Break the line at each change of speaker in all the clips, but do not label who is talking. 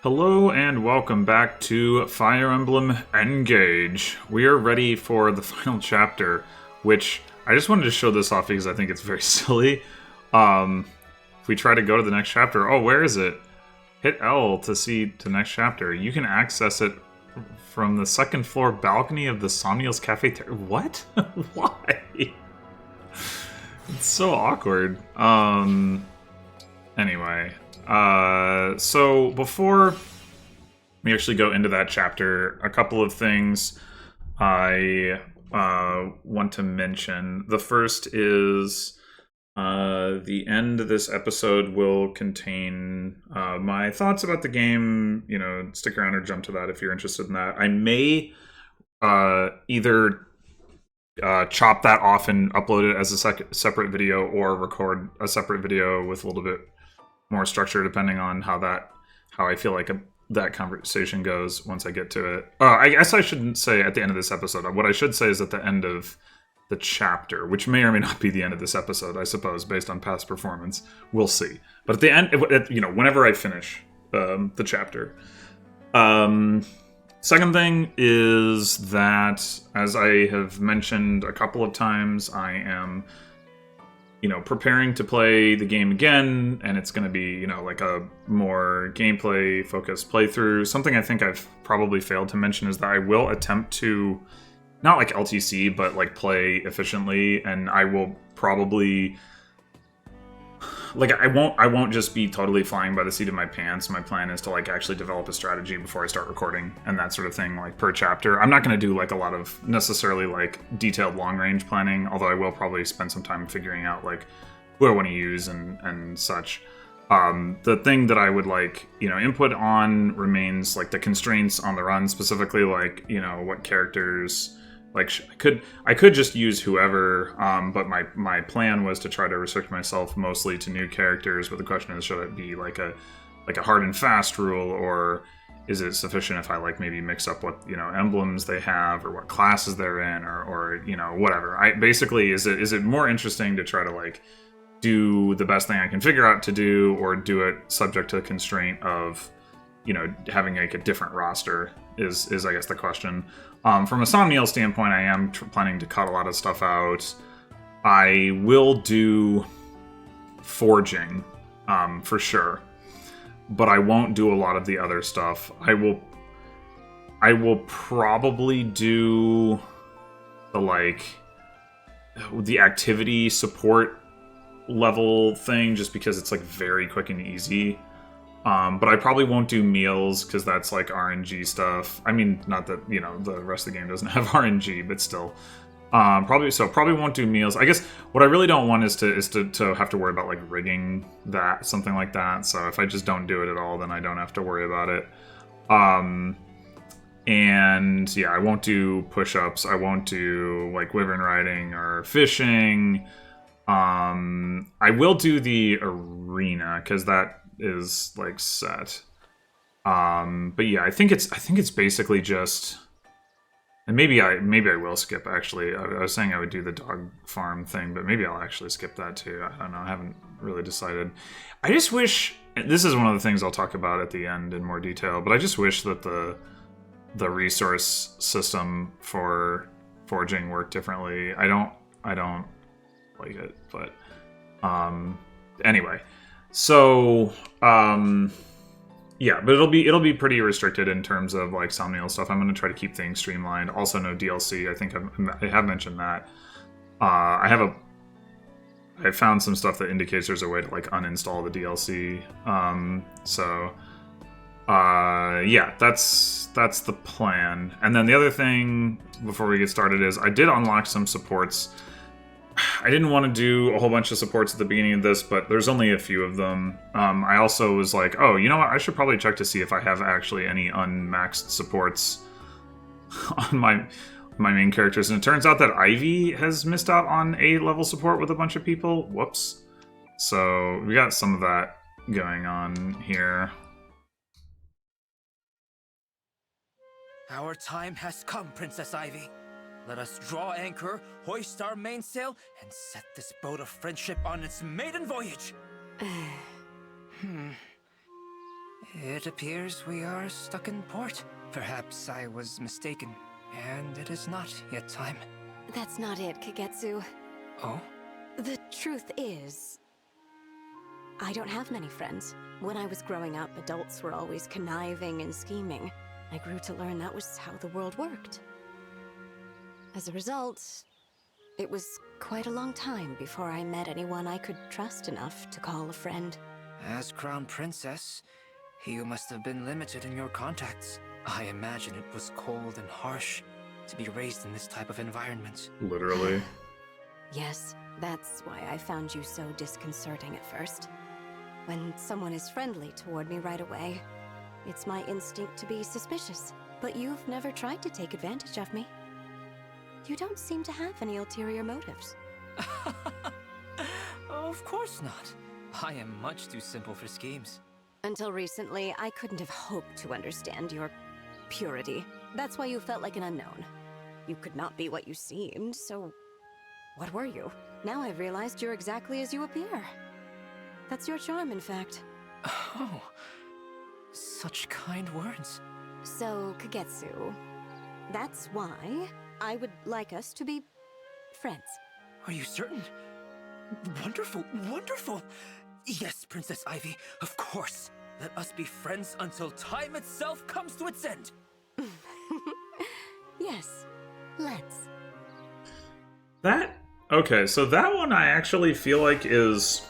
Hello and welcome back to Fire Emblem Engage. We are ready for the final chapter, which I just wanted to show this off because I think it's very silly. If we try to go to the next chapter, where is it? Hit L to see the next chapter. You can access it from the second floor balcony of the Somniel's Cafeteria. What? Why? It's so awkward. Anyway. So before we actually go into that chapter, a couple of things I want to mention. The first is the end of this episode will contain my thoughts about the game. You know, stick around or jump to that if you're interested in that. I may either chop that off and upload it as a separate video or record a separate video with a little bit more structure depending on how I feel like that conversation goes once I get to it. I guess I shouldn't say at the end of this episode. What I should say is at the end of the chapter, which may or may not be the end of this episode, I suppose, based on past performance. We'll see. But at the end, whenever I finish the chapter. Second thing is that, as I have mentioned a couple of times, I am preparing to play the game again, and it's going to be, like a more gameplay-focused playthrough. Something I think I've probably failed to mention is that I will attempt to, not like LTC, but like play efficiently, and I will probably, I won't just be totally flying by the seat of my pants. My plan is to actually develop a strategy before I start recording and that sort of thing, per chapter. I'm not going to do a lot of necessarily detailed long range planning, although I will probably spend some time figuring out who I want to use and such. The thing that I would input on remains the constraints on the run, specifically what characters. I could just use whoever, but my plan was to try to restrict myself mostly to new characters. But the question is, should it be a hard and fast rule, or is it sufficient if I maybe mix up what emblems they have or what classes they're in, or whatever. Is it more interesting to try to do the best thing I can figure out to do, or do it subject to the constraint of having a different roster is I guess the question. From a Somniel standpoint, I am planning to cut a lot of stuff out. I will do forging, for sure, but I won't do a lot of the other stuff. I will probably do the activity support level thing, just because it's very quick and easy. But I probably won't do meals, because that's RNG stuff. I mean, not that, the rest of the game doesn't have RNG, but still. Probably won't do meals. I guess what I really don't want is to have to worry about rigging something like that. So if I just don't do it at all, then I don't have to worry about it. And yeah, I won't do push-ups. I won't do wyvern riding or fishing. I will do the arena, because that is set. But yeah, I think it's basically just, and maybe I will skip, actually. I was saying I would do the dog farm thing, but maybe I'll actually skip that too. I don't know, I haven't really decided. I just wish, this is one of the things I'll talk about at the end in more detail, but I just wish that the resource system for forging worked differently. I don't like it, but anyway. So, yeah, but it'll be pretty restricted in terms of Somniel stuff. I'm going to try to keep things streamlined. Also, no DLC. I think I have mentioned that. I found some stuff that indicates there's a way to uninstall the DLC. Yeah, that's the plan. And then the other thing before we get started is I did unlock some supports. I didn't want to do a whole bunch of supports at the beginning of this, but there's only a few of them. I also was oh, you know what? I should probably check to see if I have actually any unmaxed supports on my main characters. And it turns out that Ivy has missed out on a level support with a bunch of people. Whoops. So we got some of that going on here.
Our time has come, Princess Ivy. Let us draw anchor, hoist our mainsail, and set this boat of friendship on its maiden voyage. It appears we are stuck in port. Perhaps I was mistaken, and it is not yet time.
That's not it, Kagetsu.
Oh?
The truth is, I don't have many friends. When I was growing up, adults were always conniving and scheming. I grew to learn that was how the world worked. As a result, it was quite a long time before I met anyone I could trust enough to call a friend.
As Crown Princess, you must have been limited in your contacts. I imagine it was cold and harsh to be raised in this type of environment.
Literally.
Yes, that's why I found you so disconcerting at first. When someone is friendly toward me right away, it's my instinct to be suspicious. But you've never tried to take advantage of me. You don't seem to have any ulterior motives.
Of course not. I am much too simple for schemes.
Until recently, I couldn't have hoped to understand your purity. That's why you felt like an unknown. You could not be what you seemed, so what were you? Now I've realized you're exactly as you appear. That's your charm, in fact.
Oh, such kind words.
So, Kagetsu, that's why I would like us to be friends.
Are you certain? Wonderful, wonderful! Yes, Princess Ivy, of course. Let us be friends until time itself comes to its end.
Yes, let's.
Okay, so that one I actually feel like is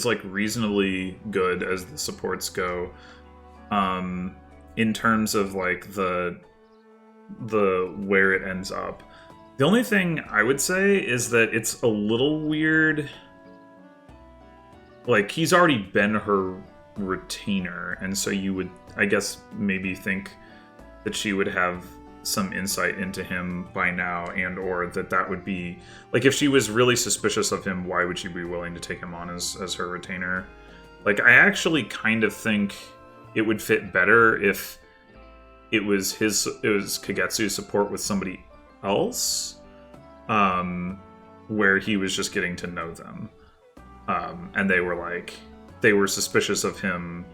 like reasonably good as the supports go. In terms of like the where it ends up. The only thing I would say is that it's a little weird. Like, he's already been her retainer, and so you would, I guess, maybe think that she would have some insight into him by now, and or that would be... Like, if she was really suspicious of him, why would she be willing to take him on as her retainer? Like, I actually kind of think it would fit better if it was Kagetsu's support with somebody else, where he was just getting to know them. And they were suspicious of him,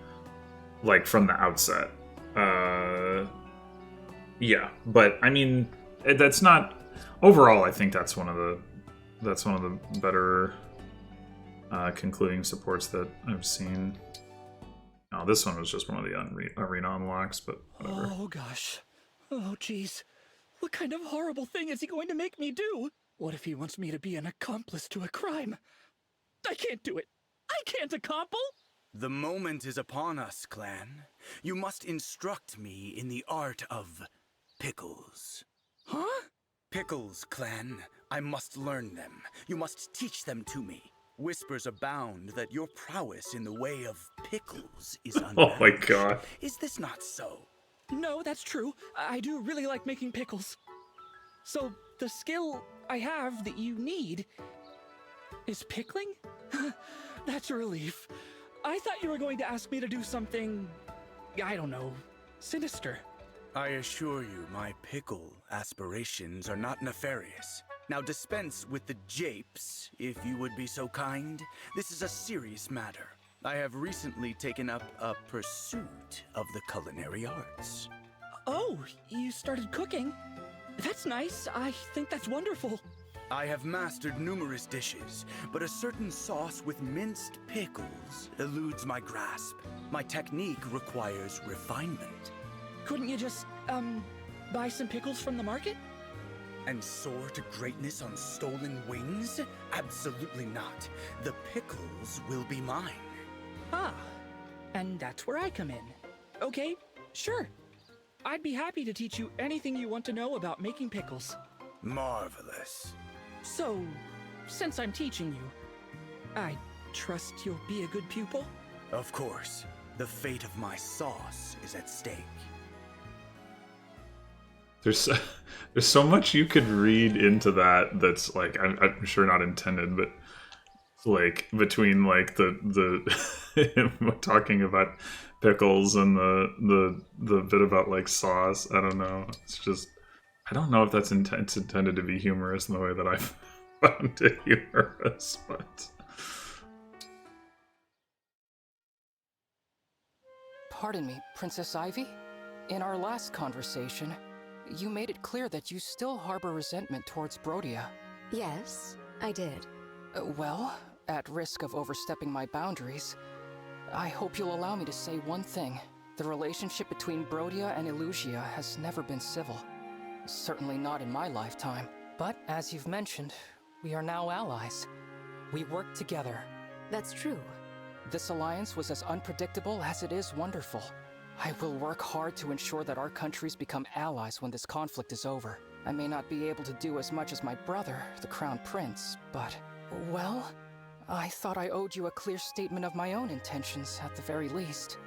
like, from the outset. Yeah, but I mean, that's not overall. I think that's one of the better concluding supports that I've seen. Oh, this one was just one of the arena unlocks, but whatever.
Oh gosh. Oh jeez. What kind of horrible thing is he going to make me do? What if he wants me to be an accomplice to a crime? I can't do it. I can't accomple.
The moment is upon us, clan. You must instruct me in the art of pickles.
Huh?
Pickles, clan. I must learn them. You must teach them to me. Whispers abound that your prowess in the way of pickles is unmatched.
Oh my god.
Is this not so?
No, that's true. I do really like making pickles. So, the skill I have that you need is pickling? That's a relief. I thought you were going to ask me to do something, I don't know, sinister.
I assure you, my pickle aspirations are not nefarious. Now dispense with the japes, if you would be so kind. This is a serious matter. I have recently taken up a pursuit of the culinary arts.
Oh, you started cooking? That's nice. I think that's wonderful.
I have mastered numerous dishes, but a certain sauce with minced pickles eludes my grasp. My technique requires refinement.
Couldn't you just, buy some pickles from the market?
And soar to greatness on stolen wings? Absolutely not. The pickles will be mine.
Ah, and that's where I come in. Okay, sure. I'd be happy to teach you anything you want to know about making pickles.
Marvelous.
So, since I'm teaching you, I trust you'll be a good pupil?
Of course. The fate of my sauce is at stake.
There's so much you could read into that that's like I'm sure not intended, but like between like the talking about pickles and the bit about like sauce. I don't know. It's just I don't know if that's it's intended to be humorous in the way that I found it humorous, but
Pardon me, Princess Ivy? In our last conversation, you made it clear that you still harbor resentment towards Brodia.
Yes, I did.
Well, at risk of overstepping my boundaries, I hope you'll allow me to say one thing. The relationship between Brodia and Elusia has never been civil. Certainly not in my lifetime. But, as you've mentioned, we are now allies. We work together.
That's true.
This alliance was as unpredictable as it is wonderful. I will work hard to ensure that our countries become allies when this conflict is over. I may not be able to do as much as my brother, the Crown Prince, but... well, I thought I owed you a clear statement of my own intentions, at the very least.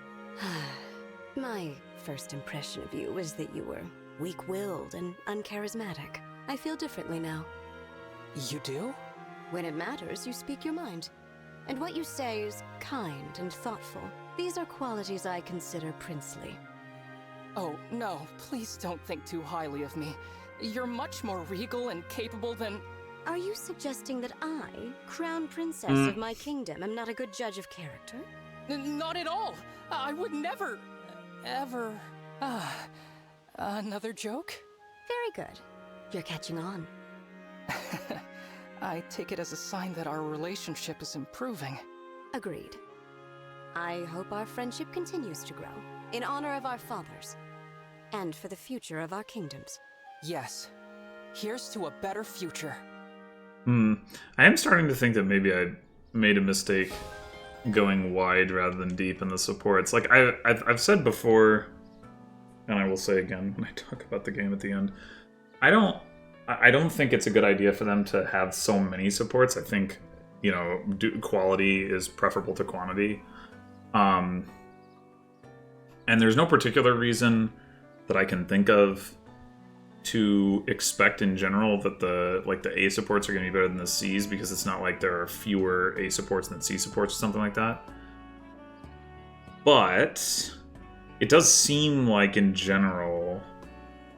My first impression of you was that you were weak-willed and uncharismatic. I feel differently now.
You do?
When it matters, you speak your mind. And what you say is kind and thoughtful. These are qualities I consider princely.
Oh, no, please don't think too highly of me. You're much more regal and capable than...
Are you suggesting that I, Crown Princess of my kingdom, am not a good judge of character?
Not at all! I would never... ever... another joke?
Very good. You're catching on.
I take it as a sign that our relationship is improving.
Agreed. I hope our friendship continues to grow, in honor of our fathers, and for the future of our kingdoms.
Yes. Here's to a better future.
I am starting to think that maybe I made a mistake going wide rather than deep in the supports. Like, I've said before, and I will say again when I talk about the game at the end, I don't think it's a good idea for them to have so many supports. I think, you know, quality is preferable to quantity. And there's no particular reason that I can think of to expect in general that the A supports are going to be better than the C's, because it's not like there are fewer A supports than C supports or something like that. But it does seem like in general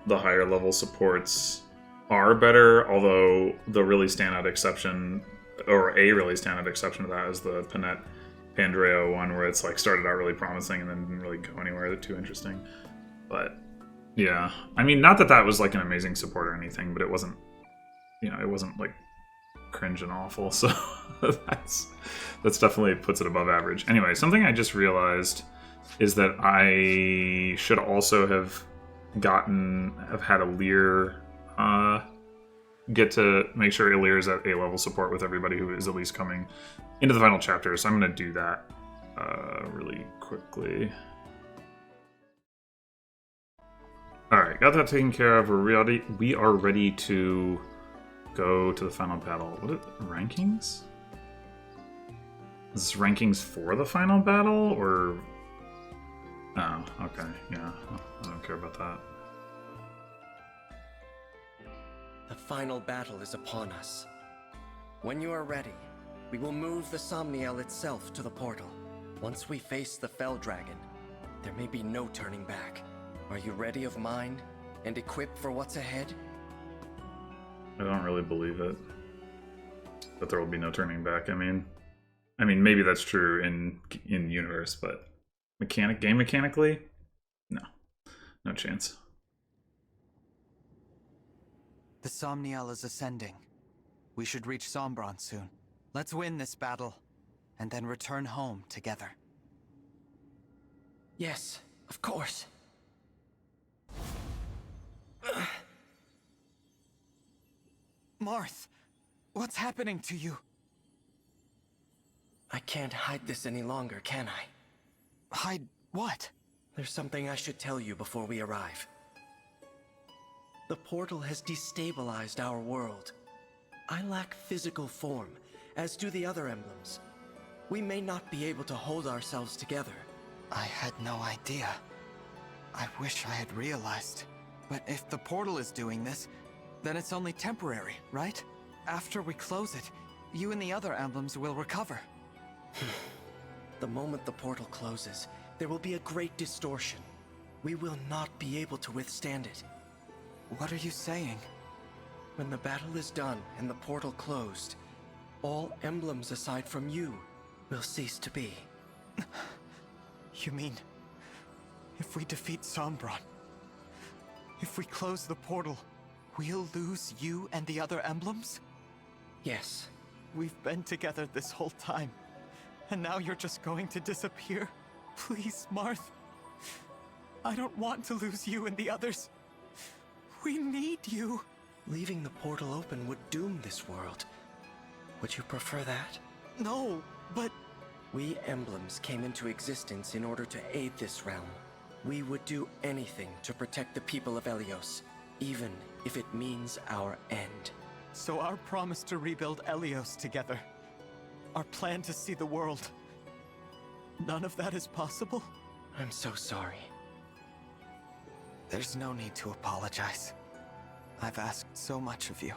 the higher level supports are better, although the really standout exception, or a really standout exception to that, is the Panette Pandreo one, where it's like started out really promising and then didn't really go anywhere too interesting. But yeah, I mean, not that that was like an amazing support or anything, but it wasn't, you know, it wasn't like cringe and awful, so that's definitely puts it above average. Anyway, something I just realized is that I should also have had Alear get to make sure Alear is at A-level support with everybody who is at least coming into the final chapter, so I'm going to do that really quickly. Alright, got that taken care of. We are ready to go to the final battle. What are rankings? Is this rankings for the final battle, or... Oh, okay, yeah. I don't care about that.
The final battle is upon us. When you are ready, we will move the Somniel itself to the portal. Once we face the Fell Dragon, there may be no turning back. Are you ready of mind and equipped for what's ahead?
I don't really believe it, that there will be no turning back. I mean, maybe that's true in universe, but game mechanically, no chance.
The Somniel is ascending. We should reach Sombron soon. Let's win this battle, and then return home together.
Yes, of course.
Marth, what's happening to you?
I can't hide this any longer, can I?
Hide what?
There's something I should tell you before we arrive. The portal has destabilized our world. I lack physical form, as do the other emblems. We may not be able to hold ourselves together.
I had no idea. I wish I had realized. But if the portal is doing this, then it's only temporary, right? After we close it, you and the other emblems will recover.
The moment the portal closes, there will be a great distortion. We will not be able to withstand it.
What are you saying?
When the battle is done and the portal closed, all emblems aside from you will cease to be.
You mean If we defeat Sombron, if we close the portal, we'll lose you and the other emblems?
Yes.
We've been together this whole time, and now you're just going to disappear? Please, Marth. I don't want to lose you and the others. We need you.
Leaving the portal open would doom this world. Would you prefer that?
No, but...
We emblems came into existence in order to aid this realm. We would do anything to protect the people of Elyos, even if it means our end.
So our promise to rebuild Elyos together, our plan to see the world, none of that is possible?
I'm so sorry.
There's no need to apologize. I've asked so much of you.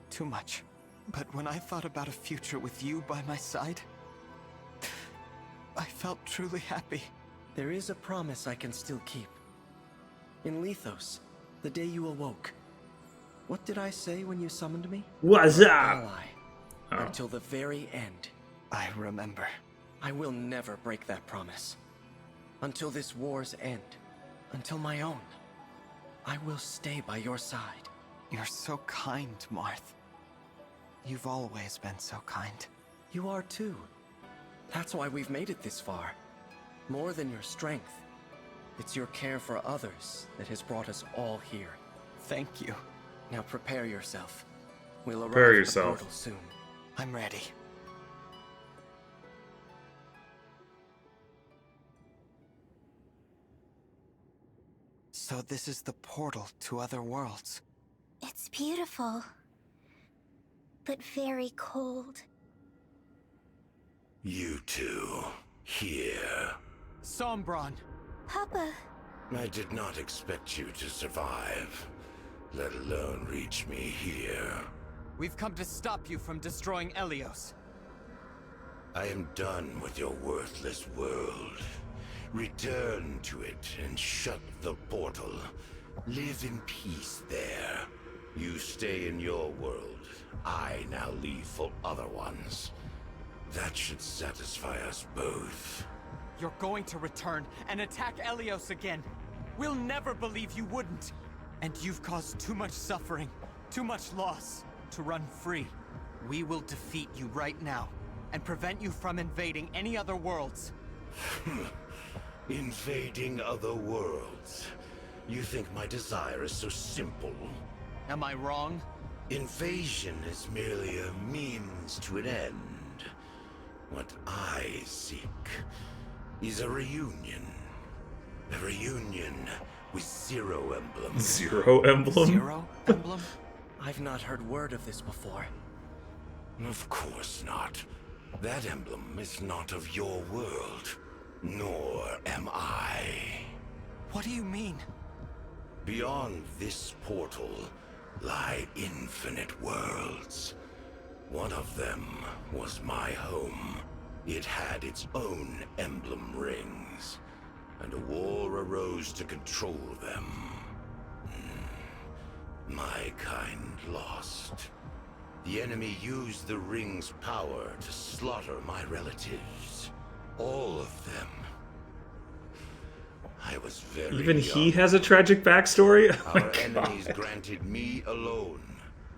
Too much. But when I thought about a future with you by my side, I felt truly happy.
There is a promise I can still keep. In Lethos, the day you awoke, what did I say when you summoned me?
What's up?
Ally.
Oh.
Until the very end.
I remember.
I will never break that promise. Until this war's end. Until my own. I will stay by your side.
You're so kind, Marth. You've always been so kind.
You are too. That's why we've made it this far. More than your strength. It's your care for others that has brought us all here.
Thank you.
Now prepare yourself. We'll arrive
Prepare
at the
yourself.
portal soon.
I'm ready. So this is the portal to other worlds.
It's beautiful, but very cold.
You two, here.
Sombron!
Papa,
I did not expect you to survive, let alone reach me here.
We've come to stop you from destroying Elyos.
I am done with your worthless world. Return to it and shut the portal. Live in peace there. You stay in your world. I now leave for other ones. That should satisfy us both.
You're going to return and attack Elyos again. We'll never believe you wouldn't. And you've caused too much suffering, too much loss, to run free. We will defeat you right now, and prevent you from invading any other worlds.
Invading other worlds? You think my desire is so simple?
Am I wrong?
Invasion is merely a means to an end. What I seek is a reunion. A reunion with Zero Emblem.
Zero Emblem?
Zero Emblem?
I've not heard word of this before.
Of course not. That emblem is not of your world. Nor am I.
What do you mean?
Beyond this portal lie infinite worlds. One of them was my home. It had its own emblem rings, and a war arose to control them. My kind lost. The enemy used the ring's power to slaughter my relatives. All of them. I was very
Even
young.
he has a tragic backstory? Oh my
Our
God.
enemies granted me alone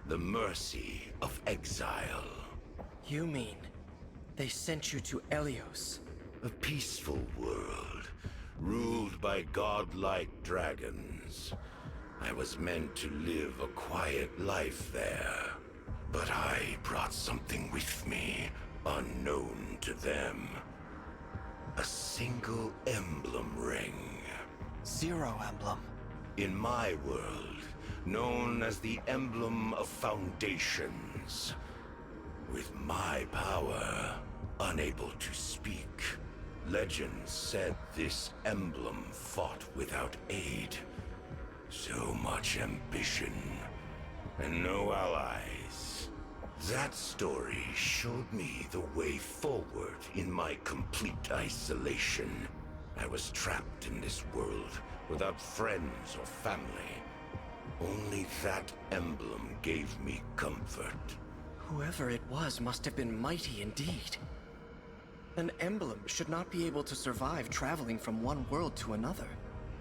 the mercy of exile.
You mean they sent you to Elyos?
A peaceful world, ruled by godlike dragons. I was meant to live a quiet life there. But I brought something with me, unknown to them. A single emblem ring.
Zero Emblem.
In my world, known as the Emblem of Foundations. With my power, unable to speak, legend said this emblem fought without aid. So much ambition, and no allies. That story showed me the way forward in my complete isolation. I was trapped in this world without friends or family. Only that emblem gave me comfort.
Whoever it was must have been mighty indeed. An emblem should not be able to survive traveling from one world to another,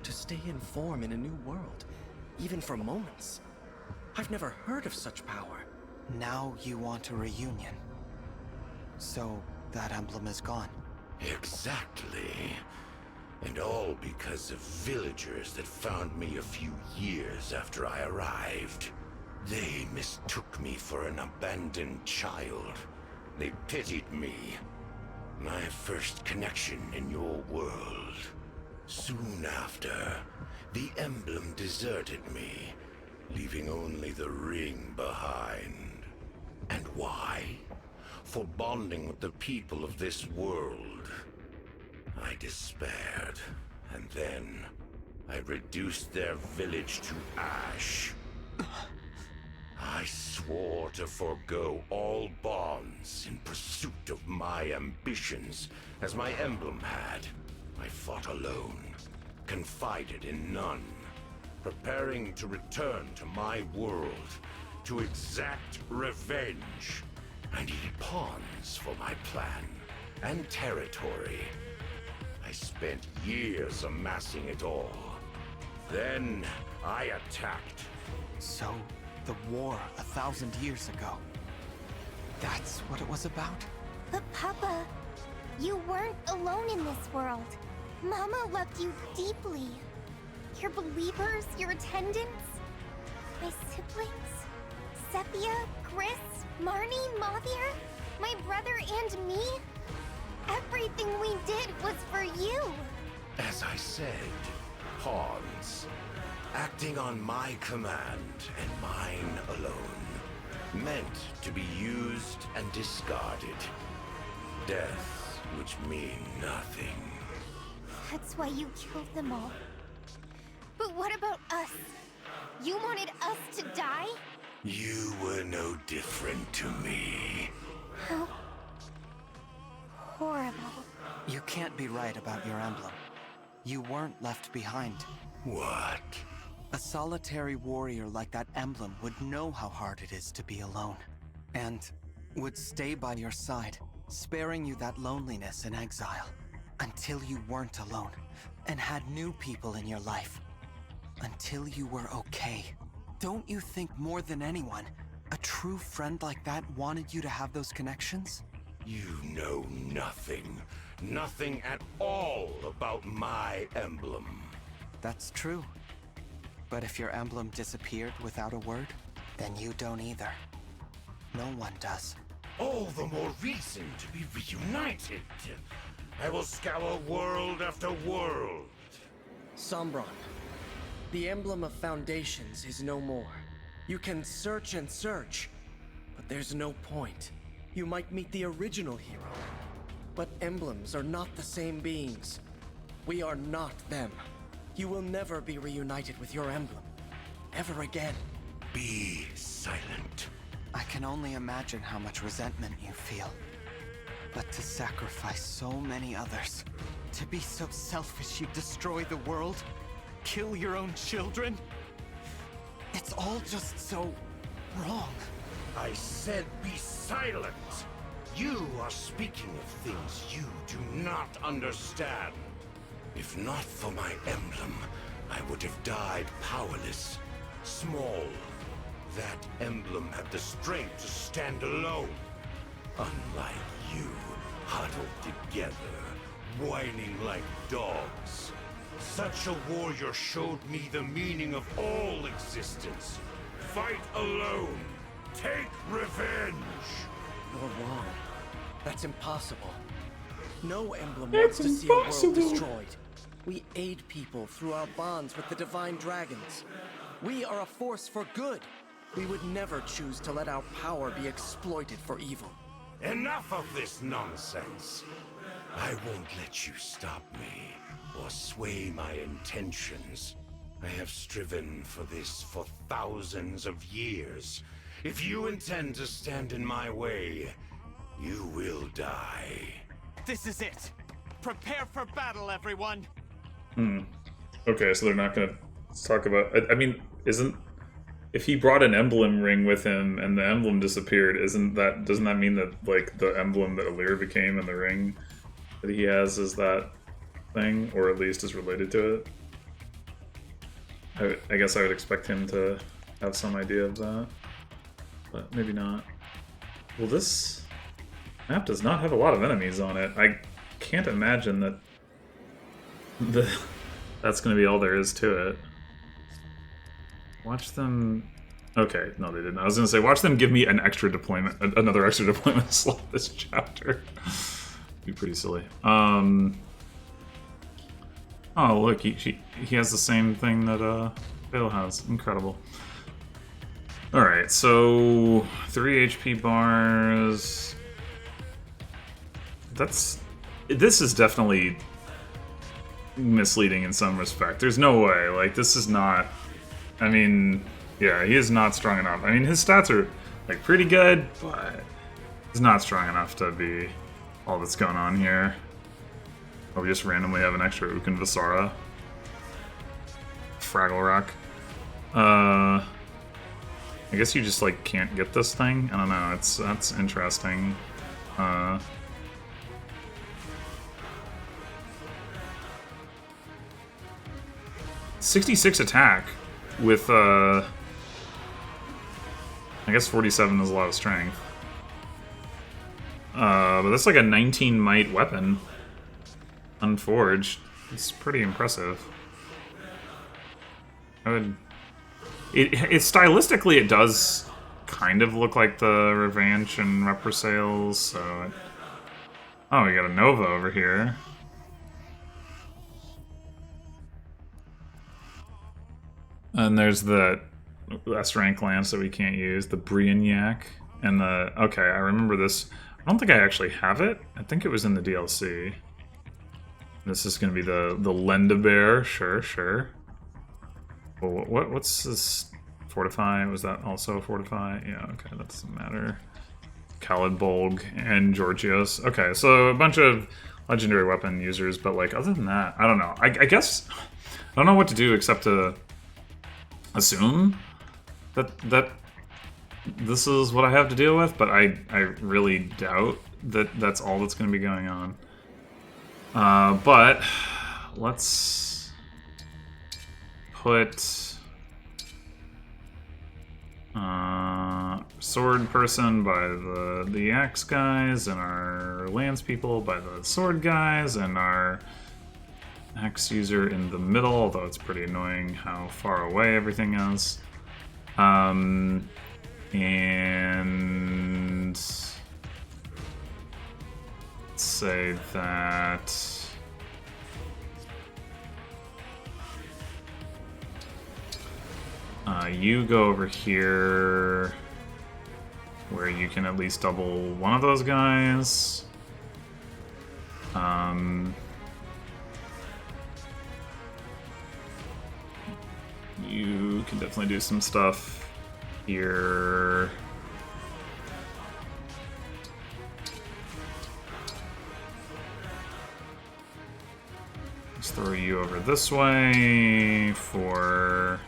to stay in form in a new world, even for moments. I've never heard of such power.
Now you want a reunion. So, that emblem is gone.
Exactly. And all because of villagers that found me a few years after I arrived. They mistook me for an abandoned child. They pitied me. My first connection in your world. Soon after, the emblem deserted me, leaving only the ring behind. And why? For bonding with the people of this world. I despaired, and then I reduced their village to ash. I swore to forego all bonds in pursuit of my ambitions, as my emblem had. I fought alone, confided in none, preparing to return to my world, to exact revenge. I needed pawns for my plan, and territory. I spent years amassing it all. Then I attacked.
So, the war 1,000 years ago. That's what it was about?
But Papa, you weren't alone in this world. Mama loved you deeply. Your believers, your attendants, my siblings, Sepia, Gris, Marnie, Mavir, my brother and me. Everything we did was for you.
As I said, pawns. Acting on my command and mine alone. Meant to be used and discarded. Deaths which mean nothing.
That's why you killed them all. But what about us? You wanted us to die?
You were no different to me.
How horrible.
You can't be right about your emblem. You weren't left behind.
What?
A solitary warrior like that emblem would know how hard it is to be alone. And would stay by your side, sparing you that loneliness and exile. Until you weren't alone, and had new people in your life. Until you were okay. Don't you think more than anyone, a true friend like that wanted you to have those connections?
You know nothing. Nothing at all about my emblem.
That's true. But if your emblem disappeared without a word, then you don't either. No one does.
All the more reason to be reunited. I will scour world after world.
Sombron, the emblem of foundations is no more. You can search and search, but there's no point. You might meet the original hero, but emblems are not the same beings. We are not them. You will never be reunited with your emblem. Ever again.
Be silent.
I can only imagine how much resentment you feel. But to sacrifice so many others, to be so selfish you destroy the world, kill your own children, it's all just so wrong.
I said be silent. You are speaking of things you do not understand. If not for my emblem, I would have died powerless, small. That emblem had the strength to stand alone. Unlike you, huddled together, whining like dogs. Such a warrior showed me the meaning of all existence. Fight alone. Take revenge.
You're wrong. That's impossible. No emblem wants to see a world destroyed. We aid people through our bonds with the divine dragons. We are a force for good. We would never choose to let our power be exploited for evil.
Enough of this nonsense. I won't let you stop me or sway my intentions. I have striven for this for thousands of years. If you intend to stand in my way, you will die.
This is it. Prepare for battle, everyone.
Okay, so they're not gonna talk about... I mean, if he brought an emblem ring with him and the emblem disappeared, doesn't that mean that, like, the emblem that Alear became and the ring that he has is that thing, or at least is related to it. I guess I would expect him to have some idea of that, but maybe not. Well, this map does not have a lot of enemies on it. I can't imagine that that's going to be all there is to it. Watch them... Okay, no they didn't. I was going to say, watch them give me an extra deployment, another extra deployment slot this chapter. Be pretty silly. Oh, look, he has the same thing that Vale has. Incredible. Alright, so 3 HP bars. This is definitely misleading in some respect. There's no way. Like, this is not... I mean, yeah, he is not strong enough. I mean, his stats are, like, pretty good, but he's not strong enough to be all that's going on here. Oh, we just randomly have an extra Ukin Visara. Fraggle Rock. I guess you just, like, can't get this thing? I don't know, that's interesting. 66 attack with, I guess 47 is a lot of strength. But that's like a 19 might weapon. Unforged. It's pretty impressive. Stylistically, it does kind of look like the Revanche and Represales, so... Oh, we got a Nova over here. And there's the S-rank lance that we can't use, the Briagnac, and the... Okay, I remember this. I don't think I actually have it. I think it was in the DLC. This is going to be the Lendabear. Sure. Well, what's this? Fortify? Was that also Fortify? Yeah, okay, that doesn't matter. Khalidbolg and Georgios. Okay, so a bunch of legendary weapon users, but like other than that, I don't know. I guess I don't know what to do except to assume that this is what I have to deal with, but I really doubt that that's all that's going to be going on. But let's put sword person by the axe guys, and our lance people by the sword guys, and our axe user in the middle, although it's pretty annoying how far away everything is. And let's say that you go over here where you can at least double one of those guys. You can definitely do some stuff here. Let's throw you over this way for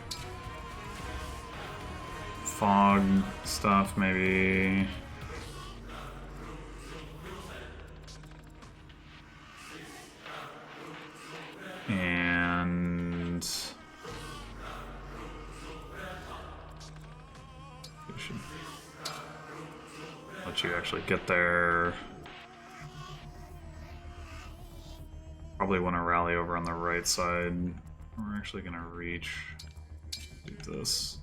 fog stuff, maybe. And we should let you actually get there. Probably want to rally over on the right side. We're actually going to reach. Do this.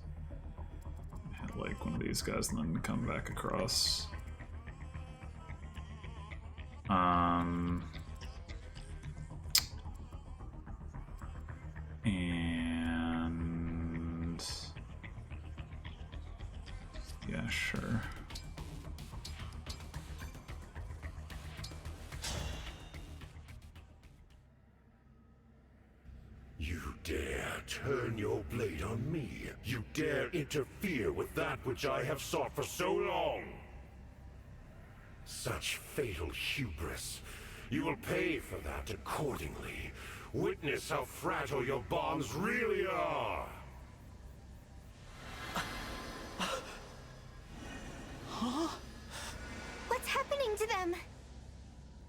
Hit like one of these guys and then come back across. And yeah, sure.
You dare turn your blade on me? You dare interfere with that which I have sought for so long? Such fatal hubris. You will pay for that accordingly. Witness how fragile your bonds really are.
Huh? What's happening to them?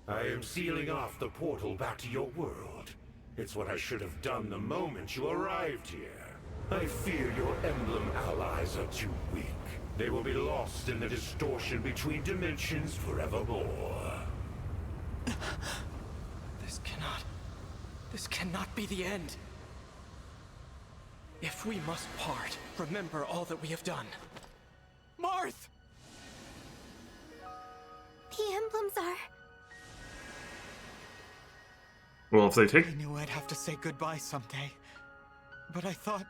I am sealing off the portal back to your world. It's what I should have done the moment you arrived here. I fear your emblem allies are too weak. They will be lost in the distortion between dimensions forevermore.
This cannot be the end. If we must part, remember all that we have done. Marth!
The emblems are...
Well, if they take...
I knew I'd have to say goodbye someday. But I thought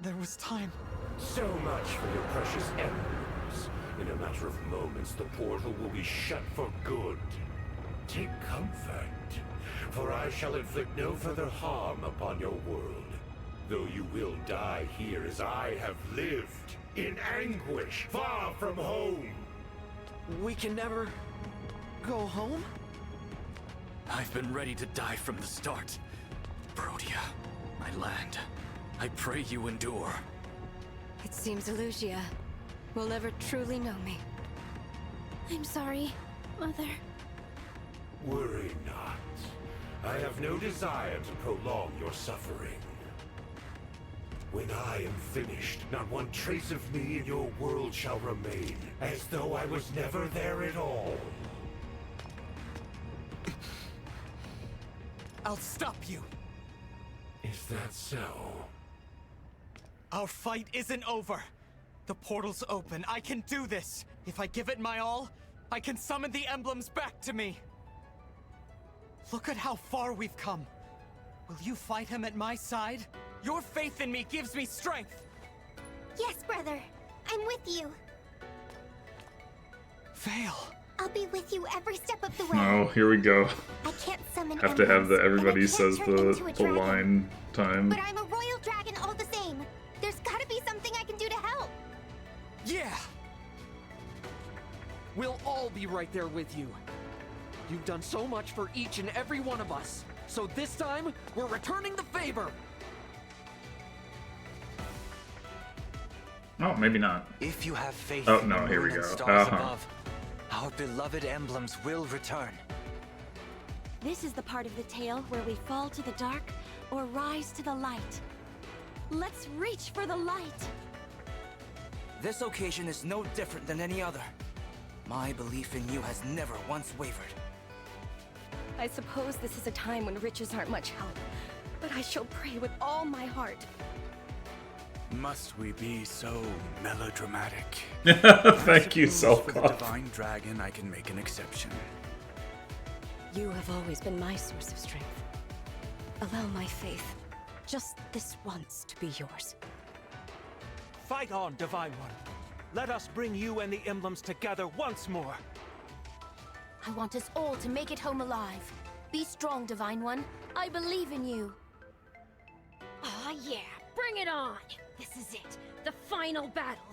there was time.
So much for your precious emblems. In a matter of moments, the portal will be shut for good. Take comfort, for I shall inflict no further harm upon your world. Though you will die here as I have lived, in anguish, far from home.
We can never go home? I've been ready to die from the start. Brodia, my land, I pray you endure.
It seems Elusia will never truly know me.
I'm sorry, Mother.
Worry not. I have no desire to prolong your suffering. When I am finished, not one trace of me in your world shall remain, as though I was never there at all.
I'll stop you.
Is that so?
Our fight isn't over. The portal's open. I can do this. If I give it my all, I can summon the emblems back to me. Look at how far we've come. Will you fight him at my side? Your faith in me gives me strength.
Yes, brother. I'm with you.
Vale.
I'll be with you every step of the way.
Oh, here we go.
I can't summon
Have to have the
emblems, and I
everybody
can't
says
turn into a
the
dragon.
line time.
But I'm a royal dragon all the same. There's gotta be something I can do to help.
Yeah! We'll all be right there with you. You've done so much for each and every one of us. So this time, we're returning the favor.
Oh, maybe not.
If you have faith
Oh,
in
no,
the
here we
moon and
go.
stars
Uh-huh.
above, our beloved emblems will return.
This is the part of the tale where we fall to the dark or rise to the light. Let's reach for the light.
This occasion is no different than any other. My belief in you has never once wavered.
I suppose this is a time when riches aren't much help, but I shall pray with all my heart.
Must we be so melodramatic?
Thank you,
I suppose for the
Zelkov.
divine dragon, I can make an exception.
You have always been my source of strength. Allow my faith, just this once, to be yours.
Fight on, Divine One. Let us bring you and the emblems together once more.
I want us all to make it home alive. Be strong, Divine One. I believe in you.
Aw, yeah. Bring it on. This is it. The final battle.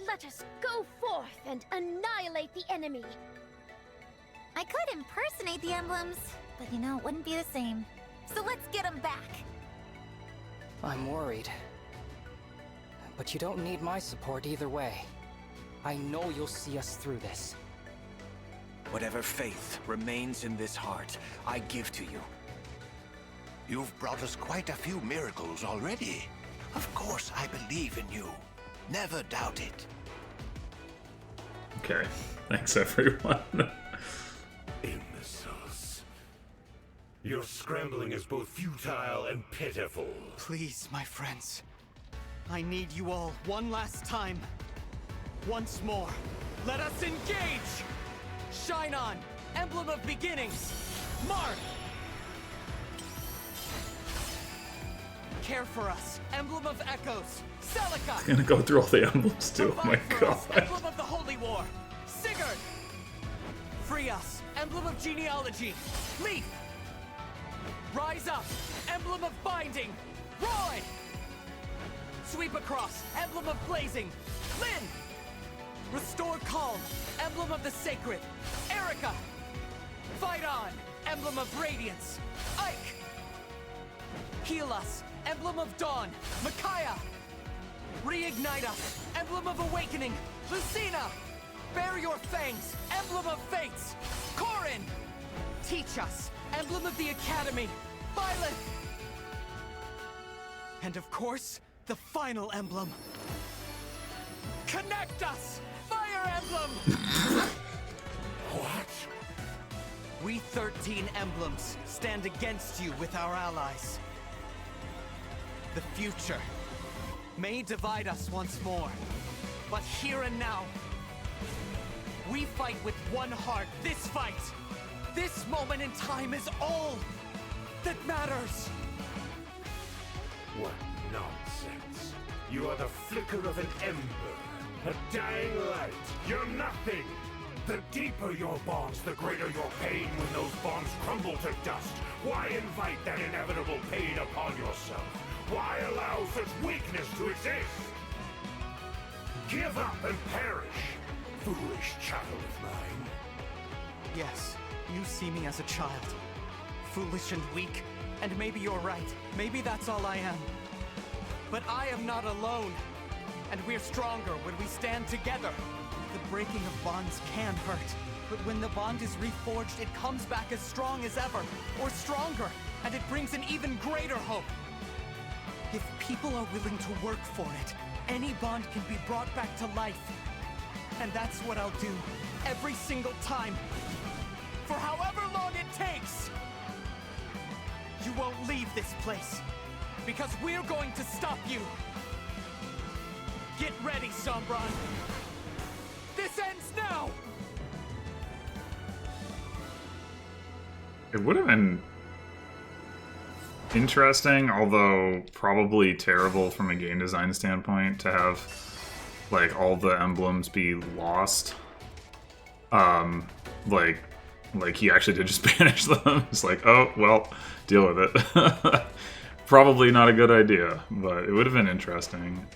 Let us go forth and annihilate the enemy.
I could impersonate the emblems, but you know, it wouldn't be the same. So let's get them back.
I'm worried. But you don't need my support either way. I know you'll see us through this.
Whatever faith remains in this heart, I give to you.
You've brought us quite a few miracles already. Of course I believe in you. Never doubt it.
Okay. Thanks, everyone.
Imbeciles. Your scrambling is both futile and pitiful.
Please, my friends. I need you all one last time. Once more. Let us engage! Shine on! Emblem of beginnings! Mark! Care for us! Emblem of echoes! Celica!
I'm gonna go through all the emblems too. Oh my
Provide for us,
god.
Emblem of the Holy War! Sigurd! Free us! Emblem of genealogy! Leaf! Rise up! Emblem of binding! Roy! Sweep across! Emblem of blazing! Lynn! Restore calm! Emblem of the sacred! Erica! Fight on! Emblem of radiance! Ike! Heal us! Emblem of dawn! Micaiah! Reignite us! Emblem of awakening! Lucina! Bear your fangs! Emblem of fates! Corin! teach us! Emblem of the Academy, Violet! And of course, the final emblem. Connect us! Fire Emblem!
What?
We 13 emblems stand against you with our allies. The future may divide us once more, but here and now, we fight with one heart. This fight, this moment in time is all that matters.
What nonsense. You are the flicker of an ember, a dying light. You're nothing. The deeper your bonds, the greater your pain when those bonds crumble to dust. Why invite that inevitable pain upon yourself? Why allow such weakness to exist? Give up and perish, foolish child of mine.
Yes, you see me as a child. Foolish and weak, and maybe you're right. Maybe that's all I am. But I am not alone. And we're stronger when we stand together. The breaking of bonds can hurt. But when the bond is reforged, it comes back as strong as ever. Or stronger. And it brings an even greater hope. If people are willing to work for it, any bond can be brought back to life. And that's what I'll do. Every single time. For however long it takes. You won't leave this place. Because we're going to stop you. Get ready, Sombron. This ends now!
It would have been interesting, although probably terrible from a game design standpoint, to have like all the emblems be lost. Like he actually did just banish them. It's like, oh well, deal with it. Probably not a good idea, but it would have been interesting.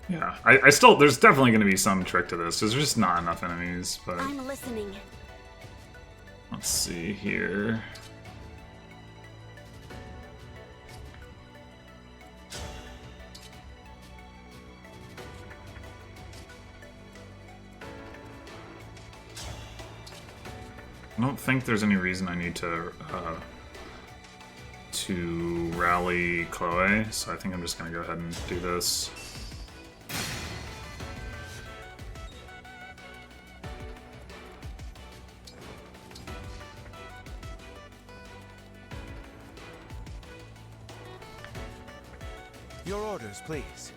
Yeah, I still, there's definitely going to be some trick to this, because there's just not enough enemies, but...
I'm listening.
Let's see here. I don't think there's any reason I need to rally Chloé, so I think I'm just going to go ahead and do this.
Your orders, please.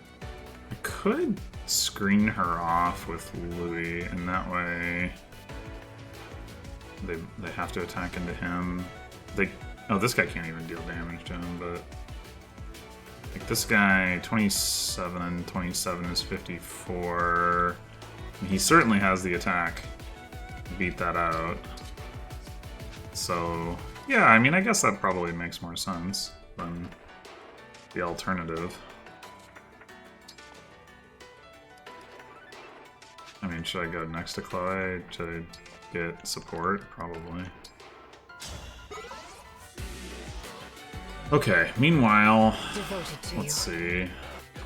I could screen her off with Louis, and that way they have to attack into him. Oh, this guy can't even deal damage to him, but like this guy, 27 and 27 is 54. He certainly has the attack to beat that out. So yeah, I mean, I guess that probably makes more sense than the alternative. I mean, should I go next to Chloé to get support? Probably. Okay, meanwhile, let's see.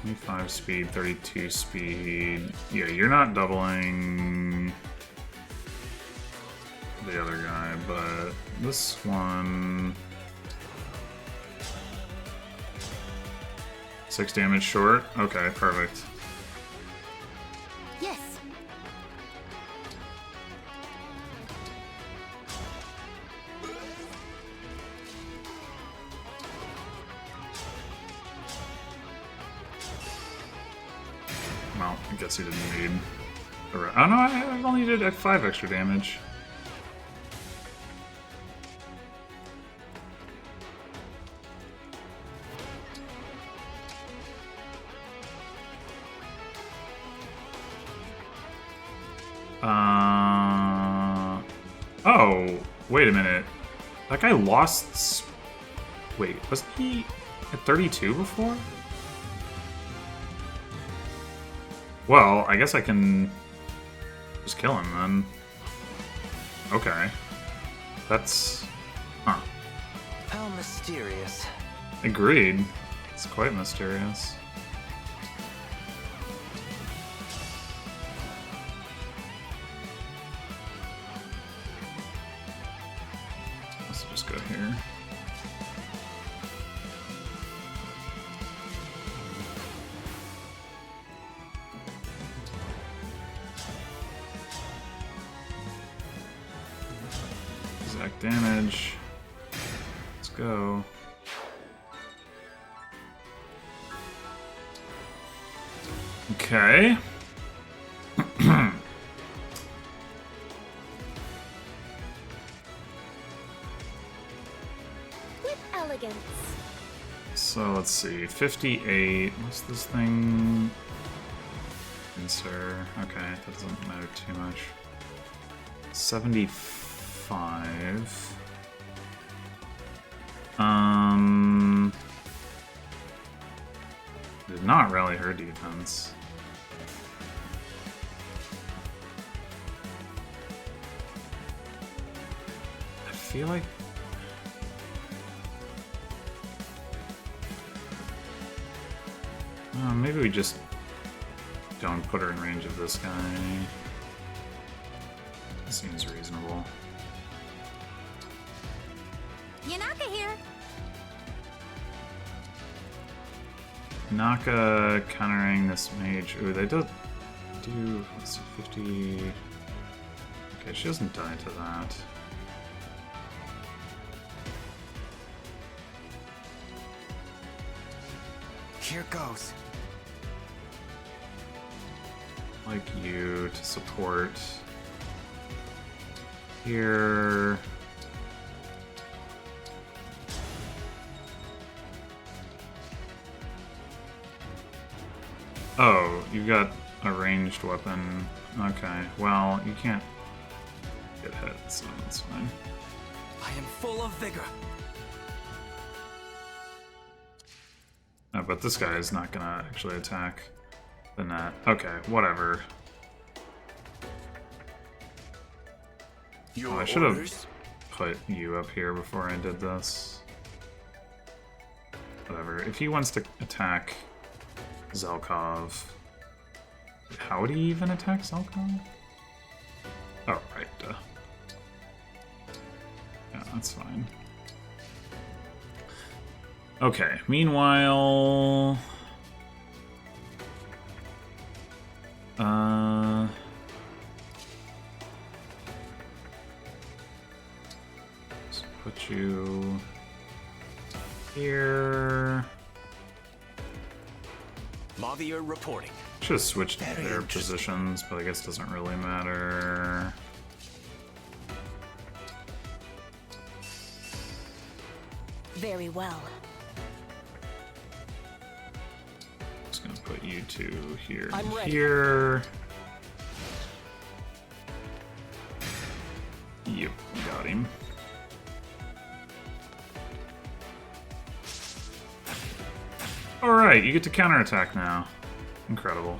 25 speed, 32 speed. Yeah, you're not doubling the other guy, but this one... 6 damage short? Okay, perfect.
Yes.
Well, I guess he didn't need... Oh no, I only did 5 extra damage. Oh, wait a minute. That guy lost... Wait, wasn't he at 32 before? Well, I guess I can just kill him then. Okay. That's... Huh.
How mysterious.
Agreed. It's quite mysterious. Direct damage. Let's go. Okay.
With elegance.
So let's see. 58. What's this thing? Answer. Okay, that doesn't matter too much. 75. Did not rally her defense. I feel like maybe we just don't put her in range of this guy. Seems reasonable.
Yunaka here.
Yunaka countering this mage. Ooh, they do. Let's see, 50. Okay, she doesn't die to that.
Here goes.
Like you to support. Here. Oh, you got a ranged weapon. Okay, well, you can't get hit, so that's fine.
I am full of vigor.
Oh, but this guy is not gonna actually attack the net. Okay, whatever. Oh, I should have put you up here before I did this. Whatever. If he wants to attack Zelkov... How would he even attack Zelkov? Oh, right. Yeah, that's fine. Okay, meanwhile... let's put you here.
Mavier reporting.
Should have switched their positions, but I guess it doesn't really matter.
Very well.
Just gonna put you two here
I'm
and
ready.
here. Yep, got him. Alright, you get to counterattack now. Incredible.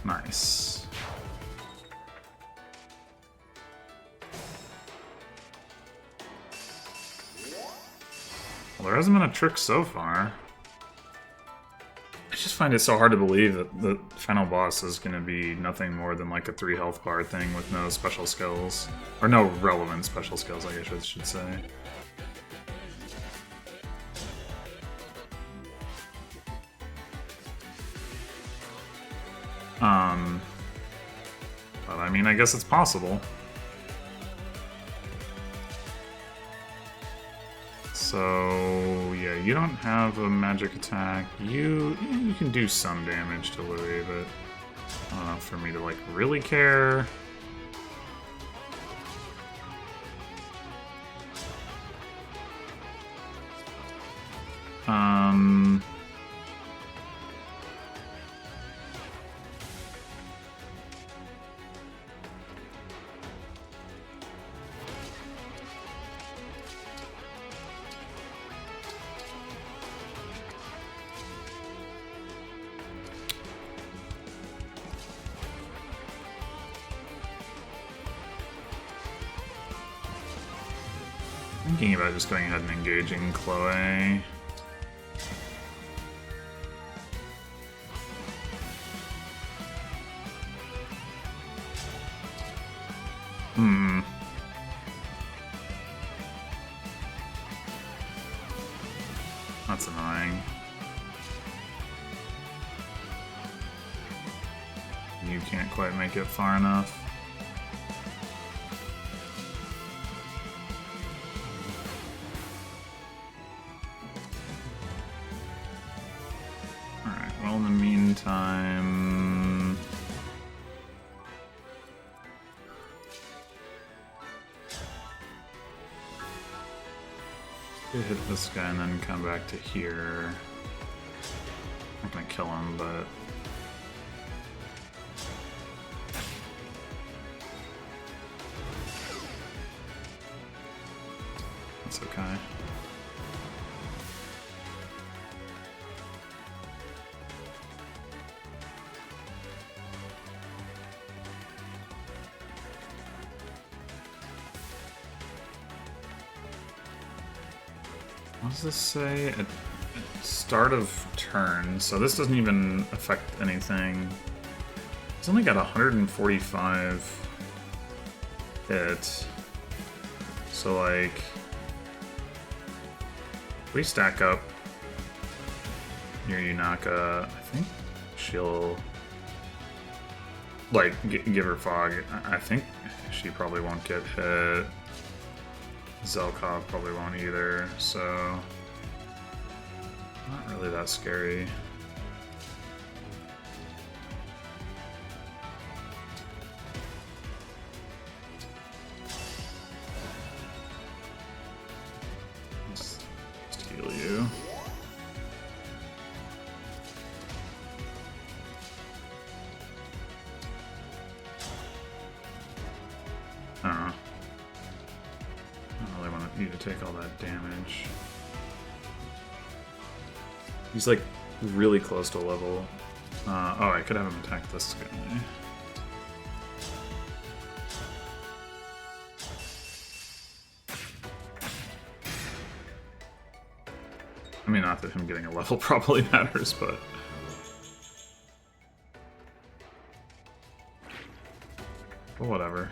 Nice. Well, there hasn't been a trick so far. I just find it so hard to believe that the final boss is going to be nothing more than like a 3 health bar thing with no special skills. Or no relevant special skills, I guess I should say. But I mean, I guess it's possible. So, yeah, you don't have a magic attack. You can do some damage to Louis, but I don't know for me to, like, really care. Thinking about just going ahead and engaging Chloé. That's annoying. You can't quite make it far enough. Alright, well in the meantime... hit this guy and then come back to here. I'm not gonna kill him, but... That's okay. What does this say? At start of turn, so this doesn't even affect anything. It's only got 145 hit. So like, if we stack up near Yunaka, I think she'll like give her fog. I think she probably won't get hit. Zelkov probably won't either, so not really that scary. Let's heal you. You to take all that damage. He's like really close to level. Oh, I could have him attack this guy. I mean, not that him getting a level probably matters, but... But whatever.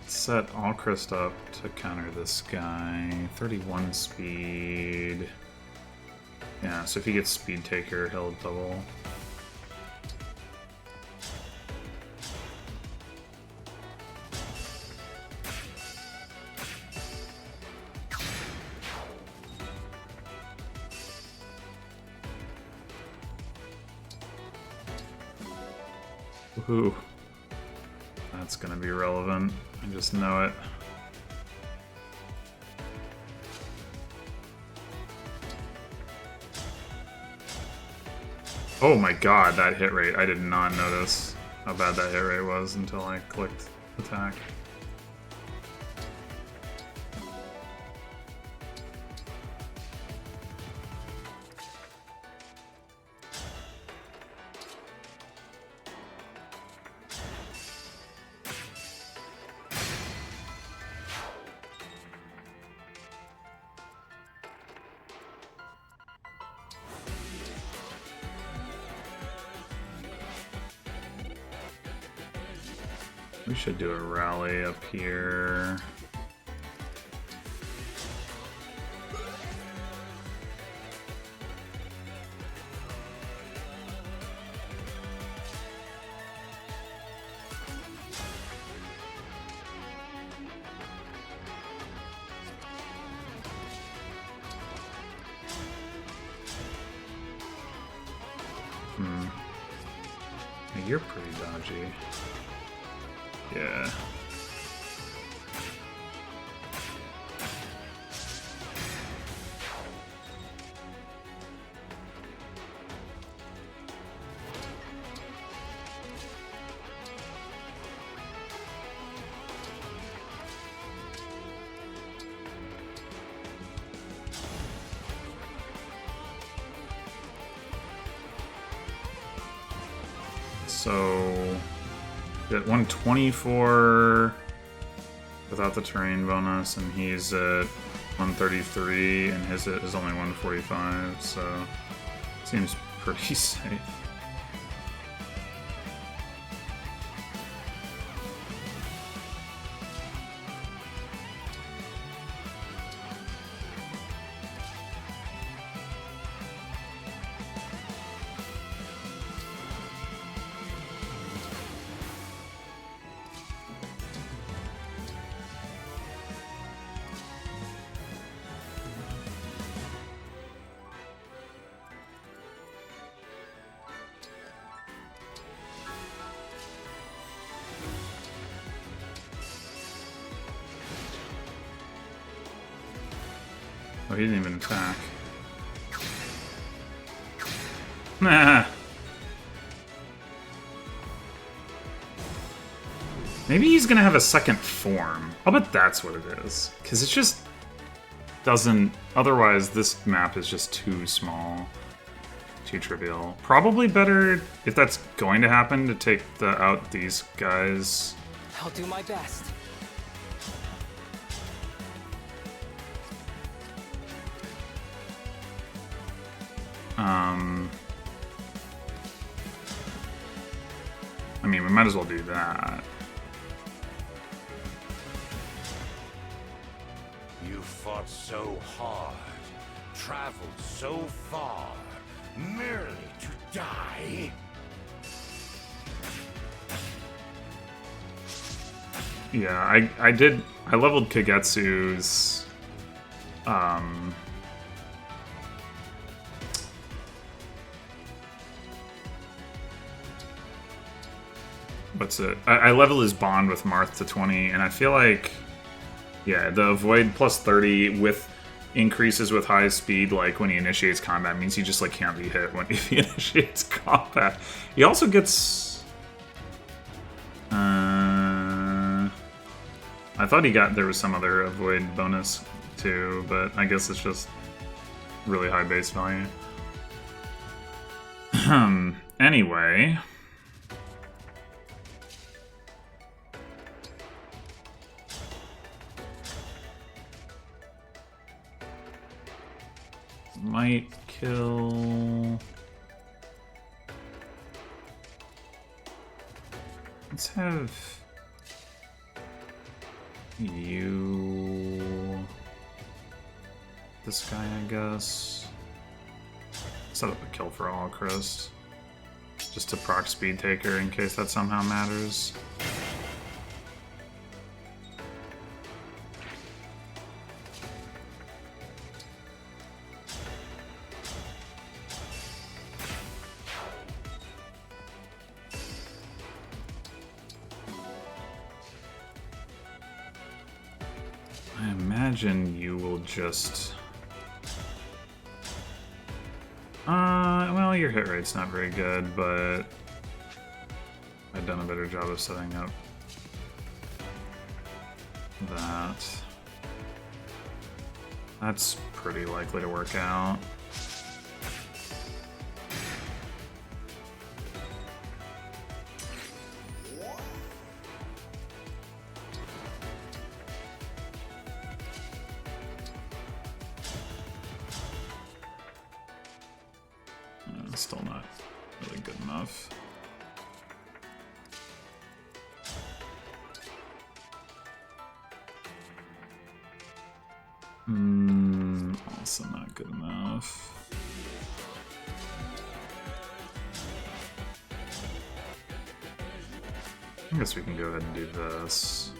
Set Alcryst up to counter this guy. 31 speed. Yeah, so if he gets Speed Taker, he'll double. Woohoo. That's gonna be relevant. I just know it. Oh my god, that hit rate. I did not notice how bad that hit rate was until I clicked attack. We should do a rally up here. You're pretty dodgy. Yeah. So, at 124 without the terrain bonus, and he's at 133, and his is only 145, so seems pretty safe. Oh, he didn't even attack. Nah. Maybe he's gonna have a second form. I'll bet that's what it is. Because it just doesn't... Otherwise, this map is just too small. Too trivial. Probably better, if that's going to happen, to take out these guys.
I'll do my best.
I mean, we might as well do that.
You fought so hard, traveled so far, merely to die?
Yeah, I leveled Kagetsu's I leveled his bond with Marth to 20, and I feel like, yeah, the avoid plus 30 with increases with high speed, like when he initiates combat, means he just like can't be hit when he initiates combat. He also gets I thought there was some other avoid bonus too, but I guess it's just really high base value. Anyway, might kill... Let's have you... This guy, I guess. Set up a kill for Alcryst. Just to proc Speed Taker in case that somehow matters. I imagine you will just... well, your hit rate's not very good, but I've done a better job of setting up that. That's pretty likely to work out. Still not really good enough. Also not good enough. I guess we can go ahead and do this.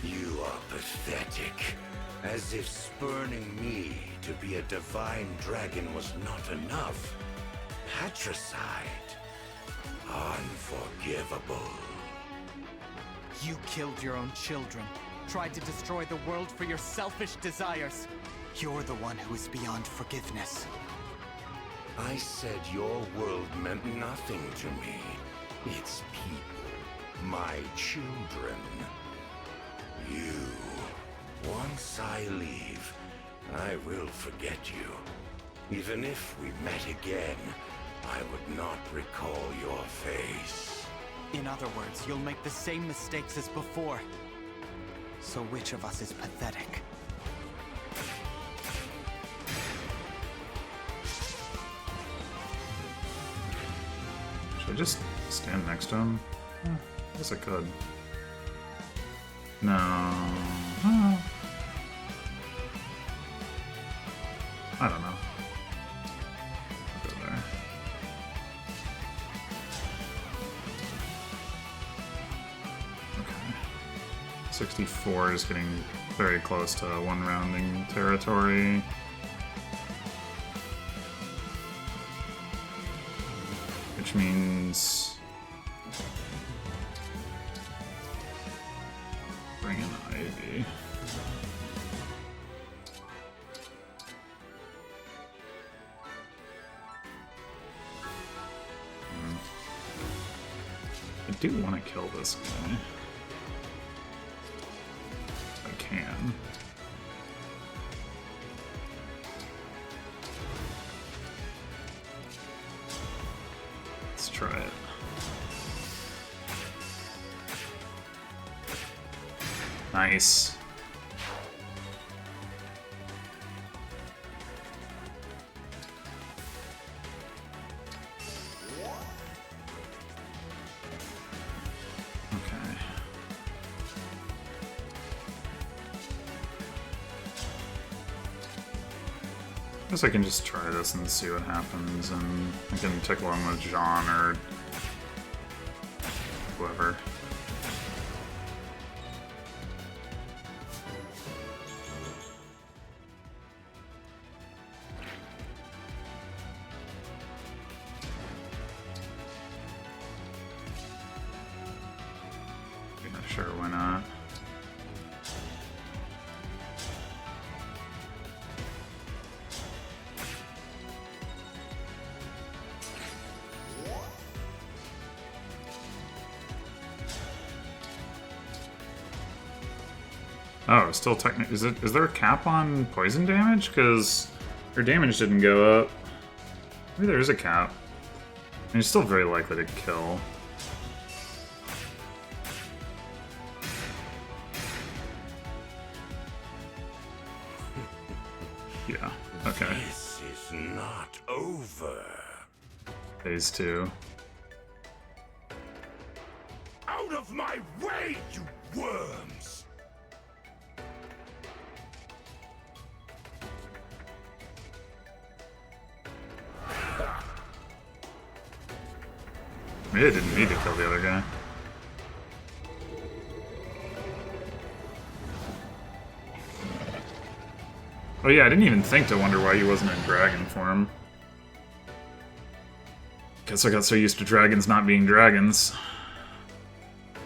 You are pathetic. As if spurning me to be a divine dragon was not enough. Patricide. Unforgivable.
You killed your own children, tried to destroy the world for your selfish desires. You're the one who is beyond forgiveness.
I said your world meant nothing to me. Its people, my children. You. Once I leave, I will forget you. Even if we met again, I would not recall your face.
In other words, you'll make the same mistakes as before. So which of us is pathetic?
Should I just stand next to him? I guess I could. No. I don't know. I'll go there. Okay. 64 is getting very close to one rounding territory. Which means bring in Ivy. I do want to kill this guy. I can. Let's try it. Nice. Okay. Guess I can just try this and see what happens, and I can tickle him with Jean or whoever. Yeah, sure, why not? Oh, still technically, is there a cap on poison damage? Because her damage didn't go up. Maybe there is a cap. And it's still very likely to kill. Yeah, okay.
This is not over.
Phase 2.
Out of my way, you worms!
Maybe I didn't need to kill the other guy. Oh yeah, I didn't even think to wonder why he wasn't in dragon form. Guess I got so used to dragons not being dragons.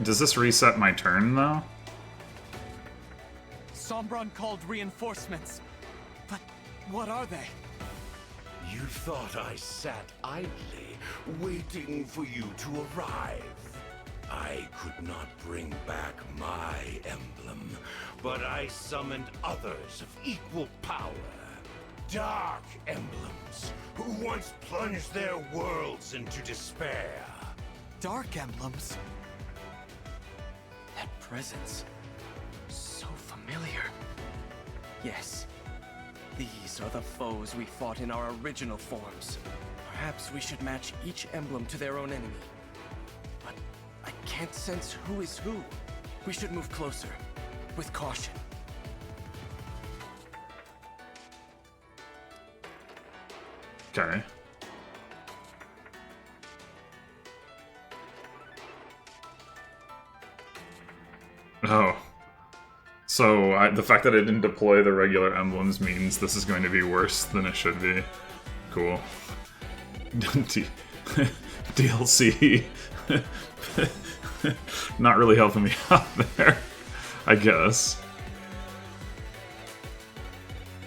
Does this reset my turn, though?
Sombron called reinforcements. But what are they?
You thought I sat idly, waiting for you to arrive. I could not bring back my emblem, but I summoned others of equal power. Dark emblems, who once plunged their worlds into despair.
Dark emblems?
That presence, so familiar. Yes, these are the foes we fought in our original forms. Perhaps we should match each emblem to their own enemy. But I can't sense who is who. We should move closer, with caution.
Okay. Oh. So, the fact that I didn't deploy the regular emblems means this is going to be worse than it should be. Cool. DLC. Not really helping me out there, I guess.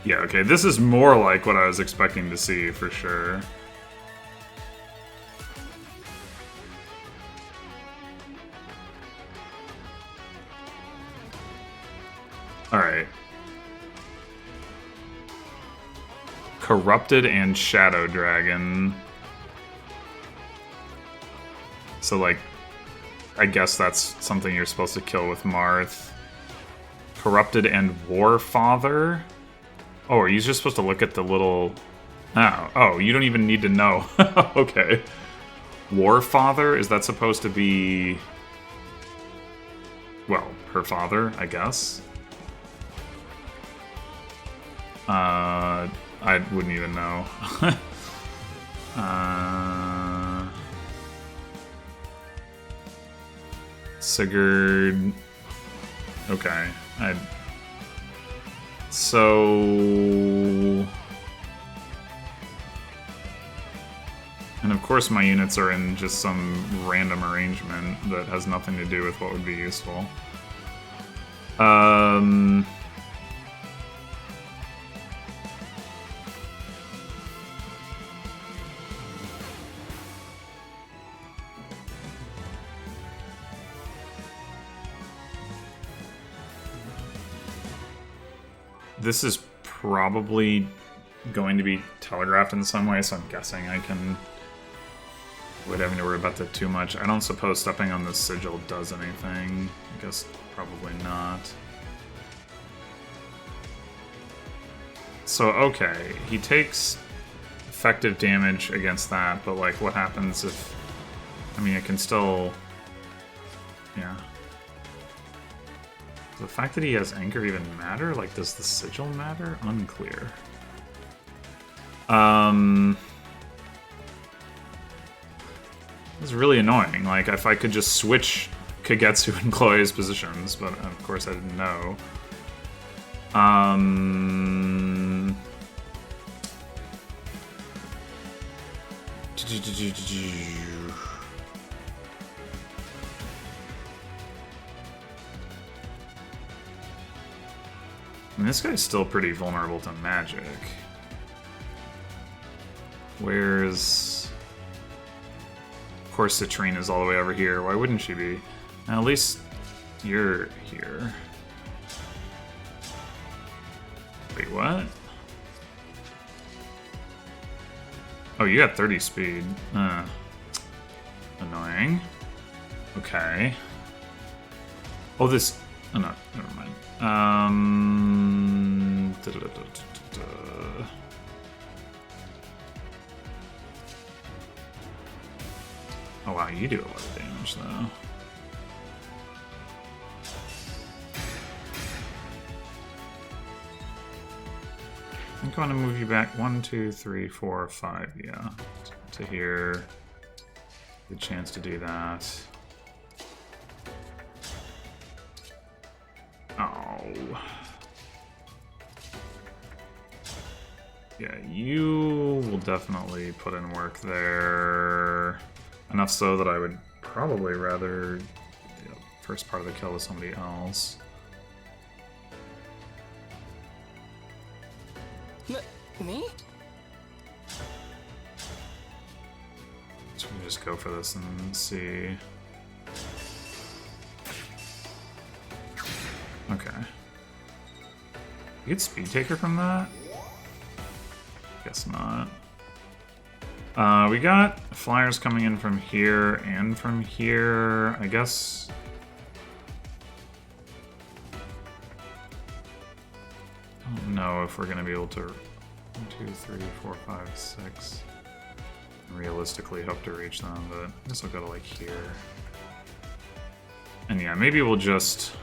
Yeah, okay, this is more like what I was expecting to see, for sure. Alright. Corrupted and Shadow Dragon. So, like, I guess that's something you're supposed to kill with Marth. Corrupted and Warfather. Oh, are you just supposed to look at the little... Oh, you don't even need to know. Okay. Warfather, is that supposed to be... Well, her father, I guess? I wouldn't even know. Sigurd... Okay. So... And of course my units are in just some random arrangement that has nothing to do with what would be useful. This is probably going to be telegraphed in some way, so I'm guessing I can avoid having to worry about that too much. I don't suppose stepping on the sigil does anything. I guess probably not. So, okay, he takes effective damage against that, but like what happens if... I mean, it can still... Yeah. Does the fact that he has Anchor even matter? Like, does the sigil matter? Unclear. It's really annoying. Like, if I could just switch Kagetsu and Chloé's positions, but of course I didn't know. I mean, this guy's still pretty vulnerable to magic. Where's... Of course Citrinne is all the way over here. Why wouldn't she be? Now, at least you're here. Wait, what? Oh, you got 30 speed. Annoying. Okay. Oh, this... Oh, no, never mind. Oh wow, you do a lot of damage though. I think I want to move you back 1, 2, 3, 4, 5, yeah. To here. Good chance to do that. Oh. Yeah, you will definitely put in work there. Enough so that I would probably rather do the first part of the kill with somebody else.
Me?
So we can just go for this and see. Okay. You get Speed Taker from that? Guess not. We got flyers coming in from here and from here. I guess... I don't know if we're going to be able to... 1, 2, 3, 4, 5, 6... realistically hope to reach them, but I guess I'll go to like here. And yeah, maybe we'll just...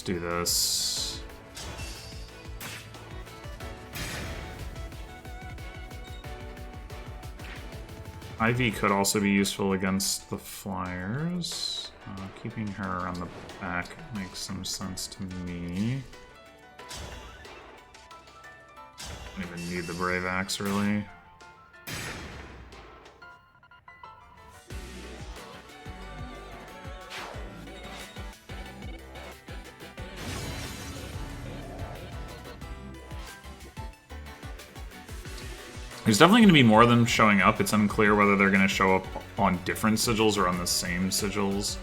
do this. Ivy could also be useful against the flyers. Keeping her around the back makes some sense to me. Don't even need the Brave Axe, really. There's definitely going to be more of them showing up. It's unclear whether they're going to show up on different sigils or on the same sigils.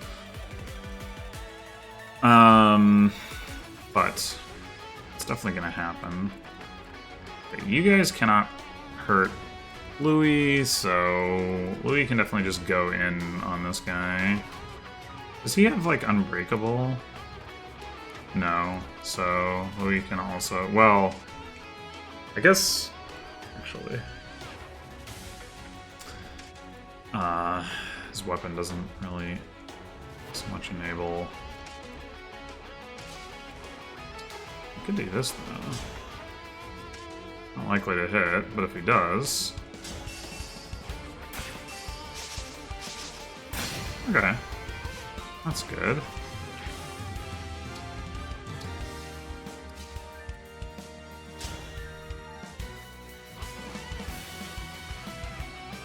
But it's definitely going to happen. Okay, you guys cannot hurt Louis, so Louis can definitely just go in on this guy. Does he have, like, Unbreakable? No. So Louis can also... Well, I guess... Actually... his weapon doesn't really so much enable... I could do this, though. Not likely to hit, but if he does... Okay. That's good.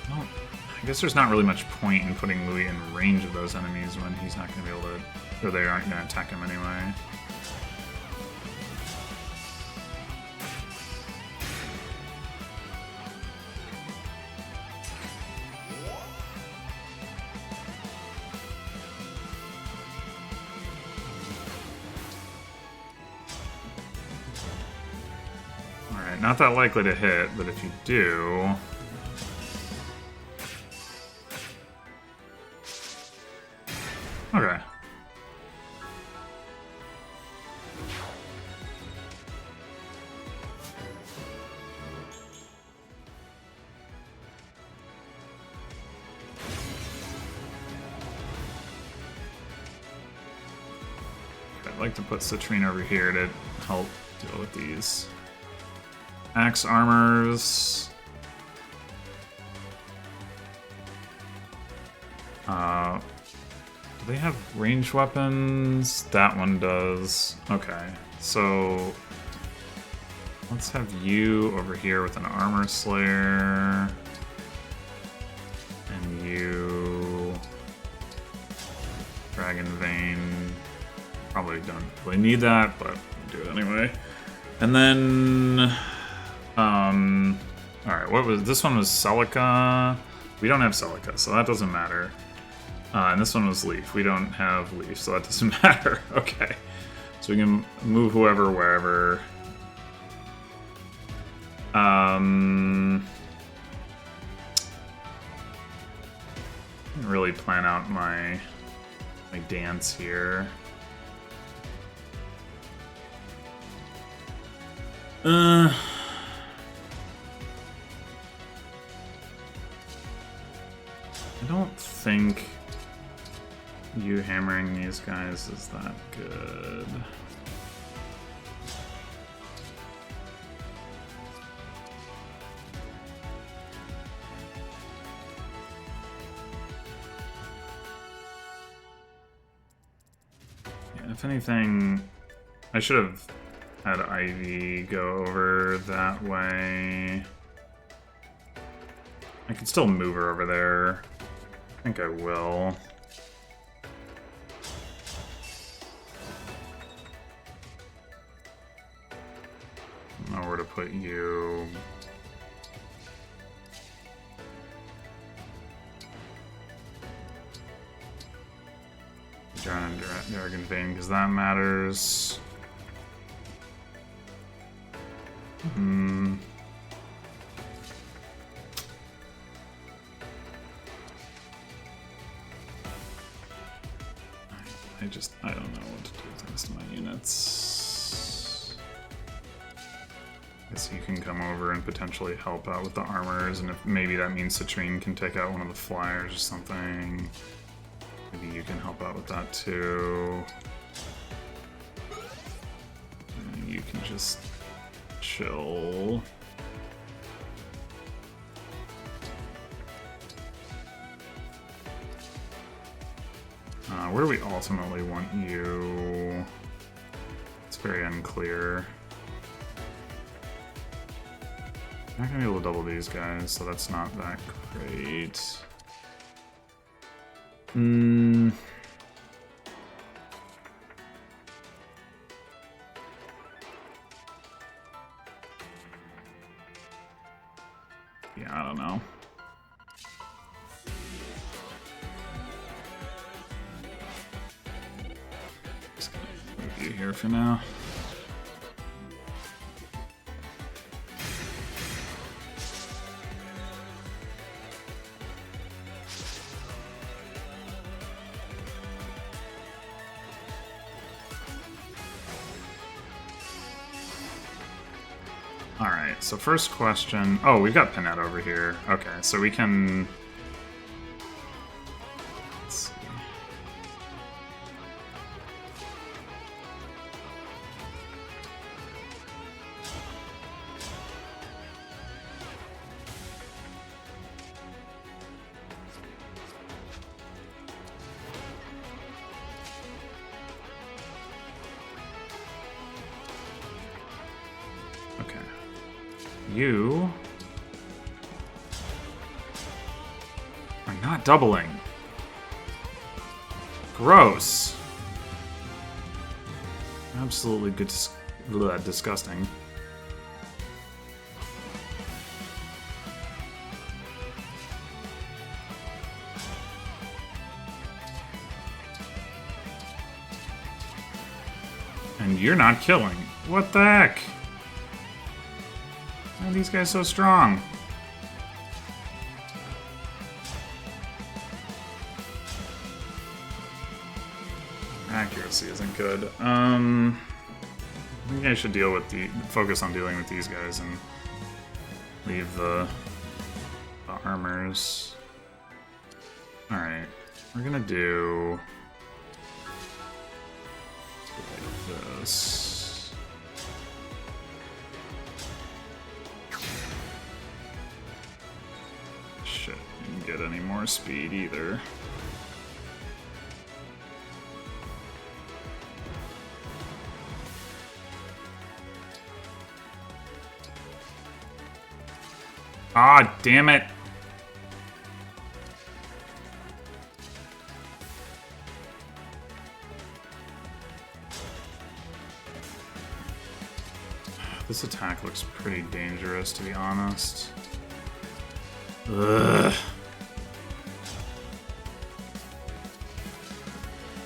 Well, I guess there's not really much point in putting Louis in range of those enemies when he's not going to be able to... Or they aren't going to attack him anyway. Not that likely to hit, but if you do... Okay. I'd like to put Citrinne over here to help deal with these. Axe armors. Do they have ranged weapons? That one does. Okay, so let's have you over here with an armor slayer. And you... Dragon Vein. Probably don't really need that, but I'll do it anyway. And then... Alright, what was... This one was Celica. We don't have Celica, so that doesn't matter. And this one was Leaf. We don't have Leaf, so that doesn't matter. Okay. So we can move whoever, wherever. Really plan out my dance here. I don't think you hammering these guys is that good. Yeah, if anything, I should have had Ivy go over that way. I can still move her over there. I think I will. I don't know where to put you. Dragon Vein, because that matters. I don't know what to do with the rest of my units. I guess you can come over and potentially help out with the armors, and if maybe that means Citrinne can take out one of the flyers or something. Maybe you can help out with that too. And you can just chill. Where do we ultimately want you? It's very unclear. I'm not gonna be able to double these guys, so that's not that great. Yeah, I don't know. Here for now. Alright, so first question... Oh, we've got Panette over here. Okay, so we can... Let's see. You are not doubling. Gross. Absolutely good, disgusting. And you're not killing. What the heck? Why are these guys so strong? Accuracy isn't good. I think I should focus on dealing with these guys and leave the armors. Alright, we're gonna do like this. Shit, didn't get any more speed either. Ah, damn it. This attack looks pretty dangerous, to be honest. Ugh.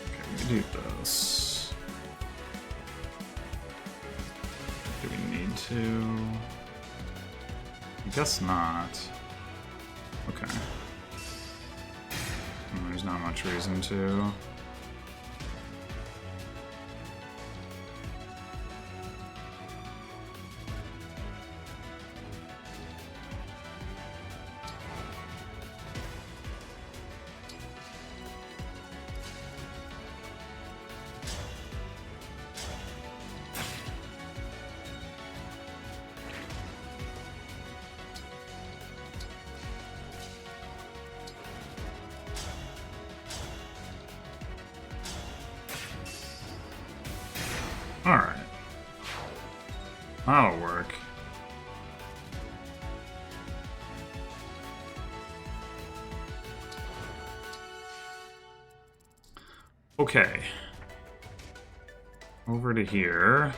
Okay, we do this. Do we need to? I guess not. Okay. There's not much reason to. Alright. That'll work. Okay. Over to here.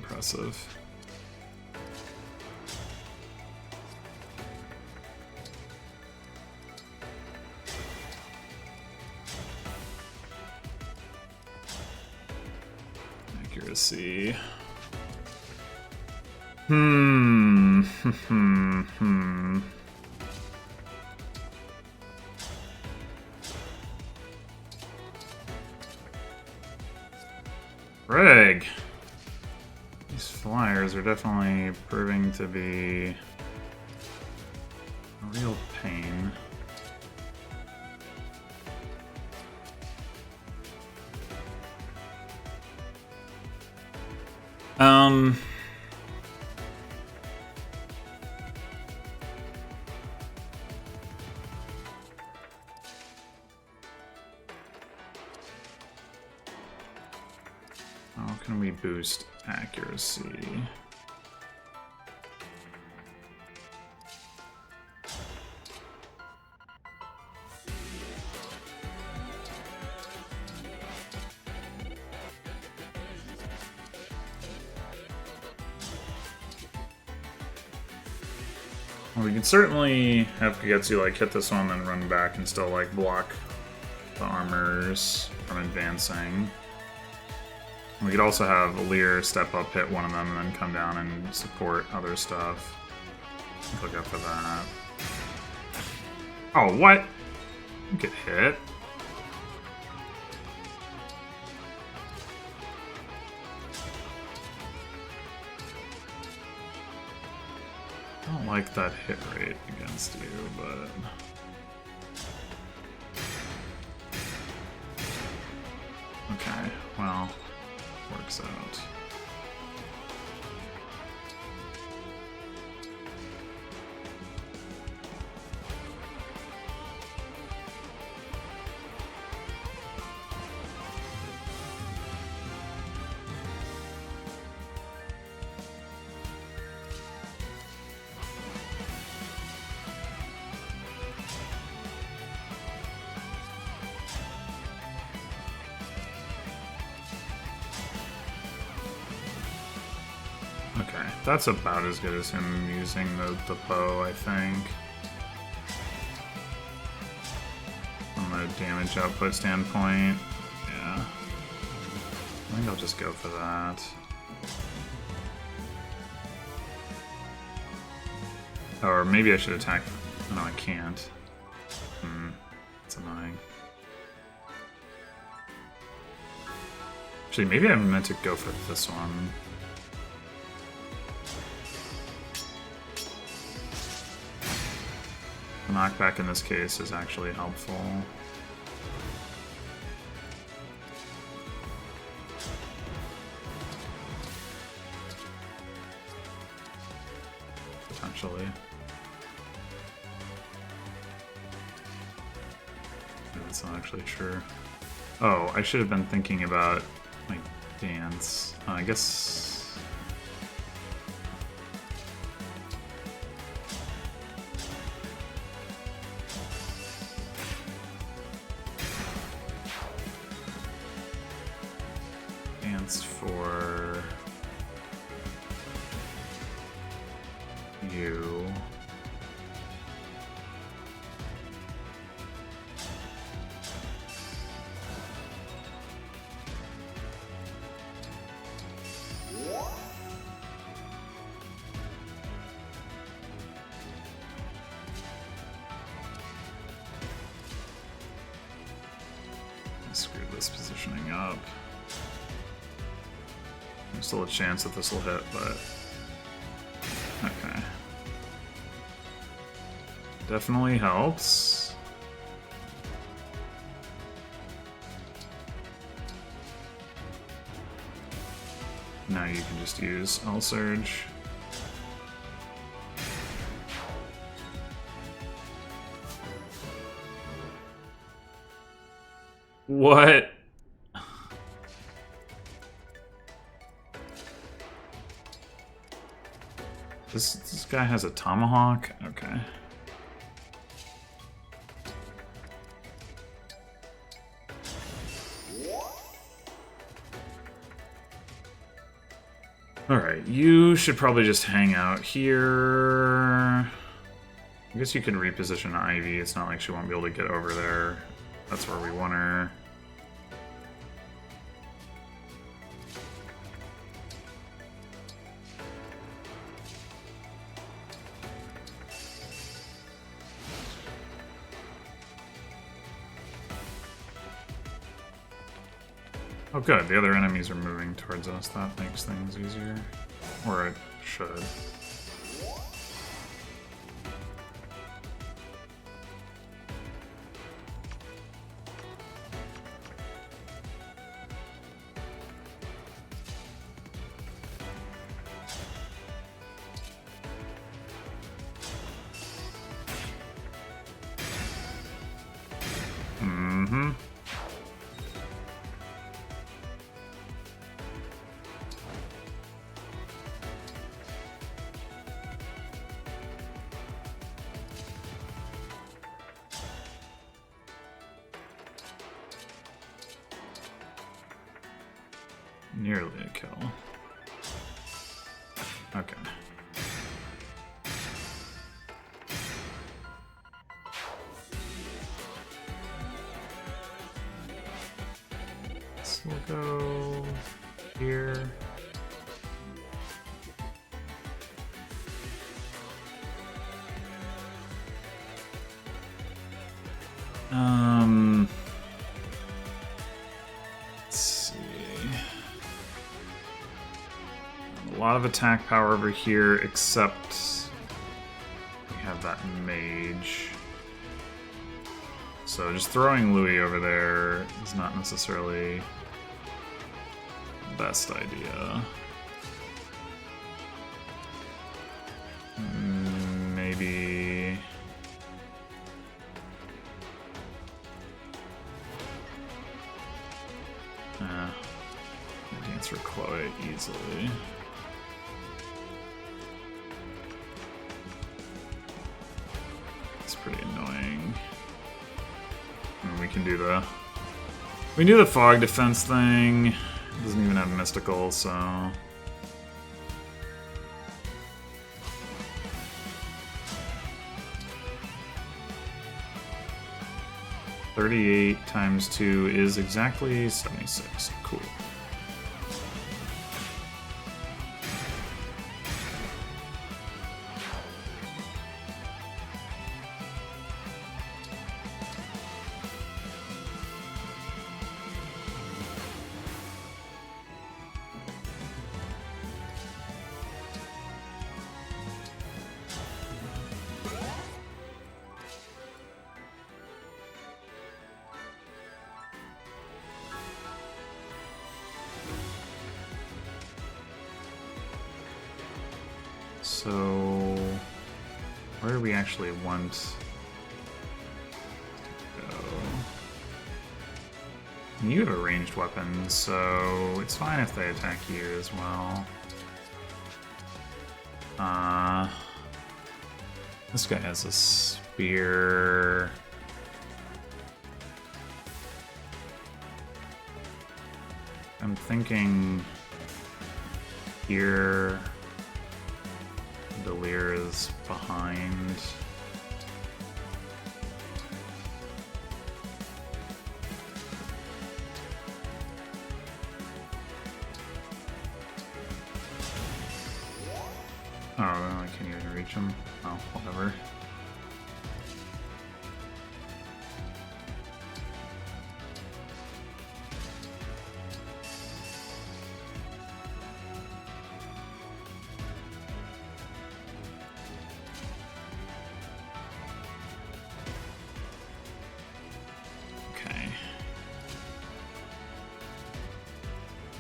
Impressive. Accuracy. Frig. These flyers are definitely proving to be a real pain. How can we boost accuracy? Well, we can certainly have Kagetsu like hit this one and run back and still like block the armors from advancing. We could also have Alear step up, hit one of them, and then come down and support other stuff. Look out for that. Oh, what? You get hit. I don't like that hit rate against you, but... Okay, well, works out. Okay, that's about as good as him using the bow, I think. From a damage output standpoint, yeah. I think I'll just go for that. Or maybe I should attack... No, I can't. It's annoying. Actually, maybe I meant to go for this one. The knockback in this case is actually helpful. Potentially. That's not actually true. Oh, I should have been thinking about my dance. I guess... for you. Screw this positioning up. There's still a chance that this will hit, but... Okay. Definitely helps. Now you can just use L Surge. What? This guy has a tomahawk? Okay. Alright, you should probably just hang out here. I guess you can reposition Ivy. It's not like she won't be able to get over there. That's where we want her. Oh good, the other enemies are moving towards us. That makes things easier. Or it should. Mm-hmm. Nearly a kill. Okay. we'll go here. Let's see. A lot of attack power over here, except we have that mage. So just throwing Louis over there is not necessarily the best idea. Maybe... Dance for Chloé easily. It's pretty annoying. And we can do the fog defense thing. It doesn't even have mystical, so 38 times 2 is exactly 76. Cool. So, where do we actually want to go? You have a ranged weapon, so it's fine if they attack you as well. This guy has a spear. I'm thinking here. Alear is behind. Oh, I can't even reach him. Oh, whatever.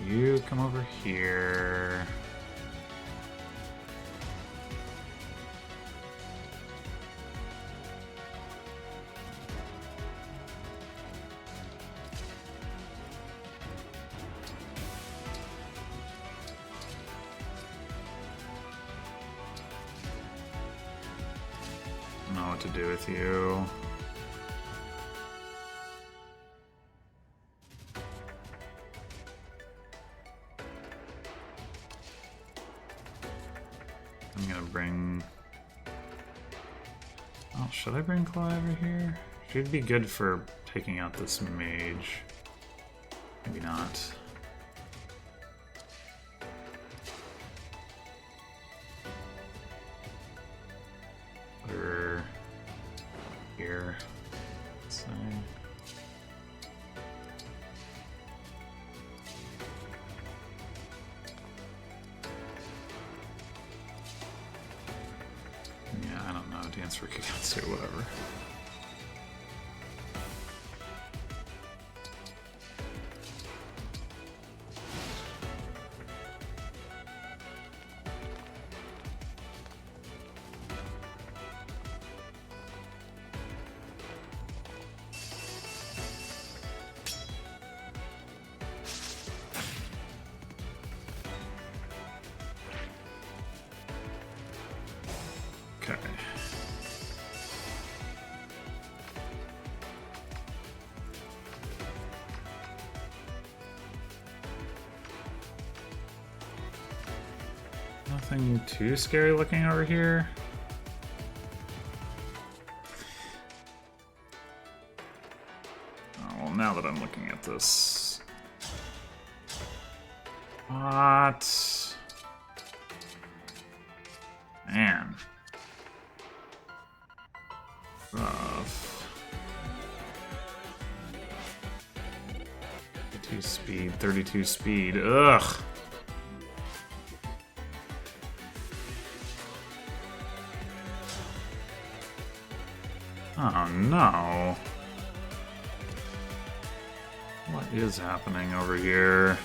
You come over here. I don't know what to do with you. Should I bring Chloé over here? She'd be good for taking out this mage. Maybe not. Put her here. Let's say. Dance for Kagetsu, whatever. Okay. Nothing too scary looking over here. Oh, well, now that I'm looking at this, What? Man. Rough. 32 speed, 32 speed. Ugh. Oh no. What is happening over here?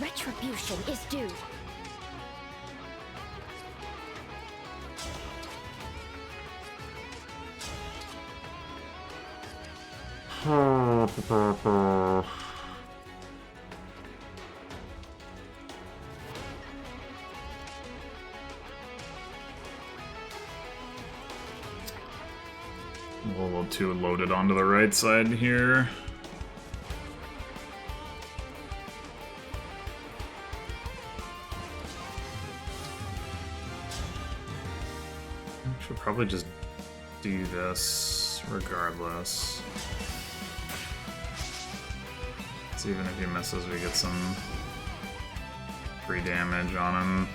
Retribution is due.
A little too loaded onto the right side here. Should probably just do this regardless. So even if he misses, we get some free damage on him.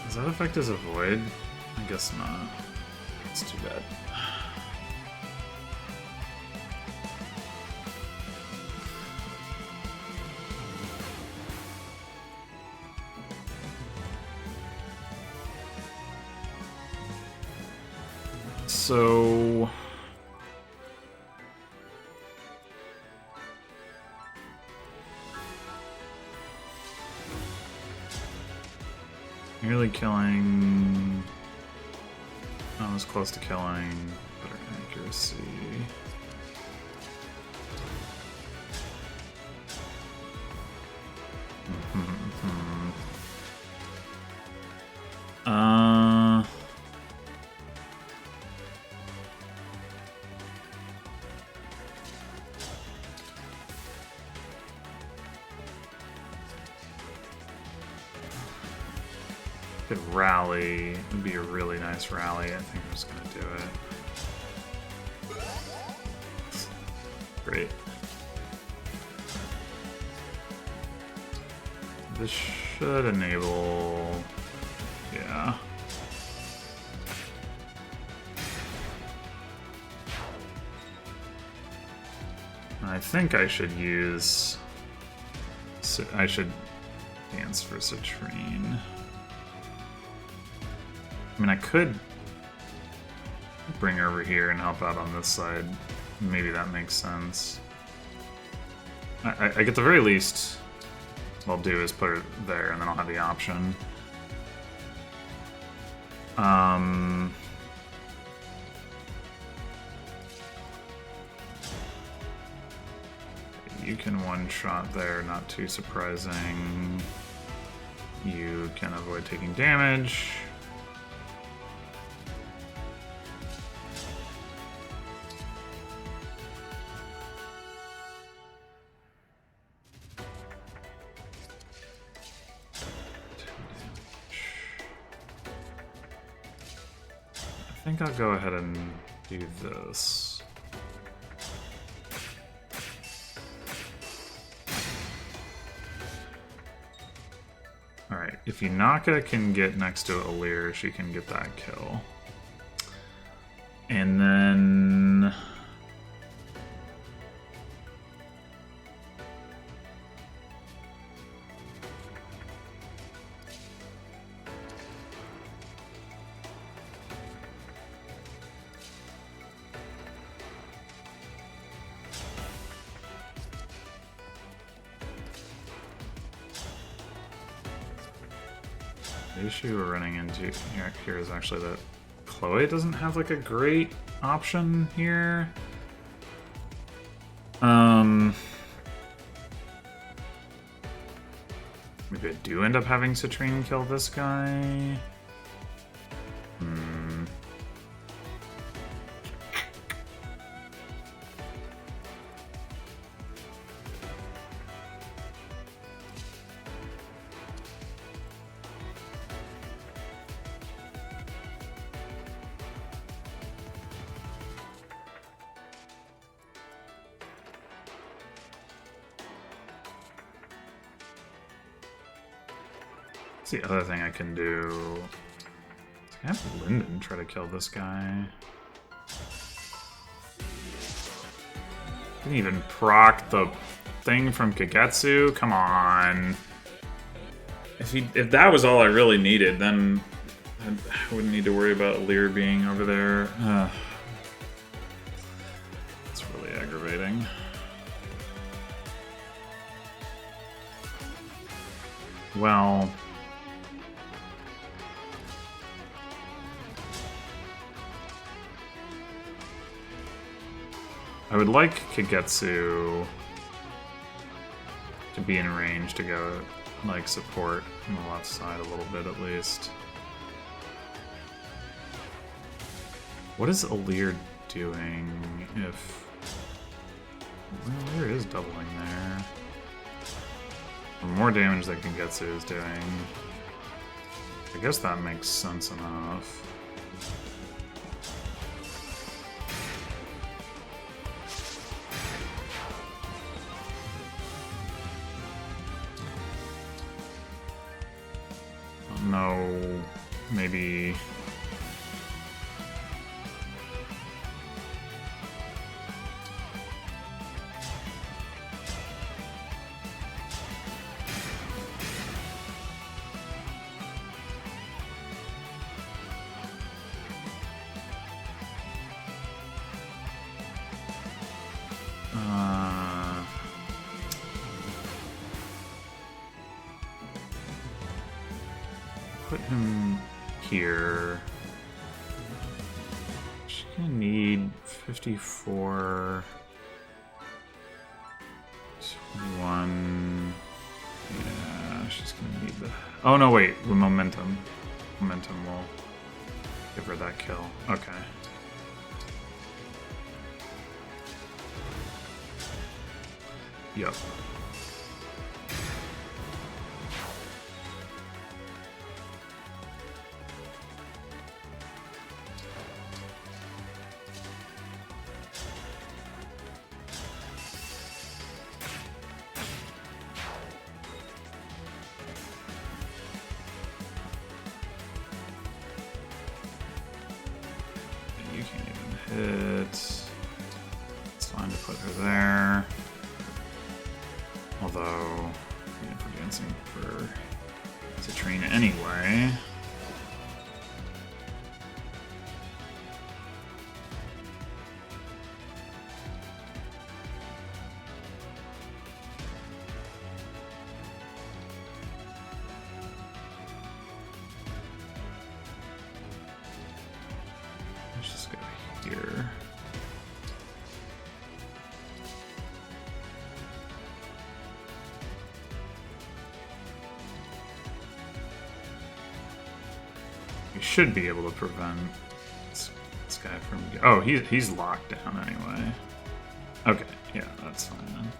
Does that affect his avoid? I guess not. It's too bad. So nearly killing, almost close to killing, better accuracy. Could rally. It would be a really nice rally. I think I'm just gonna do it. Great. This should enable. Yeah. I think I should use. I should dance for Citrinne. I mean, I could bring her over here and help out on this side. Maybe that makes sense. I at the very least, what I'll do is put her there, and then I'll have the option. You can one-shot there, not too surprising. You can avoid taking damage. I think I'll go ahead and do this. Alright, if Yunaka can get next to Alear, she can get that kill. And then... the issue we're running into here is actually that Chloé doesn't have like a great option here. Maybe I do end up having Citrinne kill this guy. What's the other thing I can do? I have Linden try to kill this guy. Didn't even proc the thing from Kagetsu? Come on. If that was all I really needed, then I wouldn't need to worry about Alear being over there. It's really aggravating. Well... I would like Kagetsu to be in range to go, like, support on the left side a little bit at least. What is Alear doing if... Well, Alear is doubling there. The more damage that Kagetsu is doing. I guess that makes sense enough. No, maybe... Put him here. She's gonna need 54. 21. Yeah, she's gonna need the. Oh no, wait, the momentum. Momentum will give her that kill. Okay. Yep. It's fine to put her there. Although, yeah, if we're dancing for Citrinne anyway. Let's just go here. We should be able to prevent this guy from... Oh, he's locked down anyway. Okay, yeah, that's fine then.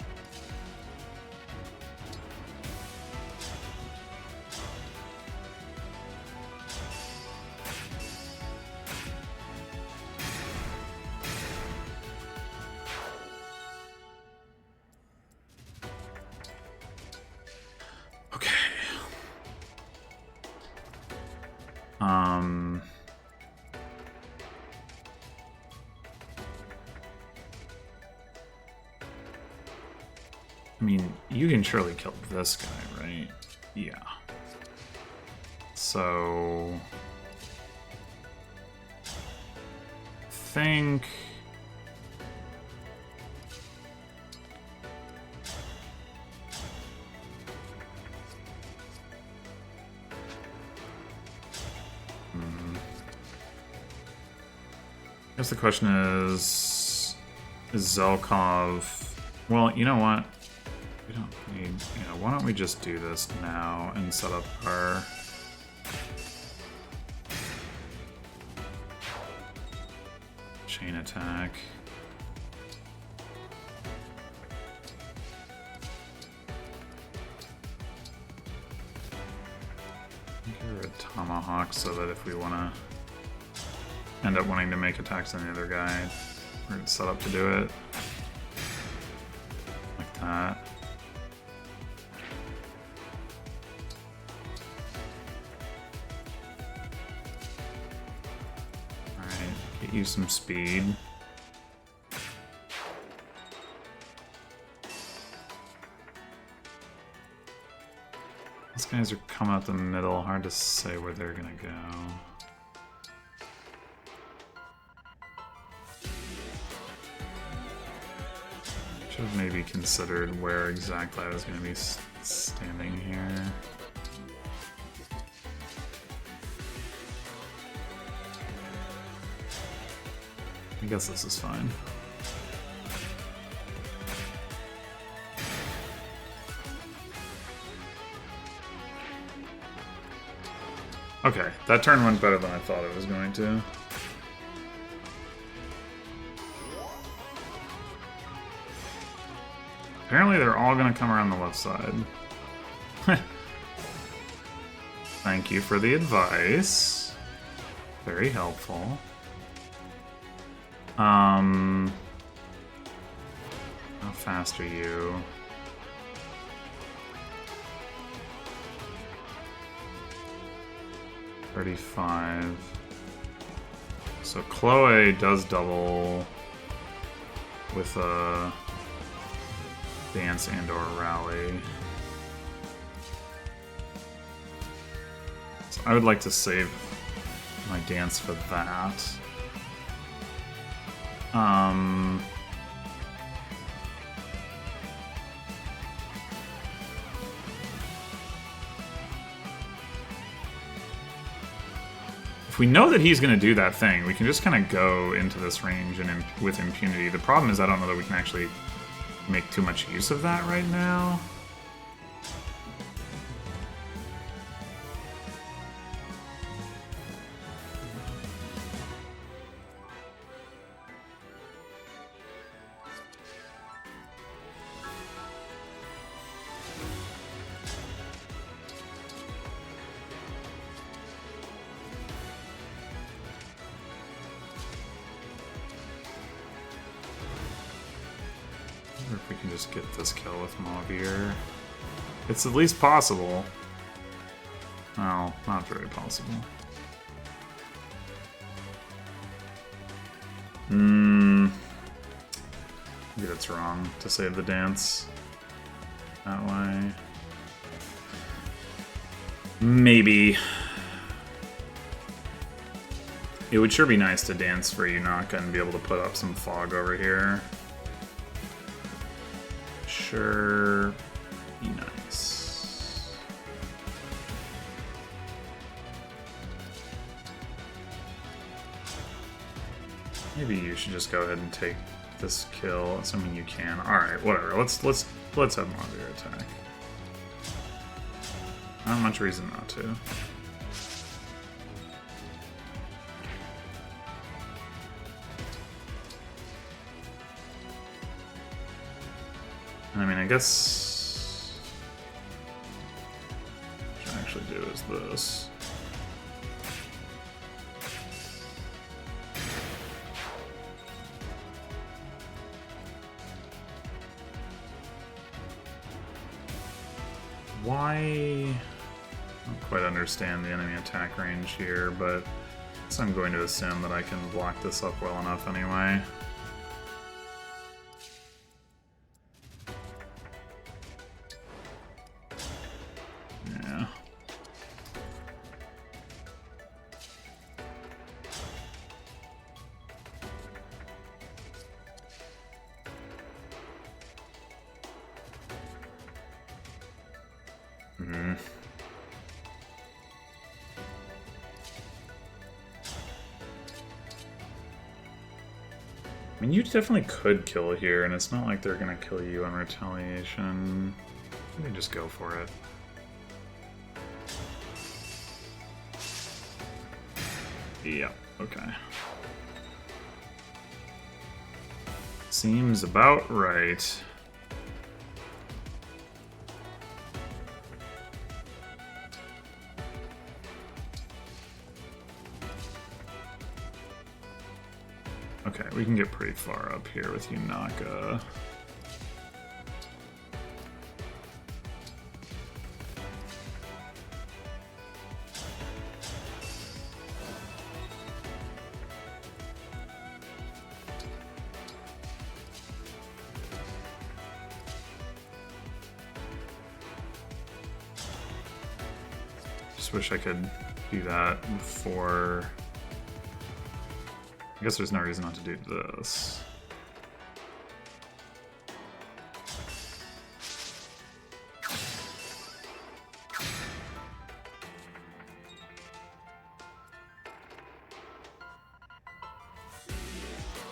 I mean, you can surely kill this guy, right? Yeah. So... I think... I guess the question is Zelkov... Well, you know what? We don't need... Yeah, why don't we just do this now and set up our... chain attack. Give her a tomahawk so that if we want to end up wanting to make attacks on the other guy, we're set up to do it. Like that. Get you some speed. These guys are coming out the middle. Hard to say where they're gonna go. Should have maybe considered where exactly I was gonna be standing here. I guess this is fine. Okay, that turn went better than I thought it was going to. Apparently they're all going to come around the left side. Thank you for the advice. Very helpful. How fast are you? $35. So Chloé does double with a dance and or rally. So I would like to save my dance for that. If we know that he's going to do that thing, we can just kind of go into this range and with impunity. The problem is I don't know that we can actually make too much use of that right now. If we can just get this kill with Mavier. It's at least possible. Well, not very possible. Maybe that's wrong to save the dance that way. Maybe. It would sure be nice to dance for Yunaka and be able to put up some fog over here. Sure, be nice. Maybe you should just go ahead and take this kill, assuming you can. All right, whatever. Let's have Mavier attack. Not much reason not to. I mean, I guess what I should actually do is this. Why? I don't quite understand the enemy attack range here, but so I'm going to assume that I can block this up well enough anyway. I mean, you definitely could kill here, and it's not like they're gonna kill you in retaliation. Let me just go for it. Yeah, okay. Seems about right. Okay, we can get pretty far up here with Yunaka. Just wish I could do that before... I guess there's no reason not to do this.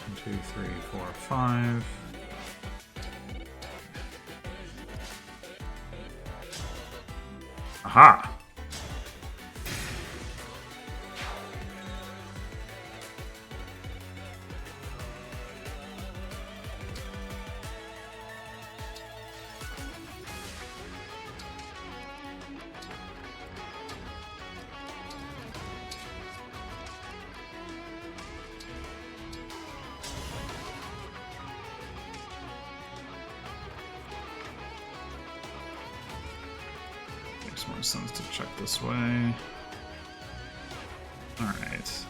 One, 2, 3, 4, 5. Aha! Makes more sense to check this way. Alright.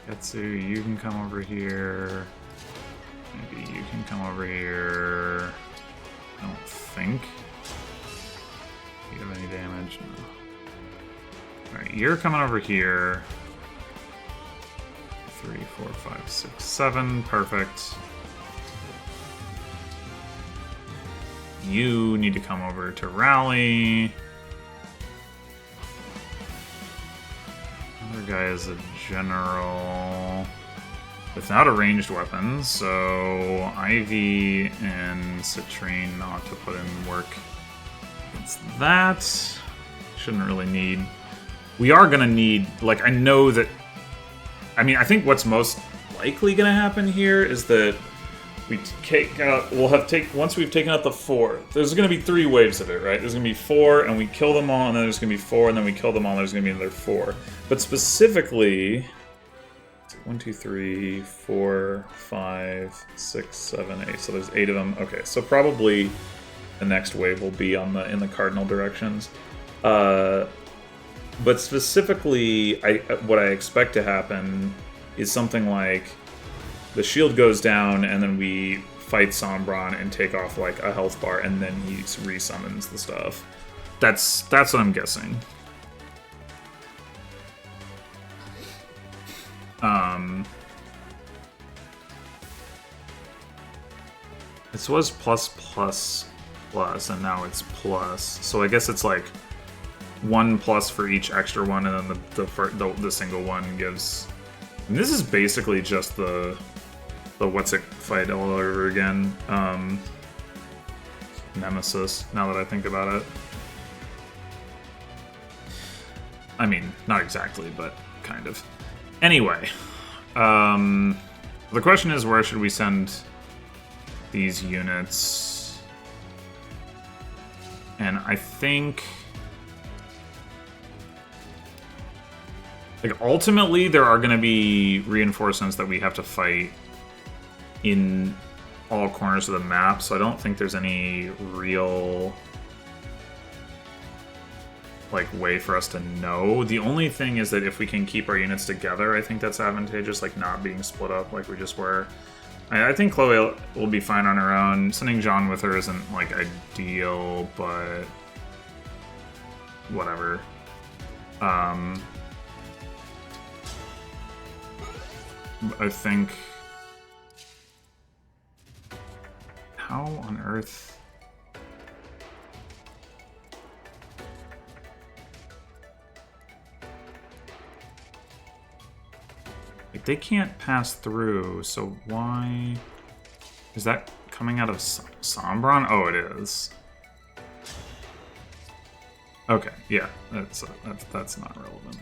Kagetsu, you can come over here. Maybe you can come over here. I don't think. Do you have any damage? No. Alright, you're coming over here. 3, 4, 5, 6, 7. Perfect. You need to come over to rally. Other guy is a general without a ranged weapon, so Ivy and Citrinne ought to put in work against that. Shouldn't really need. We are gonna need, like, I know that. I mean, I think what's most likely gonna happen here is that we take out. We'll have once we've taken out the 4. There's gonna be 3 waves of it, right? There's gonna be 4, and we kill them all, and then there's gonna be 4, and then we kill them all. And there's gonna be another 4. But specifically, 1, 2, 3, 4, 5, 6, 7, 8. So there's 8 of them. Okay, so probably the next wave will be on in the cardinal directions. But specifically, what I expect to happen is something like the shield goes down, and then we fight Sombron and take off like a health bar, and then he resummons the stuff. That's what I'm guessing. This was plus, and now it's plus. So I guess it's like 1 plus for each extra one, and then the single one gives. And this is basically just the what's it fight all over again. Nemesis. Now that I think about it, I mean, not exactly, but kind of. Anyway, the question is, where should we send these units? And I think, like, ultimately there are going to be reinforcements that we have to fight in all corners of the map, so I don't think there's any real like way for us to know. The only thing is that if we can keep our units together, I think that's advantageous, like not being split up like we just were. I think Chloé will be fine on her own. Sending Jean with her isn't like ideal, but whatever. I think, how on earth? Like, they can't pass through, so why is that coming out of Sombron? Oh, it is. Okay, yeah, that's not relevant.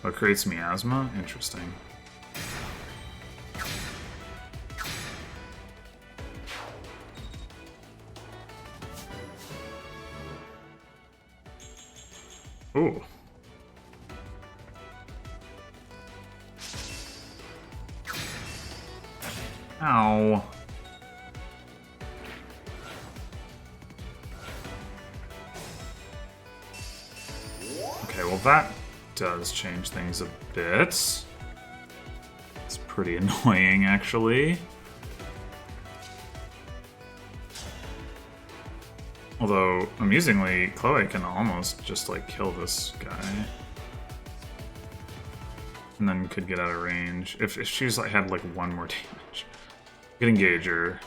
What creates miasma? Interesting. Ooh. Ow. that does change things a bit. It's pretty annoying, actually. Although, amusingly, Chloé can almost just, like, kill this guy. And then could get out of range. If she's, like, had, like, one more damage. Good engager.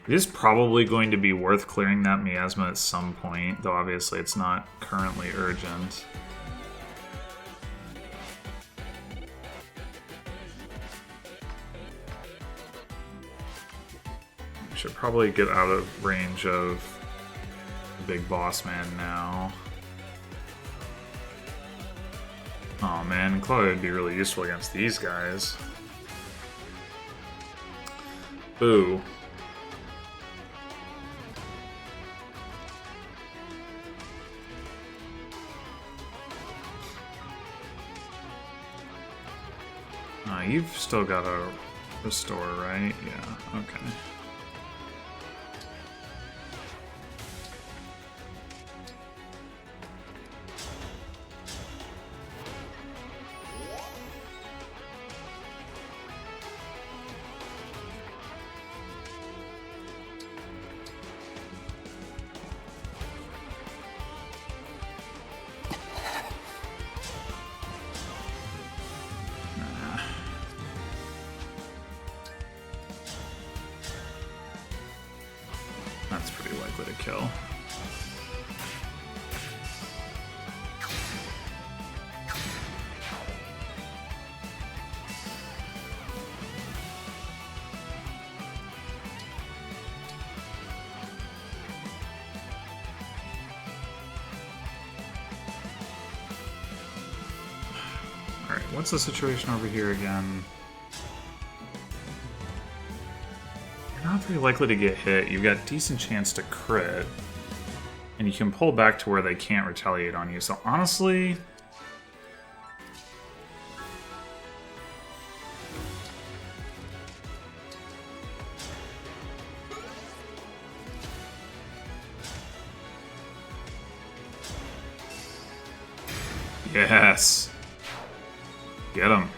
It is probably going to be worth clearing that miasma at some point, though obviously it's not currently urgent. Should probably get out of range of the big boss man now. Oh man, Chloé would be really useful against these guys. Boo. You've still got to restore, right? Yeah, okay. That's pretty likely to kill. Alright, what's the situation over here again? Not very likely to get hit. You've got a decent chance to crit. And you can pull back to where they can't retaliate on you. So honestly... Yes! Get him.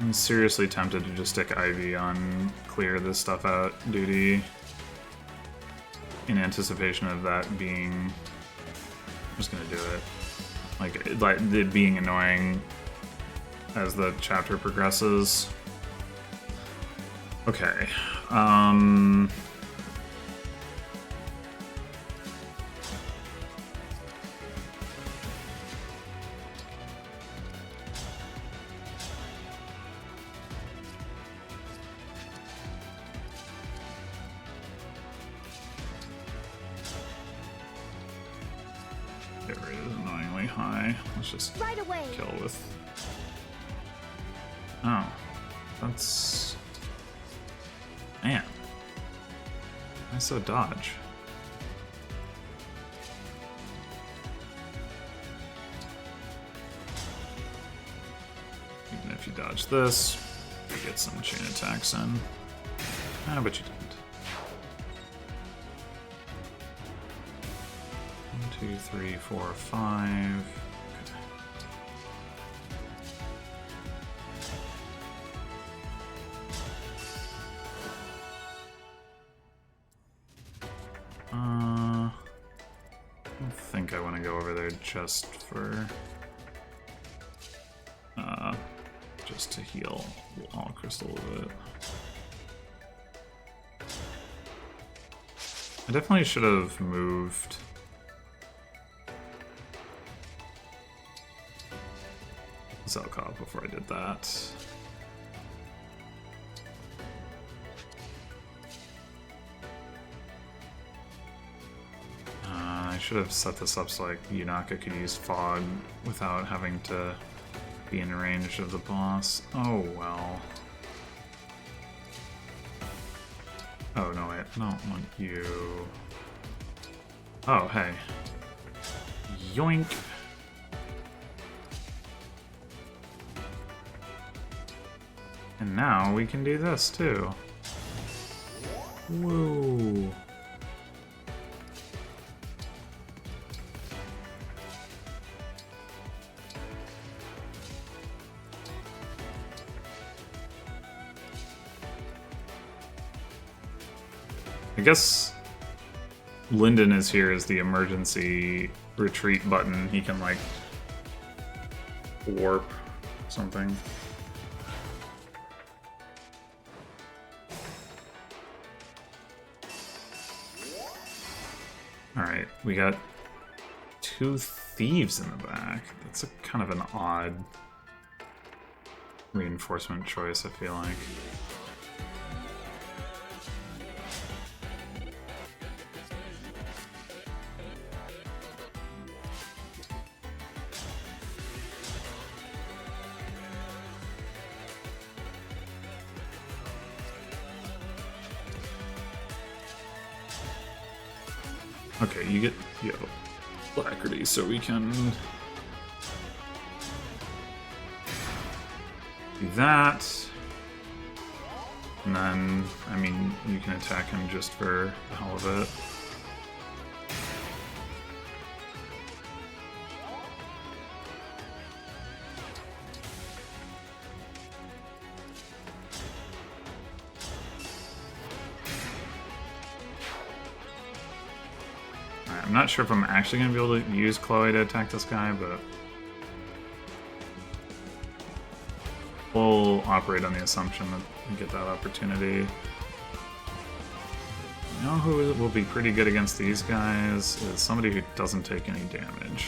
I'm seriously tempted to just stick Ivy on clear this stuff out duty in anticipation of that being... I'm just gonna do it. Like it being annoying as the chapter progresses. Okay.
Right away.
Kill with. Oh, that's man. I so dodge. Even if you dodge this, you get some chain attacks in. Ah, but you didn't. 1, 2, 3, 4, 5. Just for just to heal Alcryst a little bit. I definitely should have moved Zelkov before I did that. I should have set this up so like Yunaka could use fog without having to be in range of the boss. Oh well. Oh no, wait, I don't want you. Oh hey. Yoink. And now we can do this too. Woo. I guess Lyndon is here as the emergency retreat button. He can, like, warp something. Alright, we got 2 thieves in the back. That's a kind of an odd reinforcement choice, I feel like. Okay, you get alacrity so we can do that. And then, I mean, you can attack him just for the hell of it. I'm not sure if I'm actually going to be able to use Chloé to attack this guy, but we'll operate on the assumption that we get that opportunity. You know who will be pretty good against these guys is somebody who doesn't take any damage.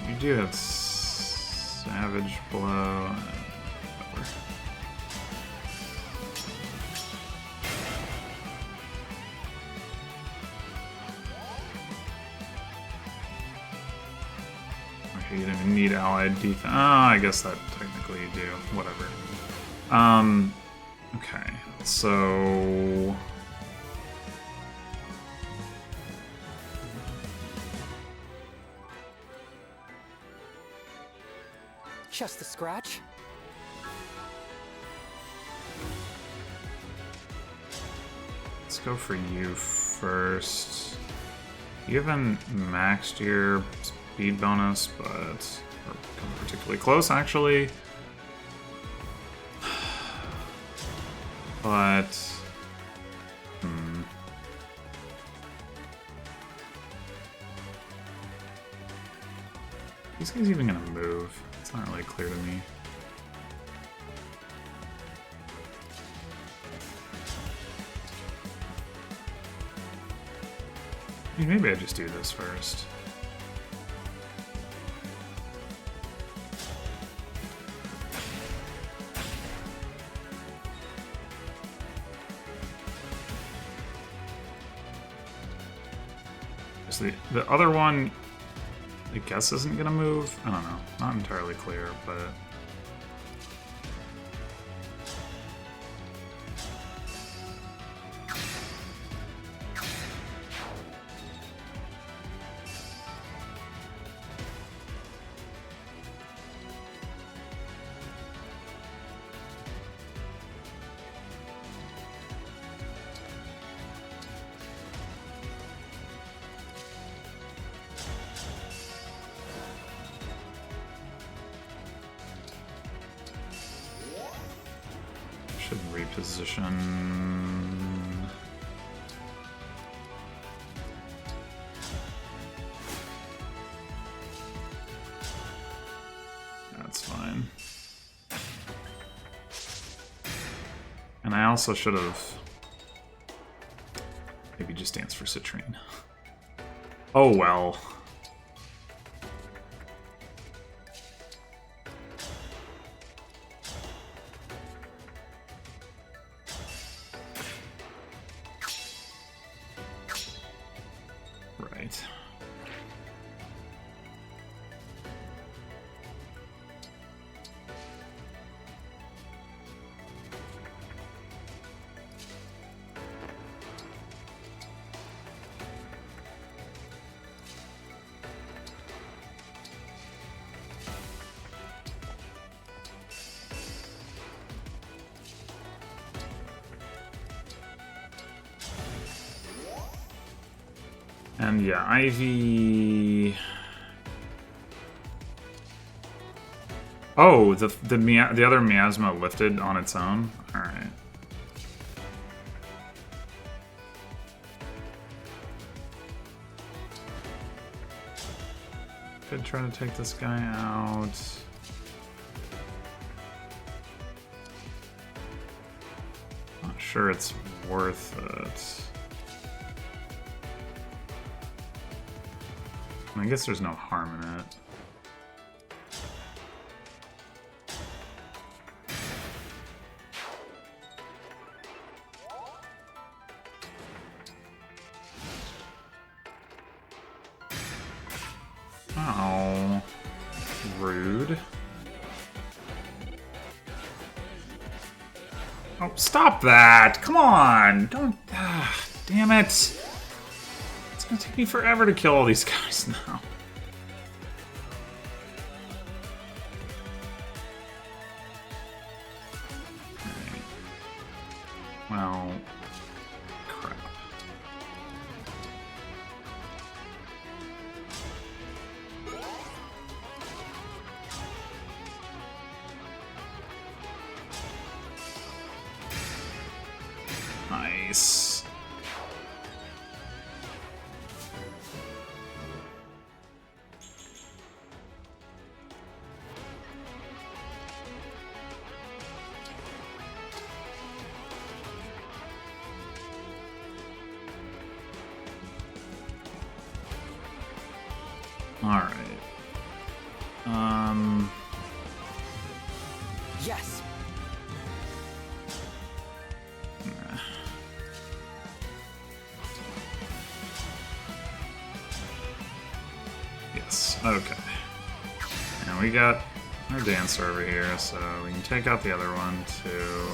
You do have Savage Blow. You didn't even need allied defense. Oh, I guess that technically you do. Whatever. Okay, so
just a scratch.
Let's go for you first. You haven't maxed your speed bonus, but we're coming particularly close, actually. But these guys even gonna move? It's not really clear to me. I mean, maybe I just do this first. The other one, I guess, isn't gonna move. I don't know. Not entirely clear, but reposition. That's fine. And I also should have maybe just danced for Citrinne. Oh well. And yeah, Ivy. Oh, the other miasma lifted on its own. All right. Could try to take this guy out. Not sure it's worth it. I guess there's no harm in it. Oh, rude. Oh, stop that! Come on! Don't... damn it! It's gonna take me forever to kill all these guys now. Alright. Well... crap. Nice. All right.
Yes.
Yes, okay. And we got our dancer over here, so we can take out the other one too.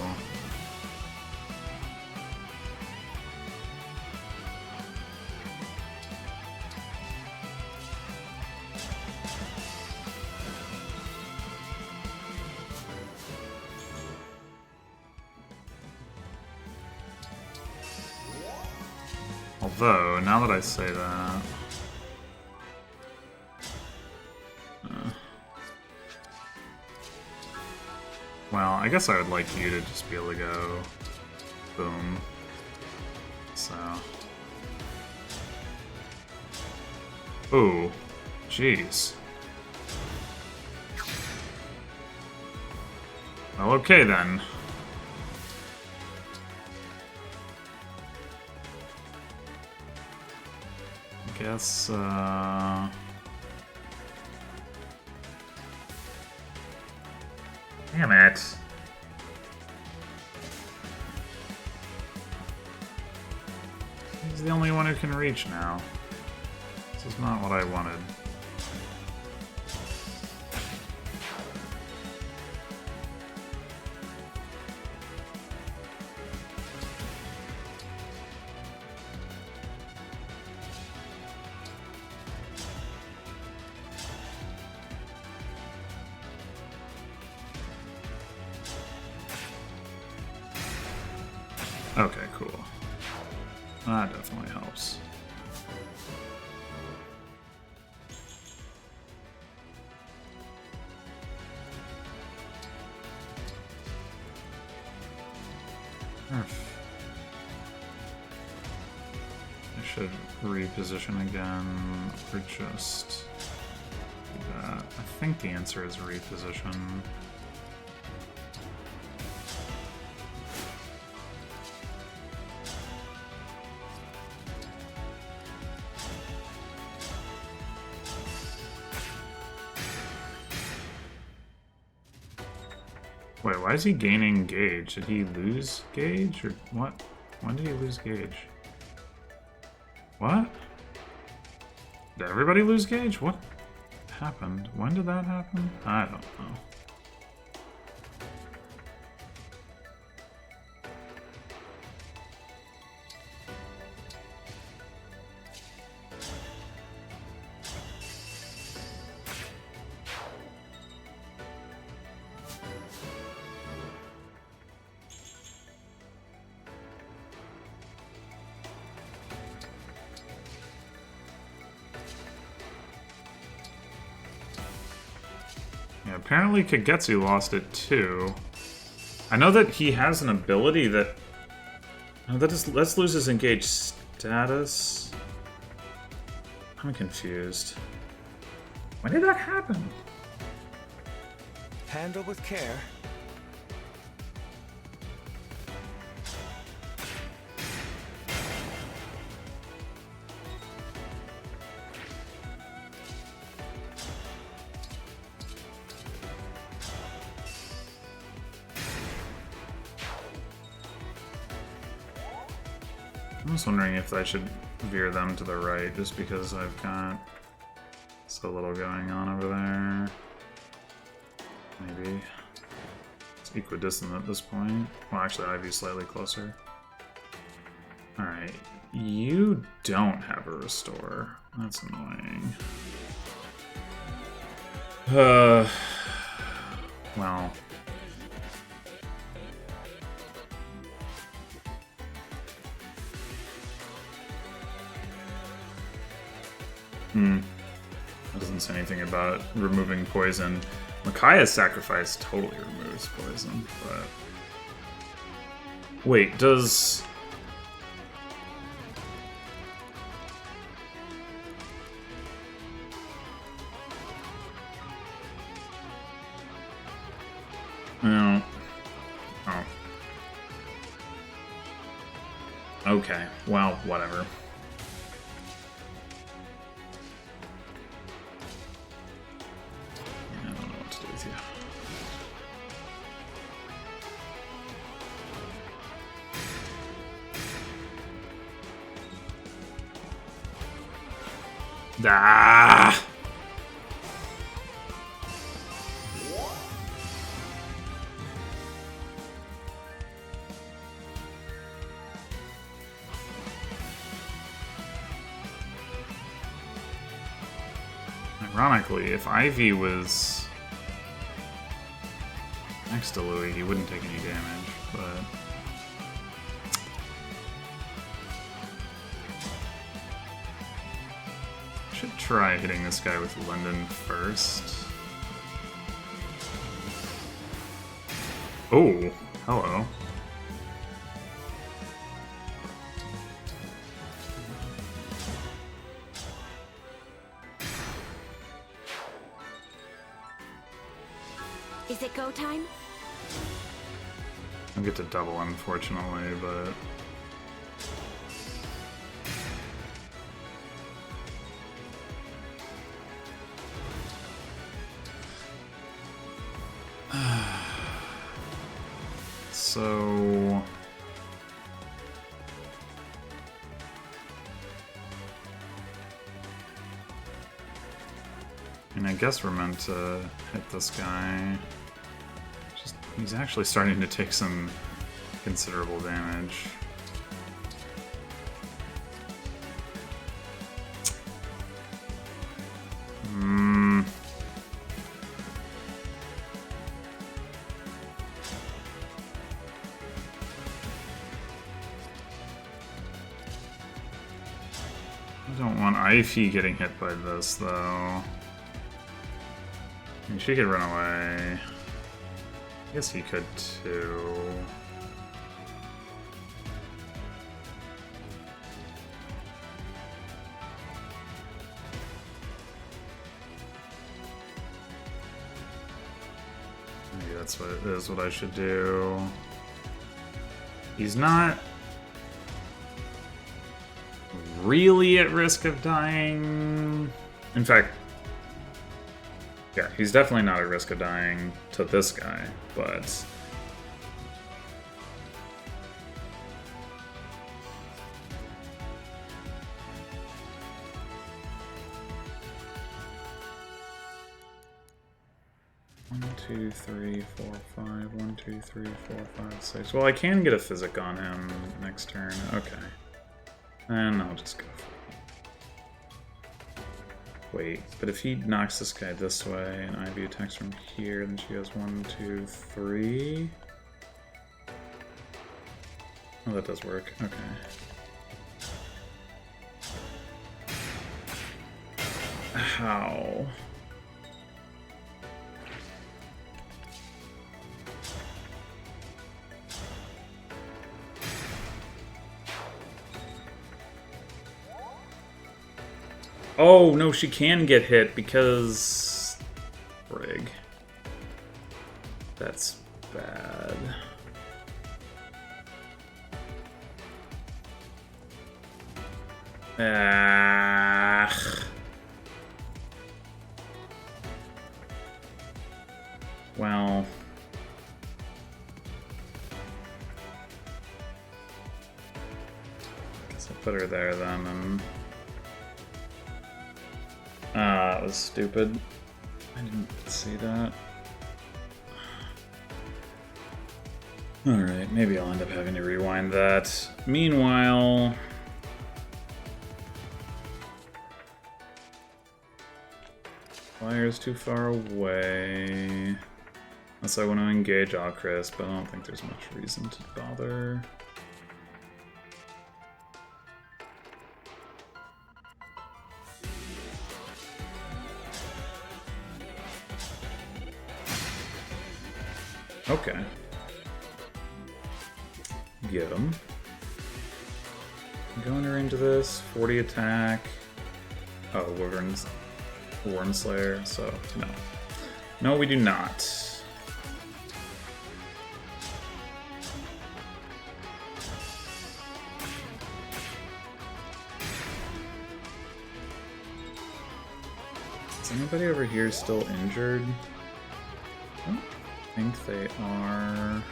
Although, now that I say that... well, I guess I would like you to just be able to go... boom. So... ooh. Jeez. Well, okay then. Guess, damn it. He's the only one who can reach now. This is not what I wanted. Okay, cool. That definitely helps. I should reposition again, or just do that. I think the answer is reposition. Wait, why is he gaining gauge? Did he lose gauge, or what? When did he lose gauge? What? Did everybody lose gauge? What happened? When did that happen? I don't know. Yeah, apparently Kagetsu lost it too. I know that he has an ability that... Oh, that is... Let's lose his engaged status. I'm confused. When did that happen?
Handle with care.
I'm just wondering if I should veer them to the right, just because I've got so little going on over there. Maybe. It's equidistant at this point. Well, actually, Ivy's slightly closer. Alright. You don't have a restore. That's annoying. Well... That doesn't say anything about removing poison. Makaya's sacrifice totally removes poison, but... Wait, does... No. Oh. Okay, well, whatever. Ah! Ironically, if Ivy was next to Louis, he wouldn't take any damage, but... Should try hitting this guy with London first. Oh, hello.
Is it go time?
I'll get to double, unfortunately, but... So... I guess we're meant to hit this guy. He's actually starting to take some considerable damage. I don't want Ify getting hit by this, though. I mean, she could run away. I guess he could, too. Maybe that's what it is, what I should do. He's not really at risk of dying. In fact, yeah, he's definitely not at risk of dying to this guy, but... One, two, three, four, five. 1, 2, 3, 4, 5, 6. Well, I can get a physic on him next turn. Okay. And I'll just go for it. Wait, but if he knocks this guy this way and Ivy attacks from here, then she goes 1, 2, 3. Oh, that does work. Okay. How? Oh, no, she can get hit because... Frig. That's bad. Well... Guess I'll put her there then, and... that was stupid. I didn't see that. Alright, maybe I'll end up having to rewind that. Meanwhile... Fire's too far away. Unless I want to engage Alcryst, but I don't think there's much reason to bother. Okay. Get him. Going her into this, 40 attack. Oh, Warren Slayer, so no. No, we do not. Is anybody over here still injured? I don't think they are.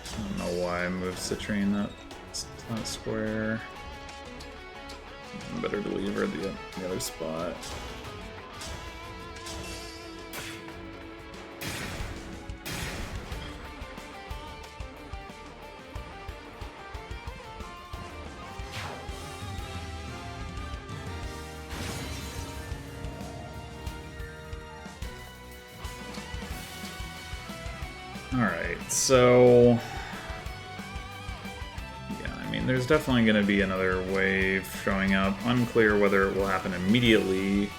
I don't know why I moved Citrinne that square. Better to leave her at the other spot. Alright, so... yeah, I mean, there's definitely going to be another wave showing up. Unclear whether it will happen immediately.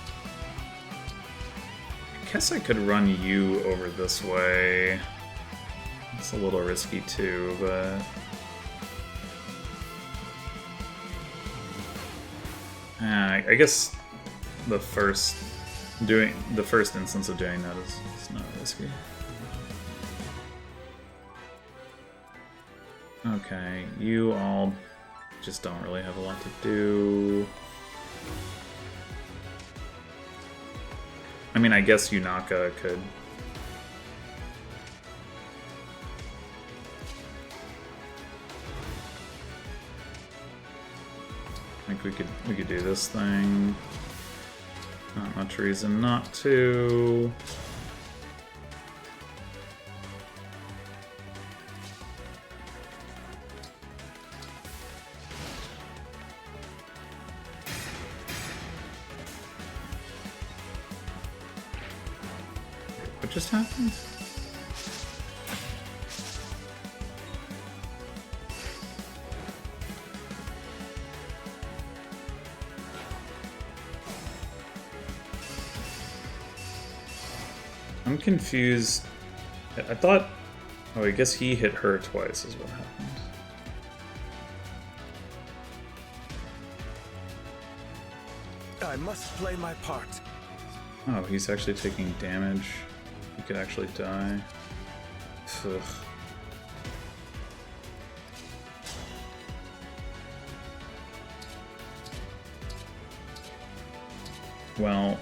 I guess I could run you over this way. It's a little risky too, but... I guess the first instance of doing that is not risky. Okay, you all just don't really have a lot to do. I mean, I guess Yunaka could... I think we could do this thing. Not much reason not to. What just happened? I'm confused. I thought... oh, I guess he hit her twice is what happened.
I must play my part.
Oh, he's actually taking damage. He could actually die. Ugh. Well...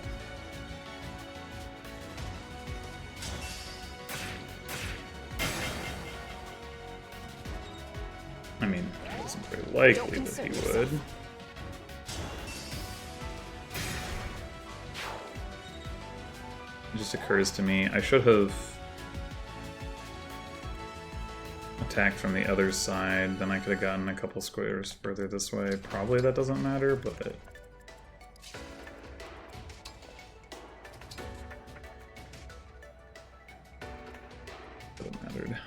I mean, it wasn't very likely that he would. It just occurs to me, I should have attacked from the other side, then I could have gotten a couple squares further this way. Probably that doesn't matter, but... it mattered.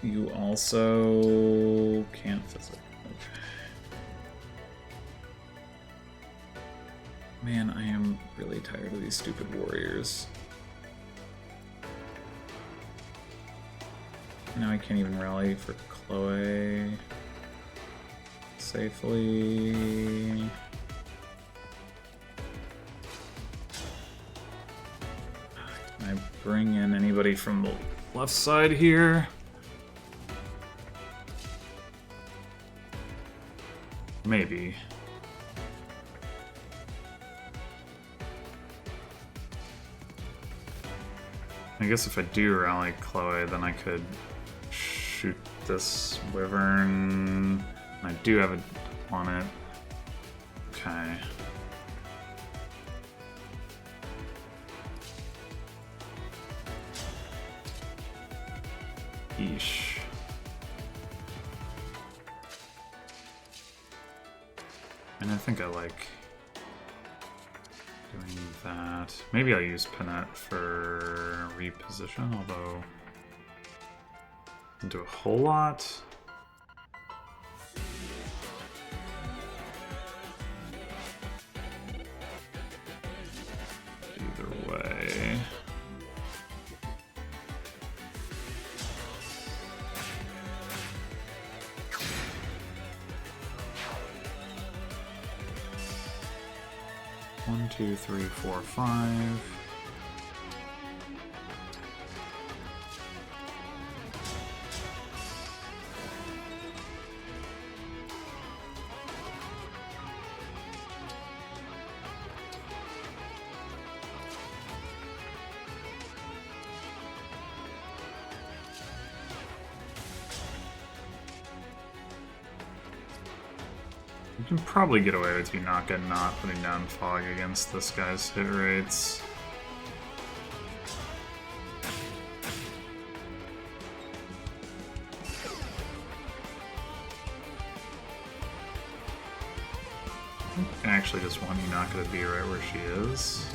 You also can't visit. Okay. I am really tired of these stupid warriors. Now I can't even rally for Chloé safely. Can I bring in anybody from the left side here? Maybe. I guess if I do rally Chloé, then I could shoot this wyvern. I do have it on it. Okay. Yeesh. And I think I like doing that. Maybe I'll use Panette for reposition, although doesn't do a whole lot. Either way. One, two, three, four, five. You can probably get away with Yunaka not putting down fog against this guy's hit rates. I actually just want Yunaka to be right where she is.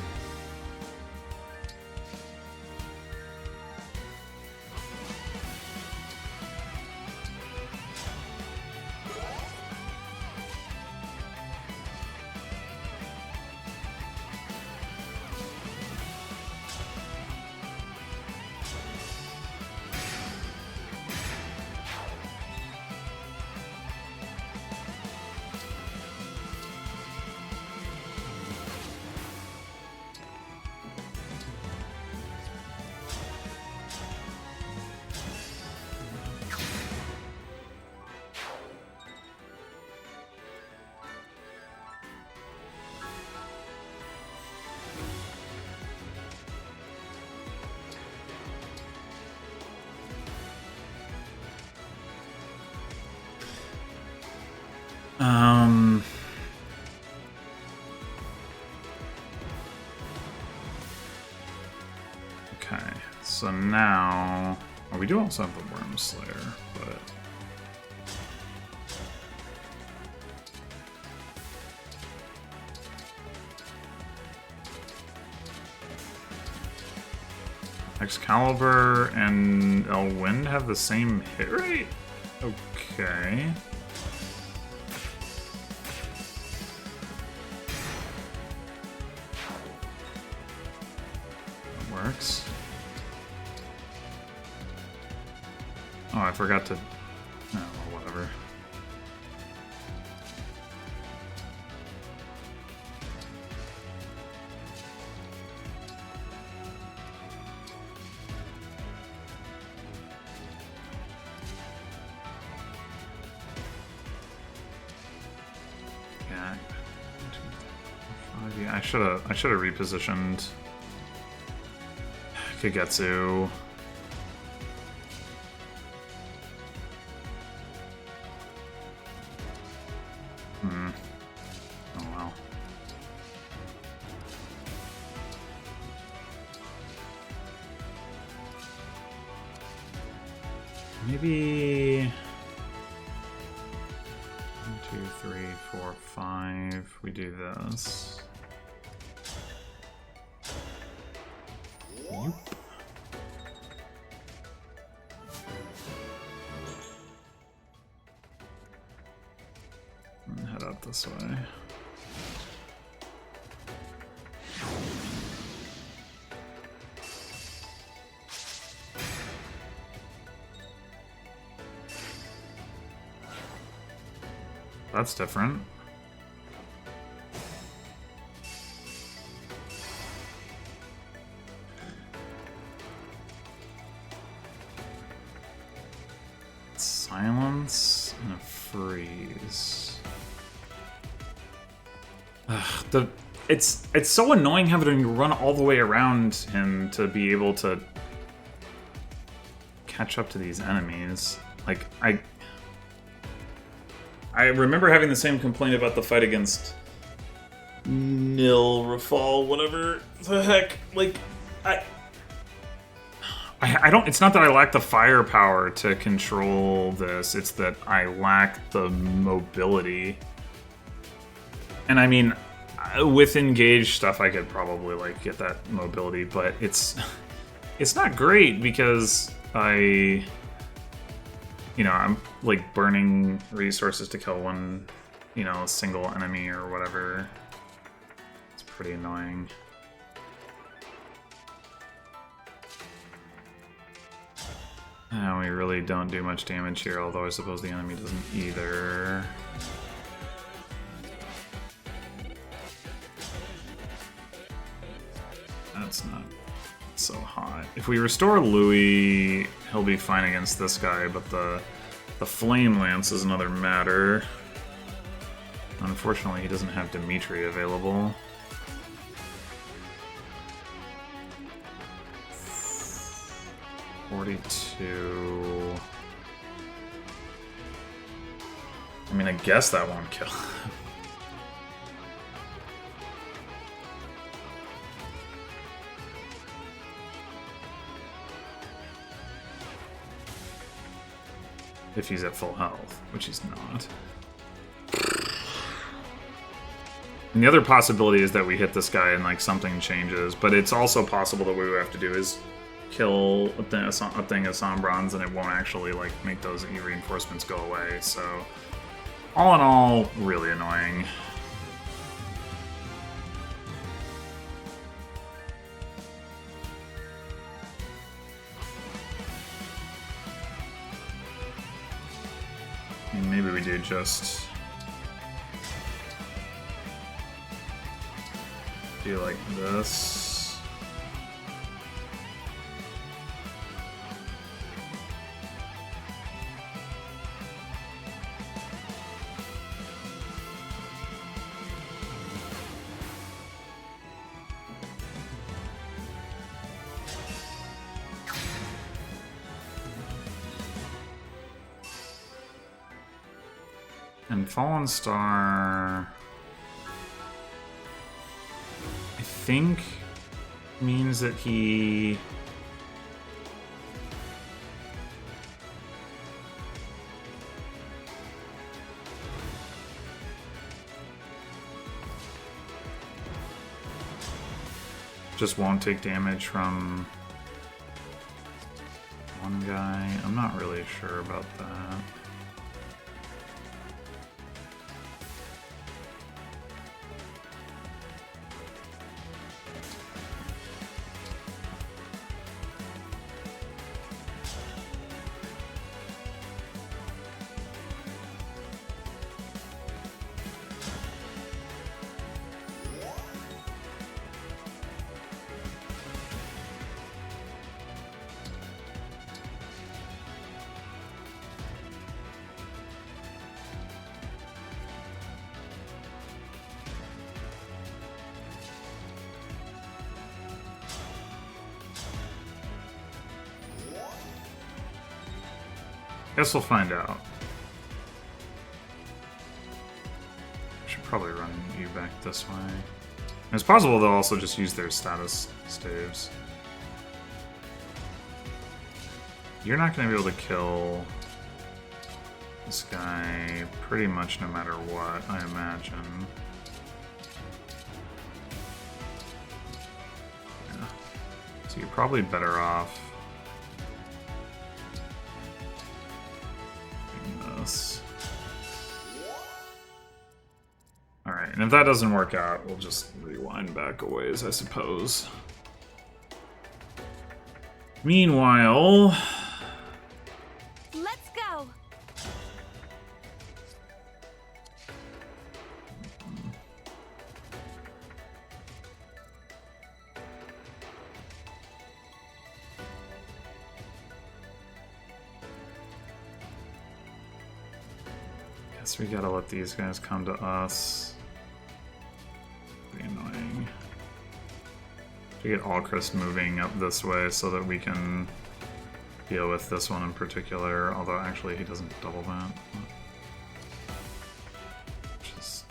Okay, so now... Well, we do also have the Worm Slayer, but... Excalibur and Elwind have the same hit rate? Okay. That works. Oh, I forgot to... Oh, whatever. Yeah, I should have repositioned Kagetsu. Oh well. Maybe 1, 2, 3, 4, 5. We do this. Yep. And head out this way. That's different. Silence and a freeze. Ugh, it's so annoying having to run all the way around him to be able to catch up to these enemies. Like, I remember having the same complaint about the fight against Nilrafal, whatever the heck. Like, I don't. It's not that I lack the firepower to control this. It's that I lack the mobility. And I mean, with Engage stuff, I could probably like get that mobility, but it's not great because I'm like burning resources to kill one, single enemy or whatever. It's pretty annoying. We really don't do much damage here, although I suppose the enemy doesn't either. That's not so hot. If we restore Louis, he'll be fine against this guy, but the Flame Lance is another matter. Unfortunately, he doesn't have Dimitri available. $42. I mean, I guess that won't kill. If he's at full health, which he's not. And the other possibility is that we hit this guy and like something changes, but it's also possible that what we have to do is kill a thing of Sombrons and it won't actually like make those E-reinforcements go away, so all in all, really annoying. I mean, maybe we do just do like this. And Fallen Star, I think, means that he just won't take damage from one guy. I'm not really sure about that. Guess we'll find out. Should probably run you back this way. It's possible they'll also just use their status staves. You're not going to be able to kill this guy pretty much no matter what, I imagine. Yeah. So you're probably better off Alright, and if that doesn't work out, we'll just rewind back a ways, I suppose. Meanwhile...
Let's go!
Guess we gotta let these guys come to us. Pretty annoying. To get Alcryst moving up this way so that we can deal with this one in particular, although actually he doesn't double that. Which is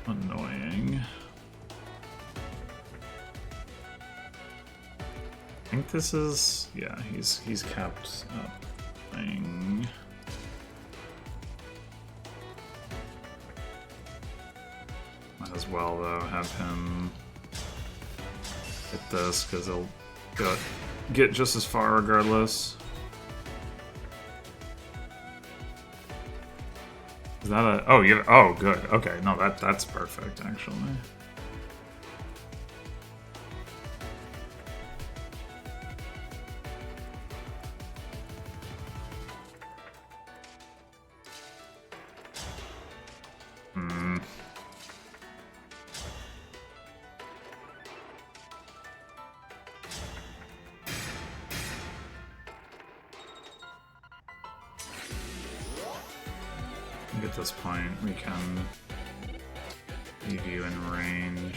annoying. I think this is, yeah, he's kept up thing. Might as well though have him hit this because he'll get just as far regardless. Is that a, oh yeah, oh good, okay, no, that's perfect actually. At this point, we can leave you in range.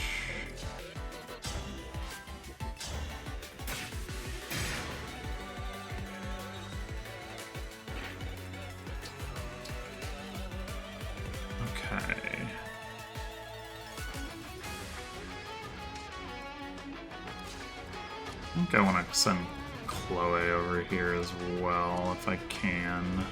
Okay. I think I want to send Chloé over here as well, if I can.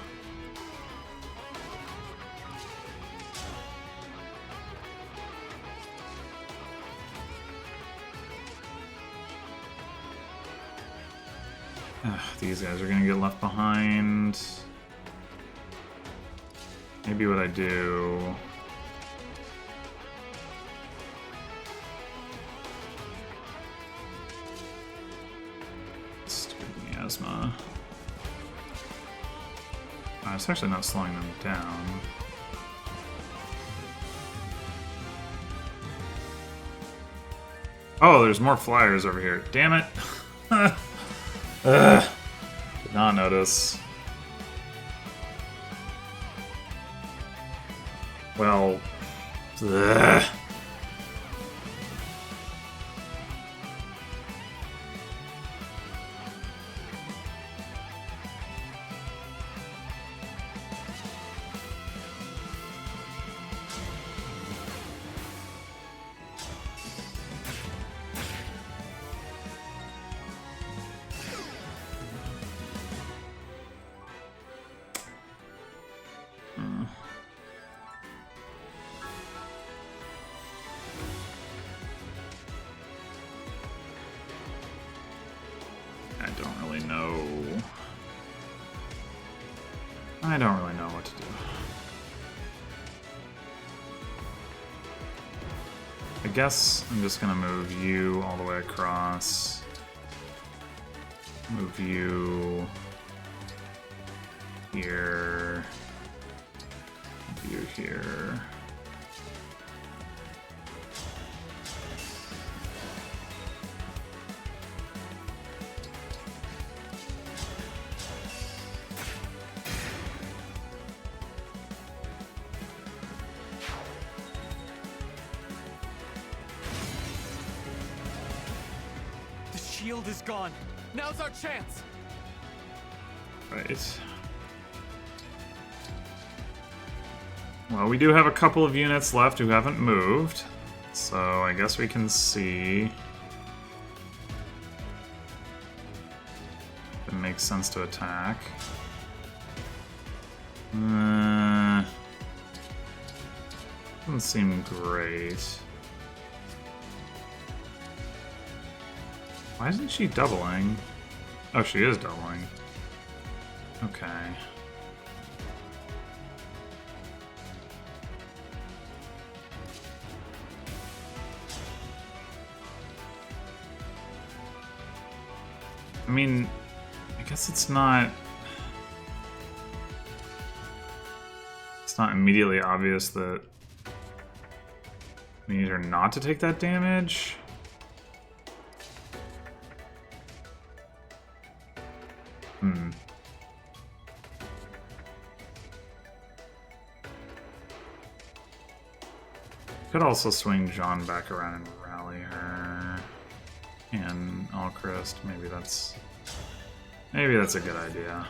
These guys are gonna get left behind. Maybe what I do... Stupid miasma. It's actually not slowing them down. Oh, there's more flyers over here. Damn it! Ugh. Did not notice. Well, ugh. I don't really know what to do. I guess I'm just gonna move you all the way across. Move you here. Move you here.
Shield is gone. Now's our chance.
Right. Well, we do have a couple of units left who haven't moved, so I guess we can see if it makes sense to attack. Doesn't seem great. Why isn't she doubling? Oh, she is doubling. Okay. I mean, I guess it's not immediately obvious that we need her not to take that damage. Could also swing Jean back around and rally her. And Alcryst. Maybe that's a good idea.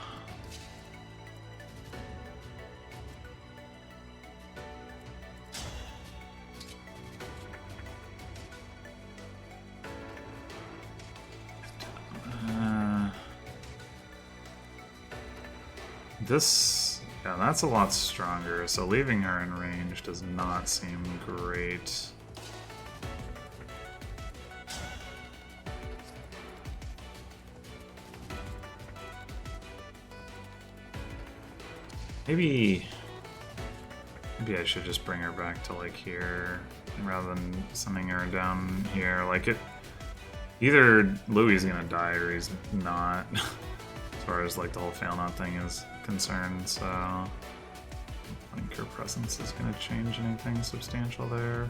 Yeah, that's a lot stronger, so leaving her in range does not seem great. Maybe I should just bring her back to like here rather than sending her down here. Like either Louis is gonna die or he's not. As far as like the whole fail not thing is concerned, so I don't think her presence is going to change anything substantial there.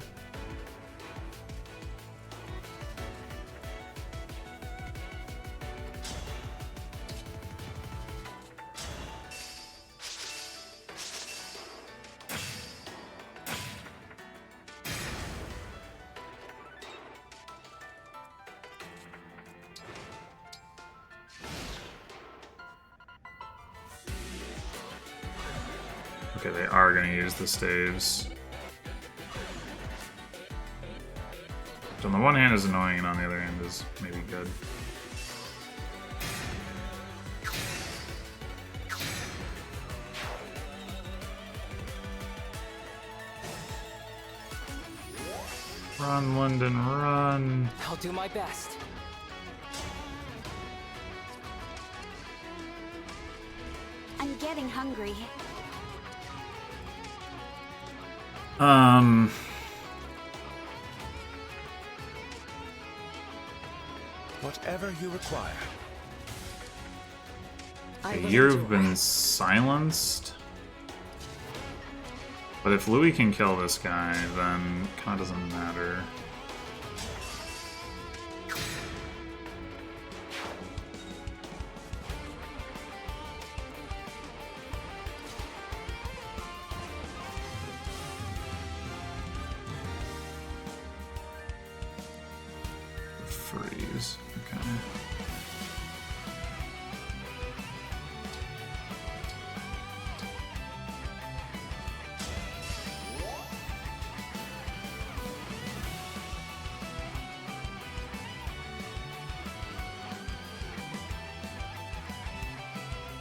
Okay, they are going to use the staves. Which on the one hand is annoying, and on the other hand is maybe good. Run, London, run!
I'll do my best.
I'm getting hungry.
Whatever you require.
You've been silenced. But if Louis can kill this guy, then it kind of doesn't matter. Freeze. Okay.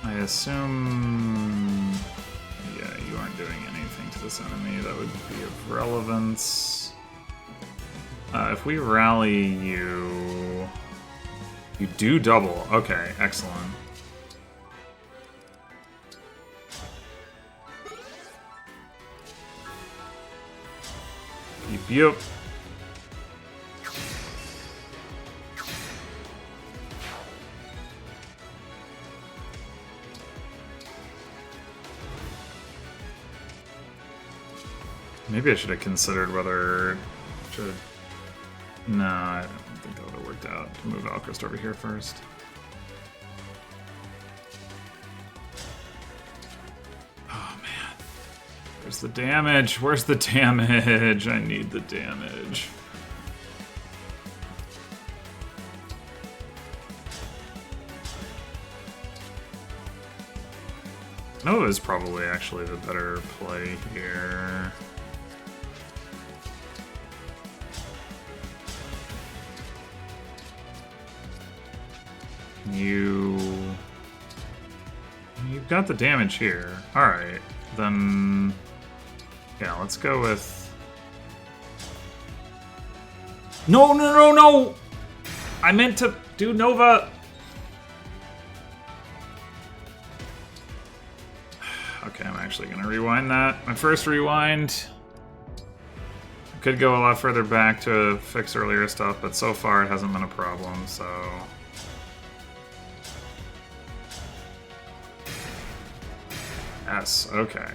I assume... yeah, you aren't doing anything to this enemy that would be of relevance. If we rally you... you do double. Okay, excellent. Yep. Maybe I should have considered whether to... no, I don't think that would have worked out. To move Alcryst over here first. Oh man. Where's the damage? Where's the damage? I need the damage. Nova is probably actually the better play here. You've got the damage here. Alright, then... yeah, let's go with... No, no, no, no! I meant to do Nova! Okay, I'm actually gonna rewind that. My first rewind. I could go a lot further back to fix earlier stuff, but so far it hasn't been a problem, so... yes, okay.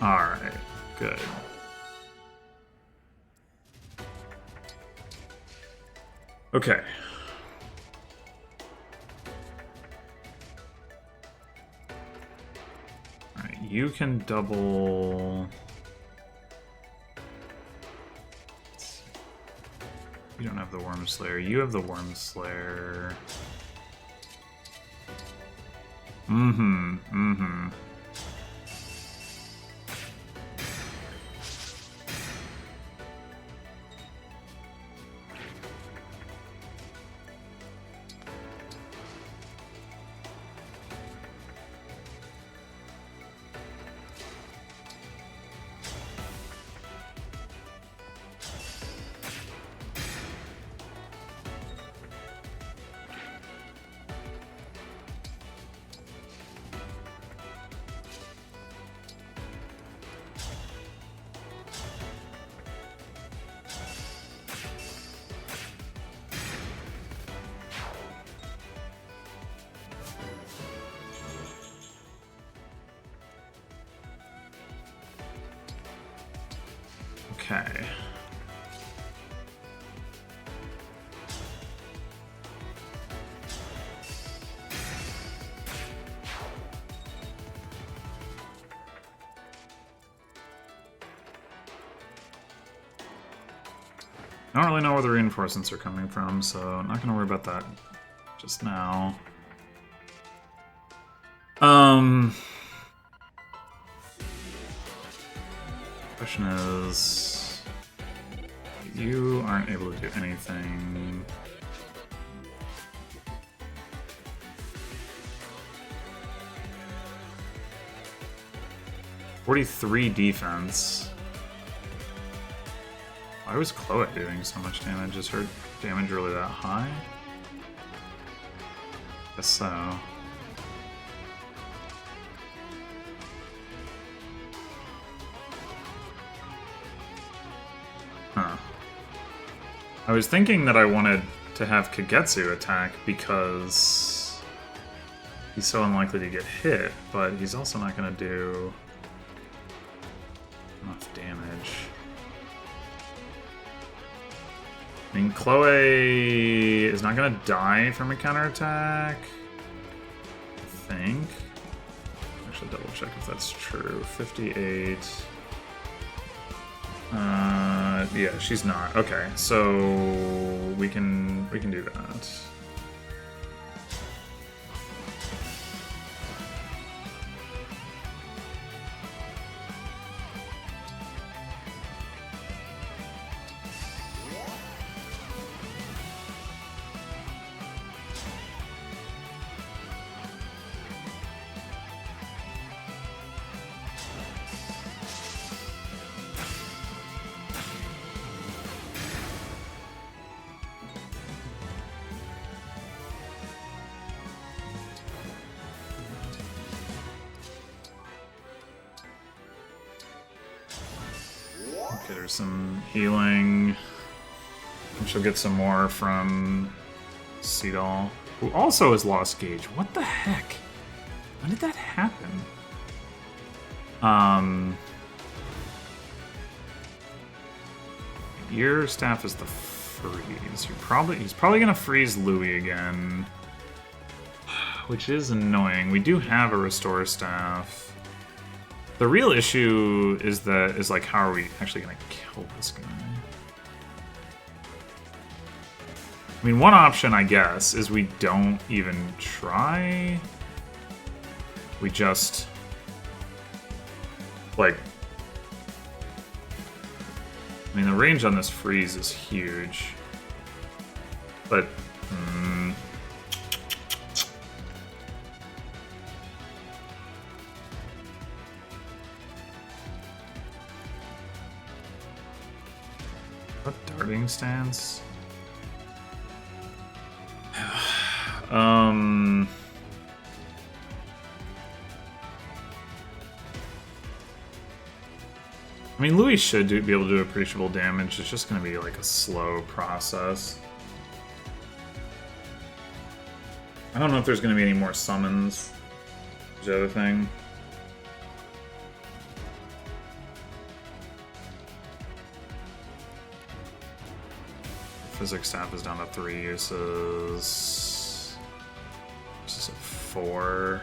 Alright, good. Okay. Alright, you can double... You don't have the Worm Slayer. You have the Worm Slayer. Mm-hmm. Okay. I don't really know where the reinforcements are coming from, so I'm not gonna worry about that just now. Question is, you aren't able to do anything. .43 defense. Why was Chloé doing so much damage? Is her damage really that high? Guess so. Huh. I was thinking that I wanted to have Kagetsu attack because he's so unlikely to get hit, but he's also not going to do enough damage. I mean, Chloé is not going to die from a counterattack, I think. Actually, double check if that's true. 58. Yeah, she's not. Okay, so we can do that. Okay, there's some healing. And she'll get some more from Seedall, who also has lost gauge. What the heck? When did that happen? Your staff is the freeze. He's probably gonna freeze Louis again, which is annoying. We do have a restore staff. The real issue is like, how are we actually gonna kill this guy? I mean, one option, I guess, is we don't even try. We just, like, I mean, the range on this freeze is huge, but what darting stance? I mean, Louis should be able to do appreciable damage. It's just going to be like a slow process. I don't know if there's going to be any more summons. Is the other thing. physics staff is down to 3 uses. This is a 4.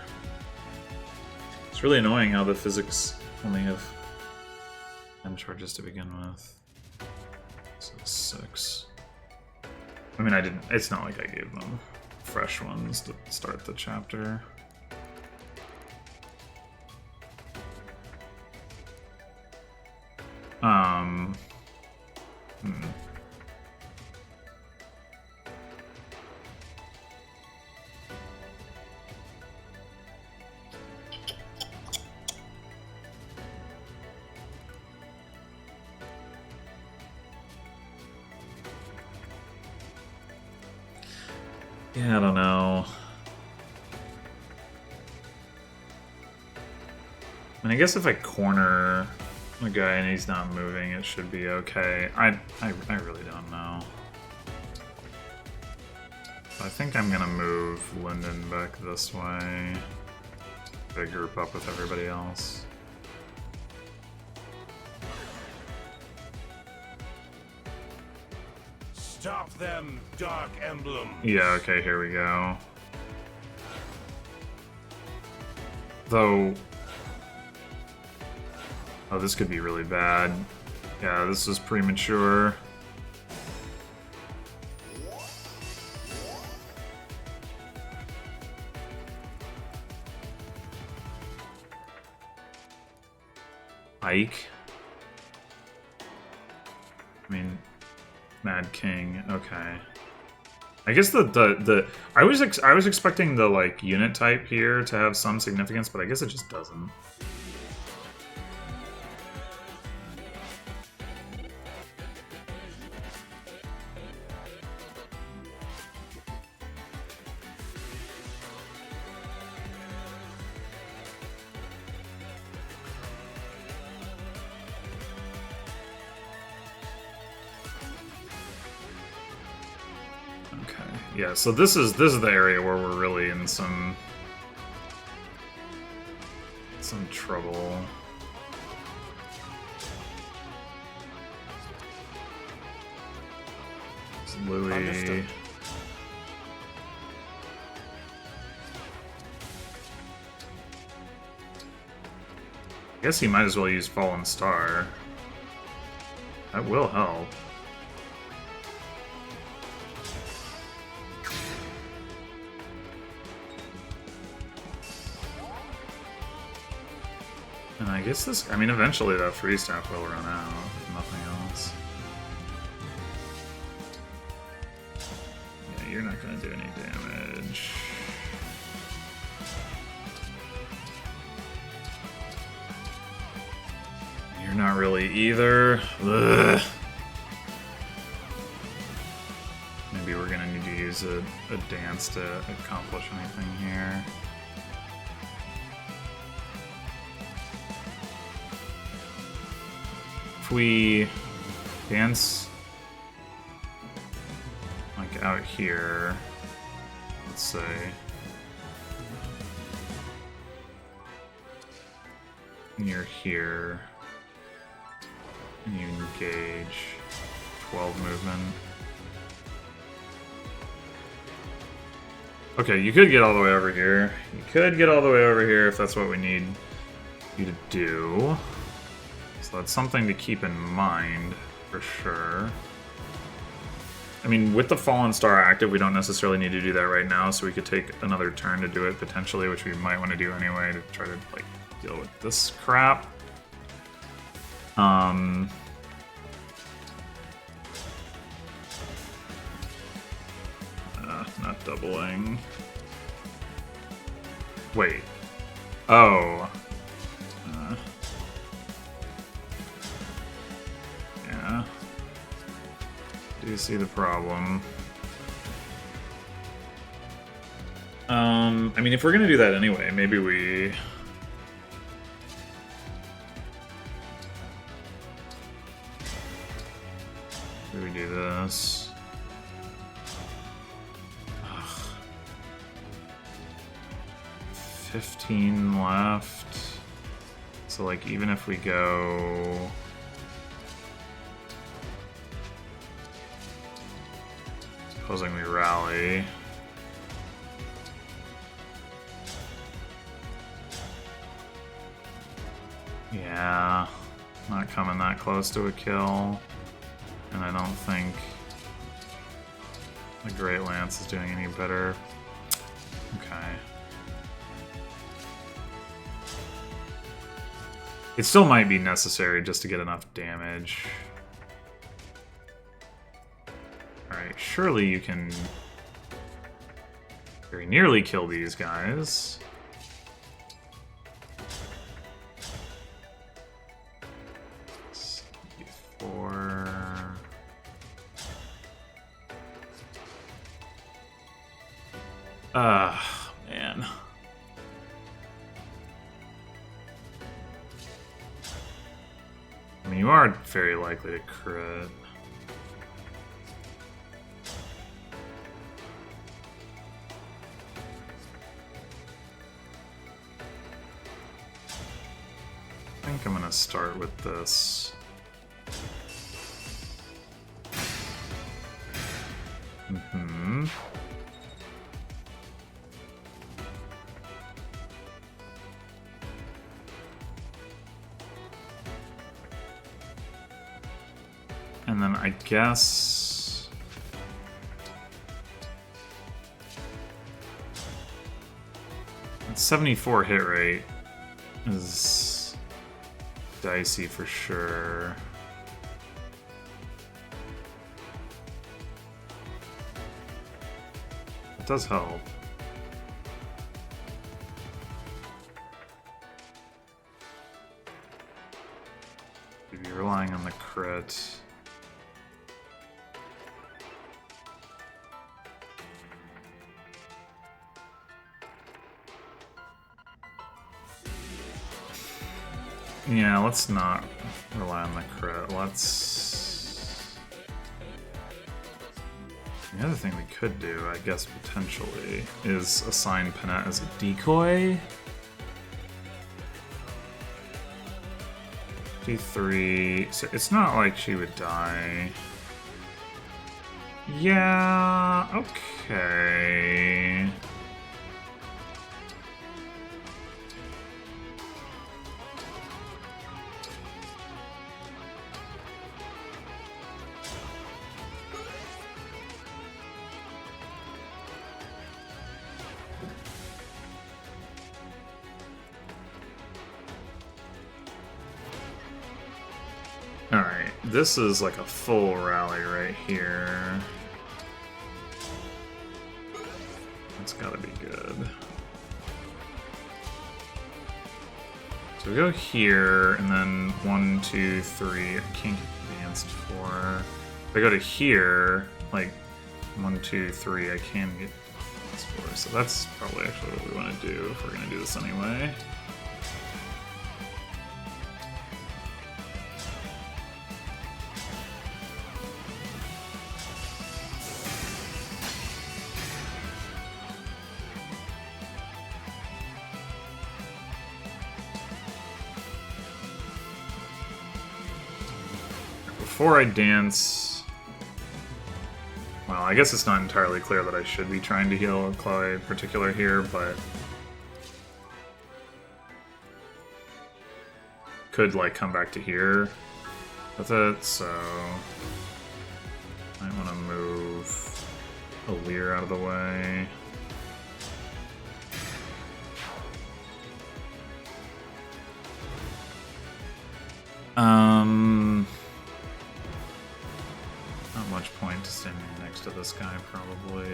It's really annoying how the physics only have 10 charges to begin with. So 6. I mean, I didn't. It's not like I gave them fresh ones to start the chapter. Yeah, I don't know. I mean, I guess if I corner the guy and he's not moving, it should be okay. I really don't know. I think I'm gonna move Lyndon back this way. To group up with everybody else.
Stop them, Dark Emblem.
Yeah, okay, here we go. Though... Oh, this could be really bad. Yeah, this is premature. Ike? I mean... Mad King, okay. I guess I was expecting the like unit type here to have some significance, but I guess it just doesn't. Yeah, so this is the area where we're really in some trouble. It's Louis.
Understood.
I guess he might as well use Fallen Star. That will help. And I guess this, I mean, eventually that free staff will run out, if nothing else. Yeah, you're not going to do any damage. You're not really either. Ugh. Maybe we're going to need to use a dance to accomplish anything here. If we dance like out here, let's say, and you're here, and you engage 12 movement. Okay, you could get all the way over here. You could get all the way over here if that's what we need you to do. So that's something to keep in mind, for sure. I mean, with the Fallen Star active, we don't necessarily need to do that right now, so we could take another turn to do it, potentially, which we might want to do anyway, to try to, like, deal with this crap. Not doubling. Wait. Oh. Yeah. Do you see the problem? I mean, if we're gonna do that anyway, maybe we... Maybe we do this. 15 left. So, like, even if we go... Supposing we rally. Yeah, not coming that close to a kill. And I don't think the Great Lance is doing any better. Okay. It still might be necessary just to get enough damage. Alright, surely you can very nearly kill these guys. Man. I mean, you are very likely to crit. I think I'm gonna start with this. Mm-hmm. And then I guess that 74 hit rate is dicey for sure. It does help. You'd be relying on the crit. Yeah, let's not rely on the crit. Let's... The other thing we could do, I guess, potentially, is assign Panette as a decoy. D3... So it's not like she would die. Yeah... Okay... Alright, this is like a full rally right here. That's gotta be good. So we go here, and then 1, 2, 3. I can't get advanced 4. If I go to here, like 1, 2, 3, I can get advanced 4. So that's probably actually what we want to do if we're gonna do this anyway. Before I dance... Well, I guess it's not entirely clear that I should be trying to heal Chloé in particular here, but... Could, like, come back to here with it, so... I want to move Alear out of the way. Not much point to standing next to this guy, probably.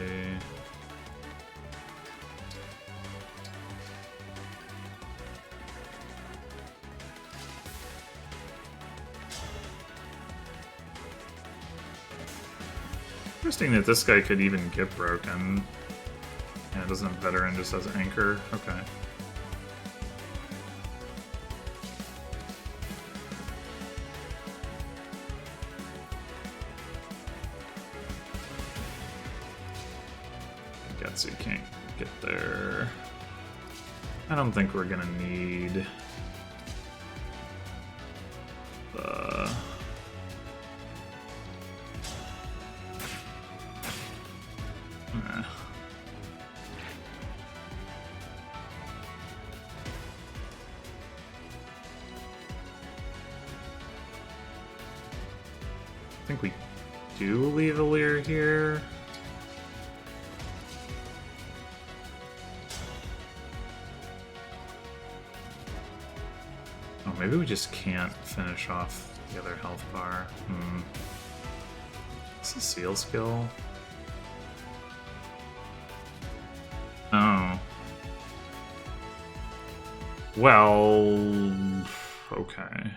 Interesting that this guy could even get broken. Yeah, it doesn't have veteran, just has anchor. Okay. Kagetsu can't get there. I don't think we're gonna need the... I think we do leave Alear here. Oh, maybe we just can't finish off the other health bar. It's a seal skill. Oh. Well, okay.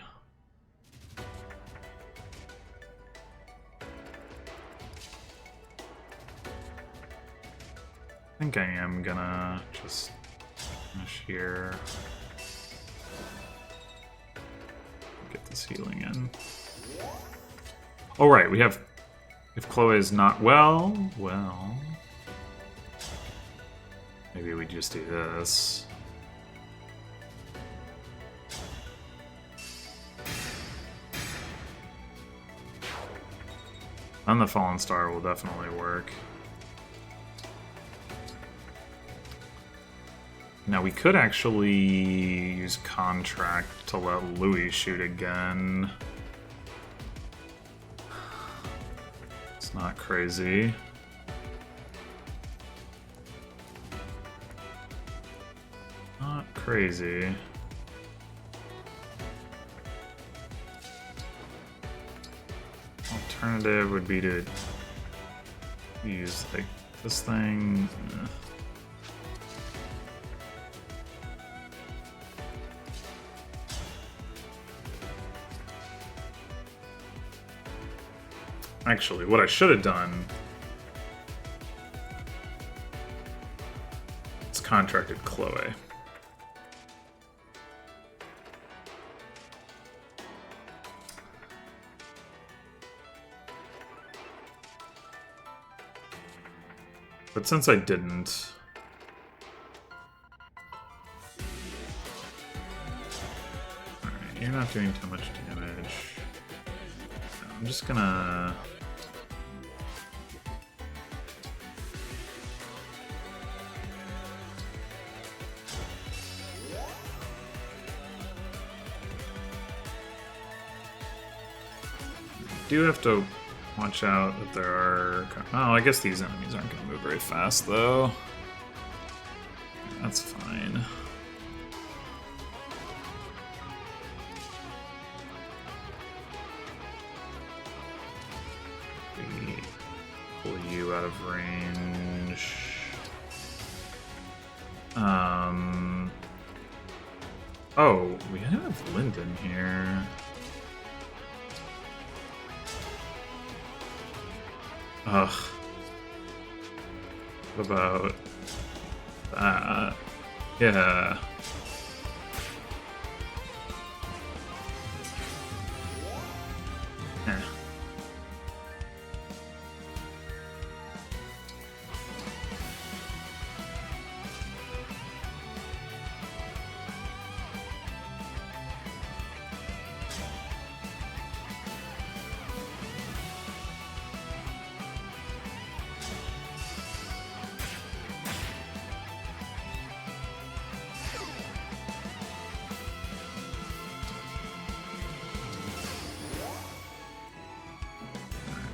I think I am gonna just finish here. Get this healing in. Oh, right, we have... If Chloé is not... Well... Maybe we just do this. And the Fallen Star will definitely work. Now we could actually use Contract to let Louis shoot again. It's not crazy. Not crazy. Alternative would be to use like this thing. Actually, what I should have done is contracted Chloé. But since I didn't... Alright, you're not doing too much damage. I'm just gonna... do have to watch out that there are... Oh, I guess these enemies aren't going to move very fast, though. That's fine. We pull you out of range. Oh, we have Linden here. Ugh. What about that? Yeah. Eh.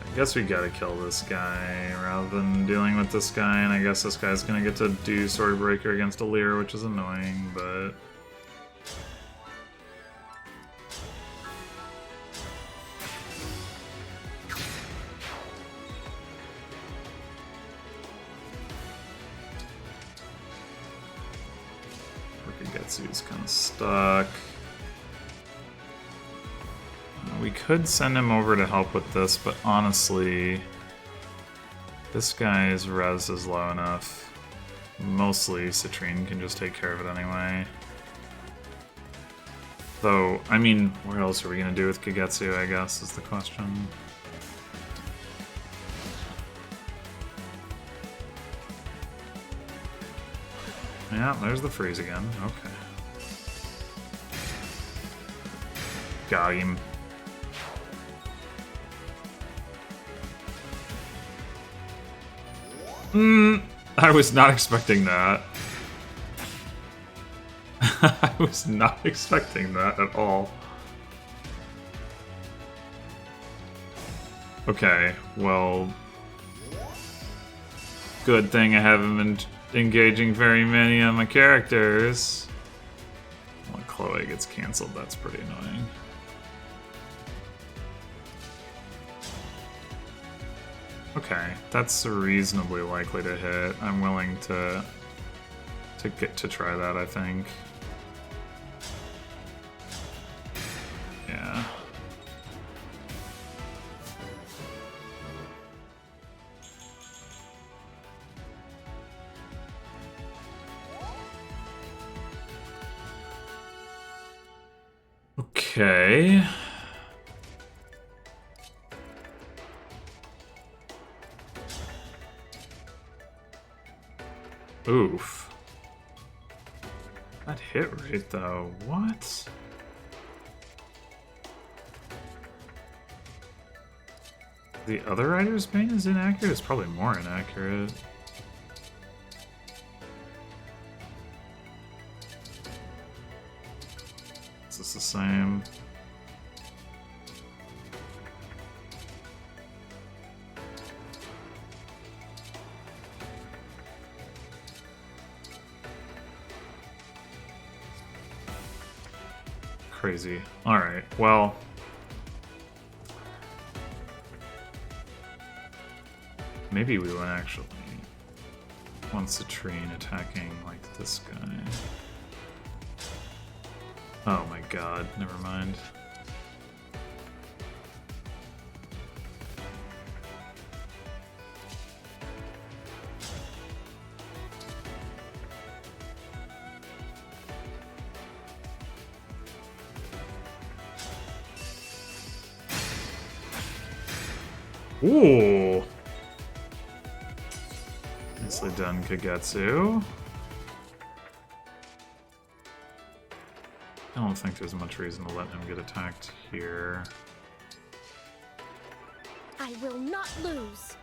I guess we gotta kill this guy rather than dealing with this guy, and I guess this guy's gonna get to do Swordbreaker against Alear, which is annoying, but... Kagetsu's kind of stuck. We could send him over to help with this, but honestly, this guy's res is low enough. Mostly Citrinne can just take care of it anyway. Though, I mean, what else are we gonna do with Kagetsu, I guess, is the question. Yeah, there's the freeze again. Okay. Got him. I was not expecting that. I was not expecting that at all. Okay, well... Good thing I haven't been engaging very many on my characters. When Chloé gets cancelled, that's pretty annoying. Okay, that's reasonably likely to hit. I'm willing to try that, I think. Yeah. Okay. Oof. That hit rate, though. What? The other Rider's Bane is inaccurate? It's probably more inaccurate. Is this the same? Crazy. Alright, well... Maybe we went actually... One Citrinne attacking, like, this guy. Oh my god, never mind. Ooh! Nicely done, Kagetsu. I don't think there's much reason to let him get attacked here.
I will not lose.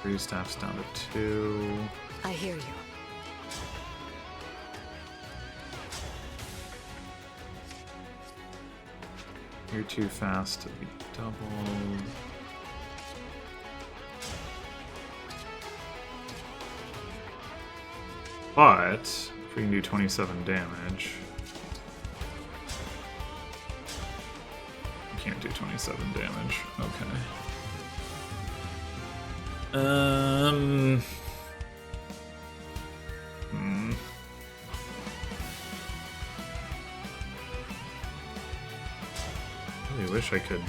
Three staffs down to 2.
I hear you.
You're too fast to be doubled. But if we can do 27 damage, we can't do 27 damage. Okay. I really wish I could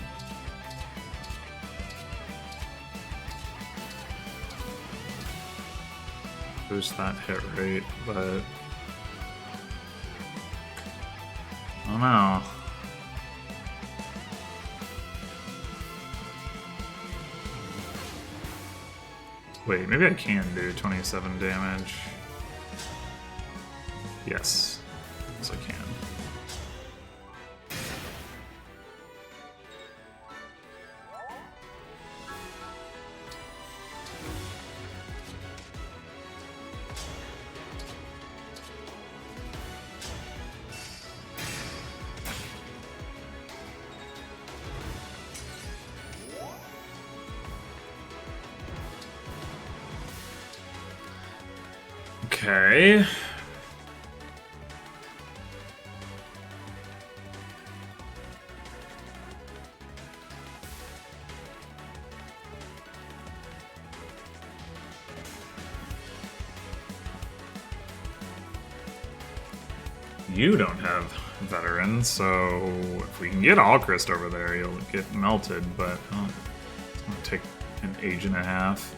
boost that hit rate, but I don't know. Wait, maybe I can do 27 damage. Yes. Yes, I can. Okay. You don't have veterans, so if we can get Alcryst over there, he'll get melted, but it's gonna take an age and a half.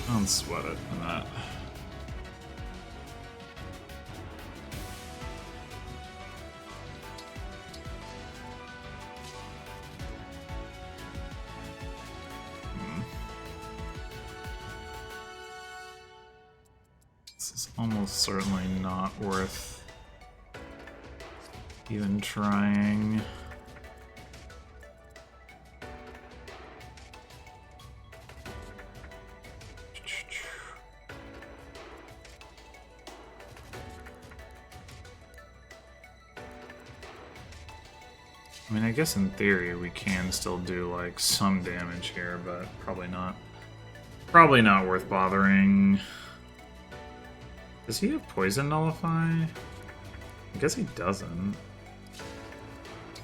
Don't sweat it on that. This is almost certainly not worth even trying. I mean, I guess in theory we can still do like some damage here, but probably not. Probably not worth bothering. Does he have poison nullify? I guess he doesn't.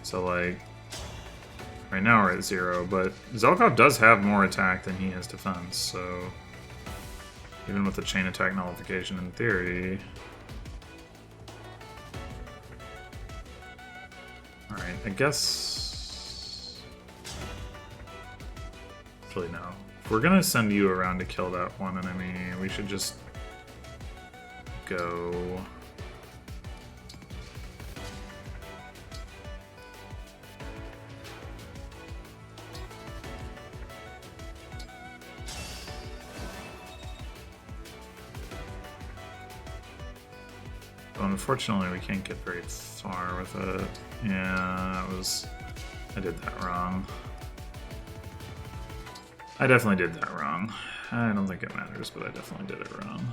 So like, right now we're at 0, but Zelkov does have more attack than he has defense, so even with the chain attack nullification in theory. Alright, I guess... Actually, no. If we're gonna send you around to kill that one enemy, we should just go... Unfortunately, we can't get very far with it. Yeah, I did that wrong. I definitely did that wrong. I don't think it matters, but I definitely did it wrong.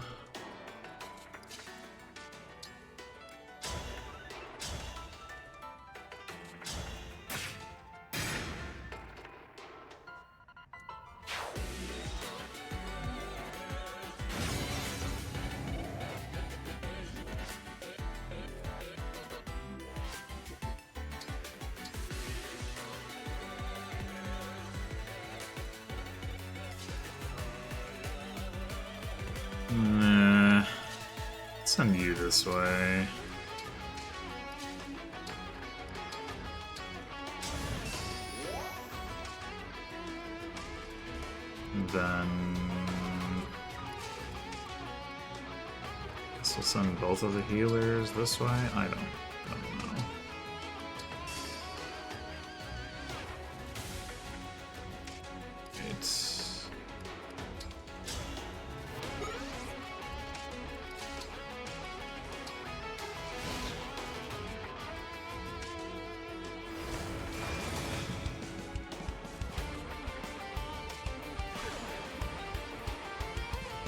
Send you this way. Then guess we'll send both of the healers this way. I don't know.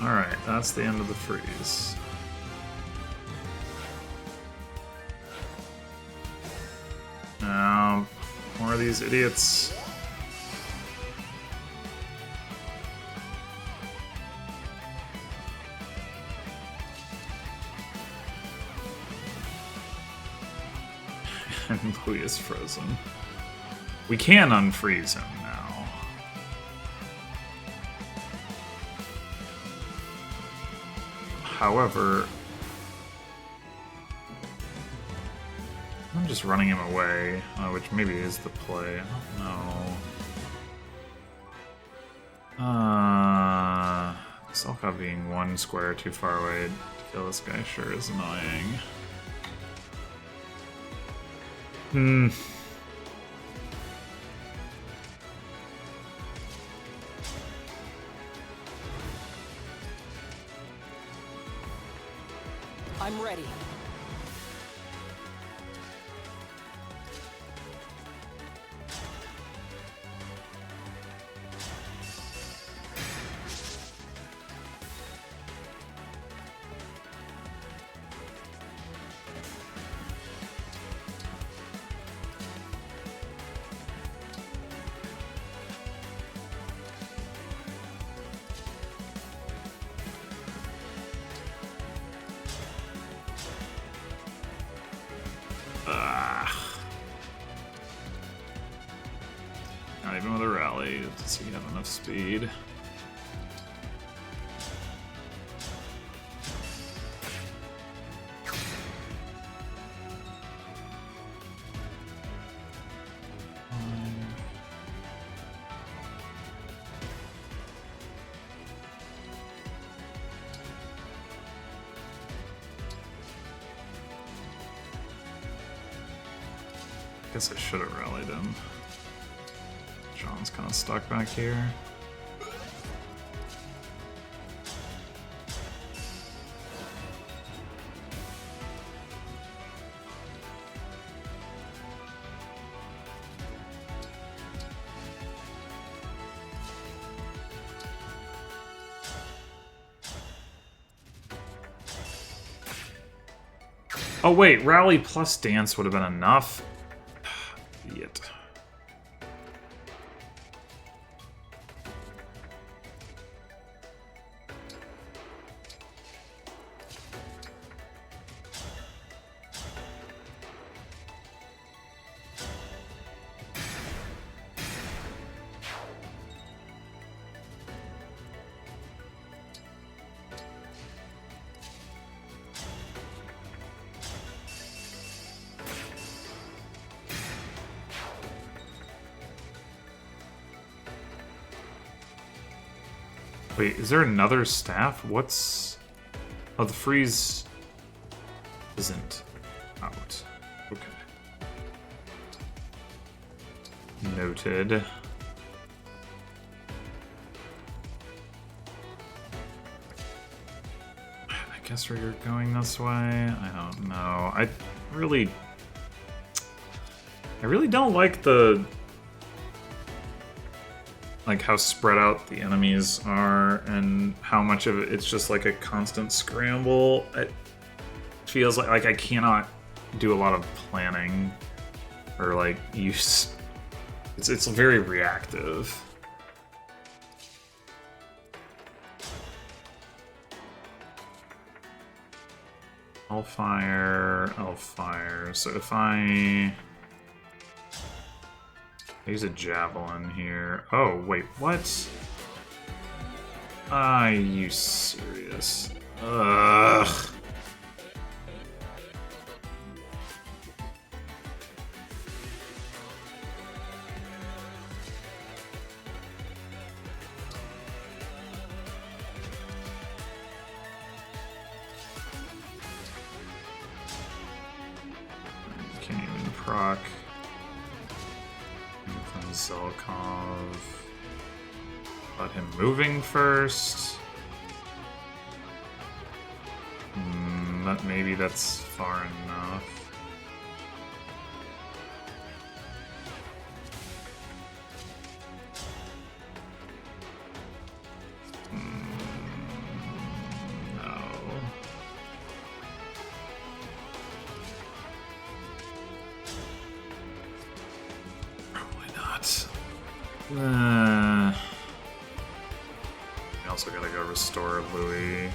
Alright, that's the end of the freeze. Now, more of these idiots. And Chloé is frozen. We can unfreeze him now. However, I'm just running him away, which maybe is the play. I don't know. Zelkov being one square too far away to kill this guy sure is annoying.
I'm ready.
Not even with a rally, does he have enough speed? guess I should have rallied him. John's kind of stuck back here. Oh wait, rally plus dance would have been enough. Idiot. Wait, is there another staff? What's... Oh, the freeze isn't out. Okay. Noted. I guess we're going this way? I don't know. I really don't like the... like how spread out the enemies are and how much of it's just like a constant scramble. It feels like I cannot do a lot of planning or like use. It's very reactive. I'll fire. So if I use a javelin here. Oh, wait, what? Are you serious? Ugh. Can't even proc. Zelkov. Got him moving first. Maybe that's far enough. No. Probably not. We also gotta go restore Louis.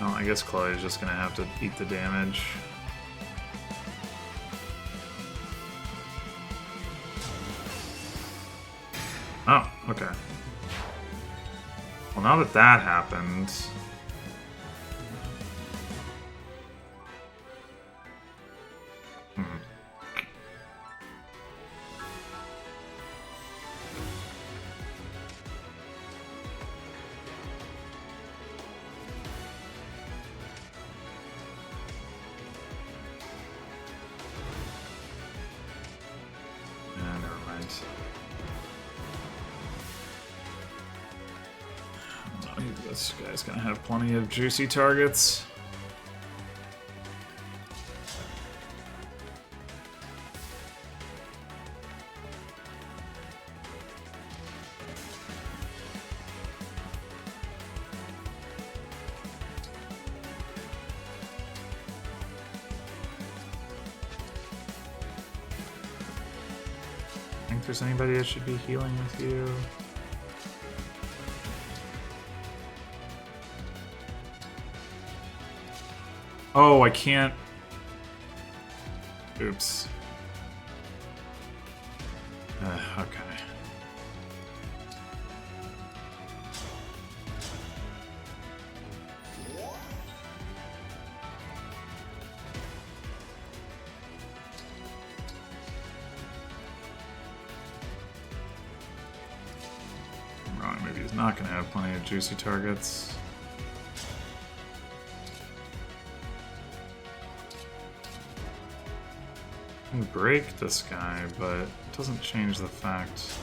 Well, I guess Chloe is just gonna have to eat the damage. Oh, okay. Well, now that that happened... This guy's gonna have plenty of juicy targets. I think there's anybody that should be healing with you. Oh, I can't. Oops. Okay. maybe he's not gonna have plenty of juicy targets. I can break this guy, but it doesn't change the fact.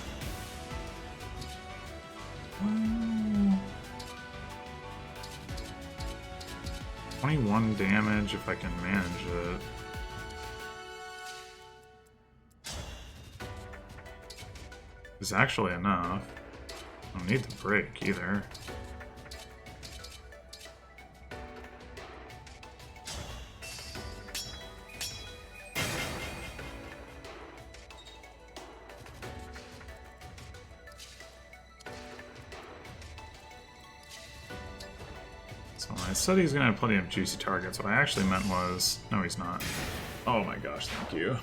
21 damage if I can manage it. Is actually enough. I don't need the break either. So I said he's gonna have plenty of juicy targets. What I actually meant was, no, he's not. Oh my gosh, thank you.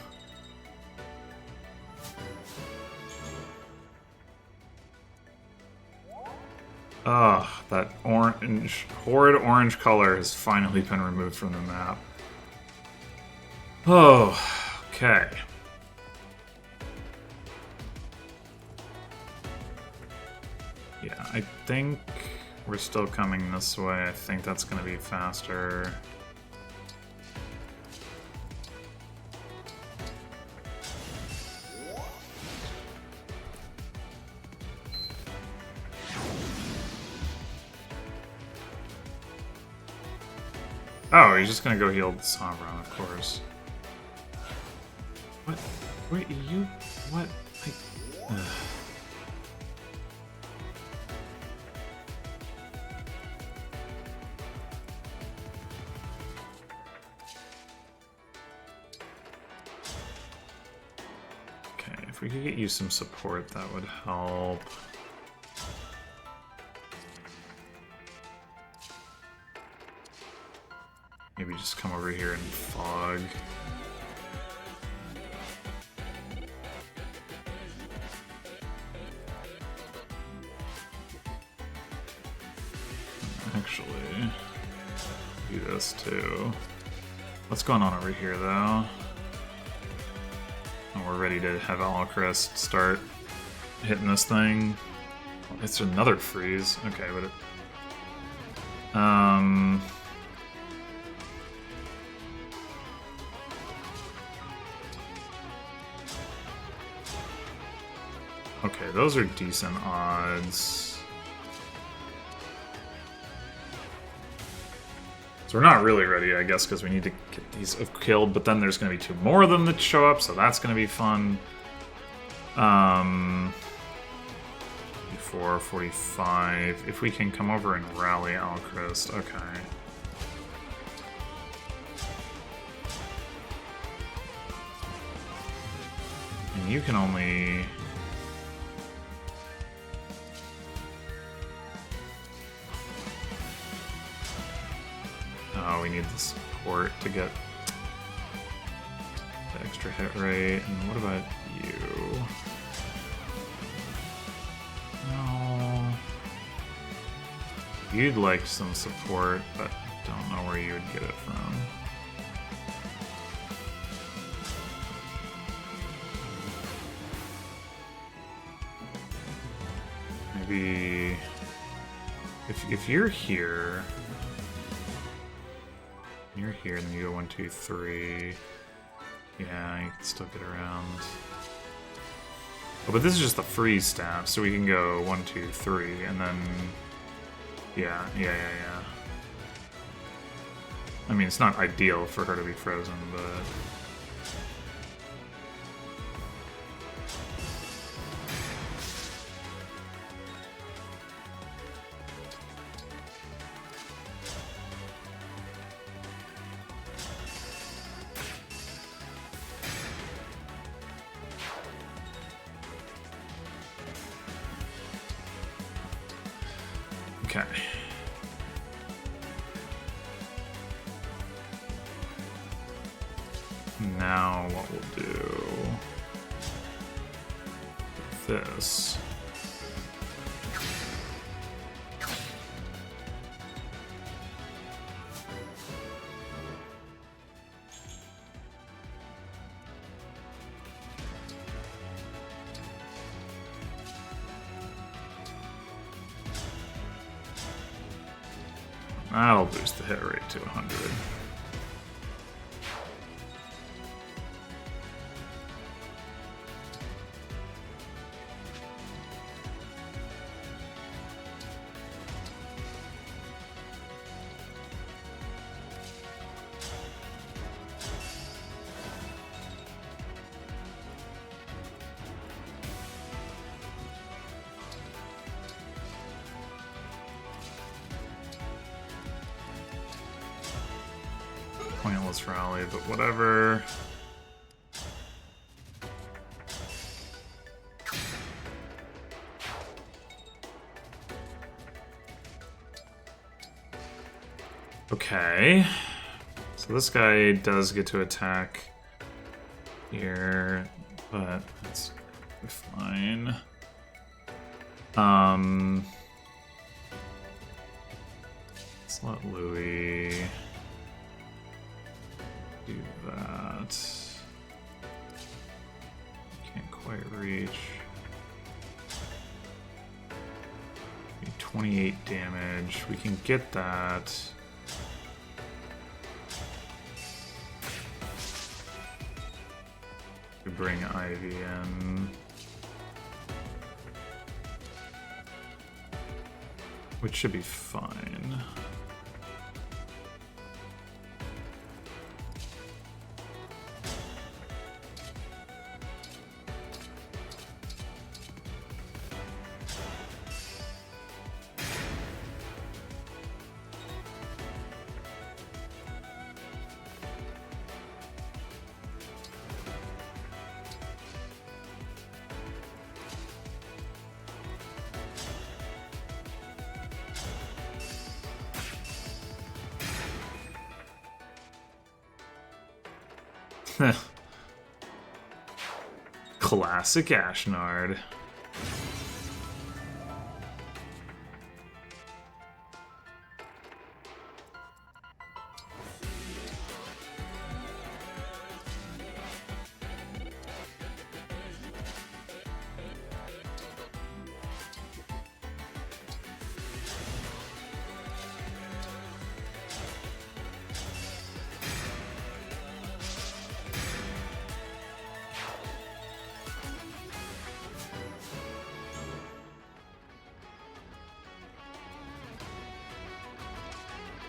Ugh, that orange, horrid orange color has finally been removed from the map. Oh, okay. Yeah, I think we're still coming this way. I think that's going to be faster. Oh, he's just gonna go heal Sovereign, of course. What? Wait, you? What? Okay, if we could get you some support, that would help. Maybe just come over here and fog. Actually, do this too. What's going on over here though? Oh, we're ready to have Alcryst start hitting this thing. Oh, it's another freeze. Okay, but okay, those are decent odds. So we're not really ready, I guess, because we need to get these killed, but then there's going to be 2 more of them that show up, so that's going to be fun. 44, 45. If we can come over and rally Alcryst, okay. And you can only... Oh, we need the support to get the extra hit rate. And what about you? No. You'd like some support, but don't know where you would get it from. Maybe if you're here. You're here, and then you go 1, 2, 3. Yeah, you can still get around. Oh, but this is just the freeze staff, so we can go 1, 2, 3, and then... Yeah. I mean, it's not ideal for her to be frozen, but... Okay. Now what we'll do with this. That'll boost the hit rate to 100. Pointless rally, but whatever. Okay. So this guy does get to attack here, but it's fine. Let's let Louis do that. Can't quite reach. 28 damage. We can get that. We bring Ivy in. Which should be fine. Classic Ashnard.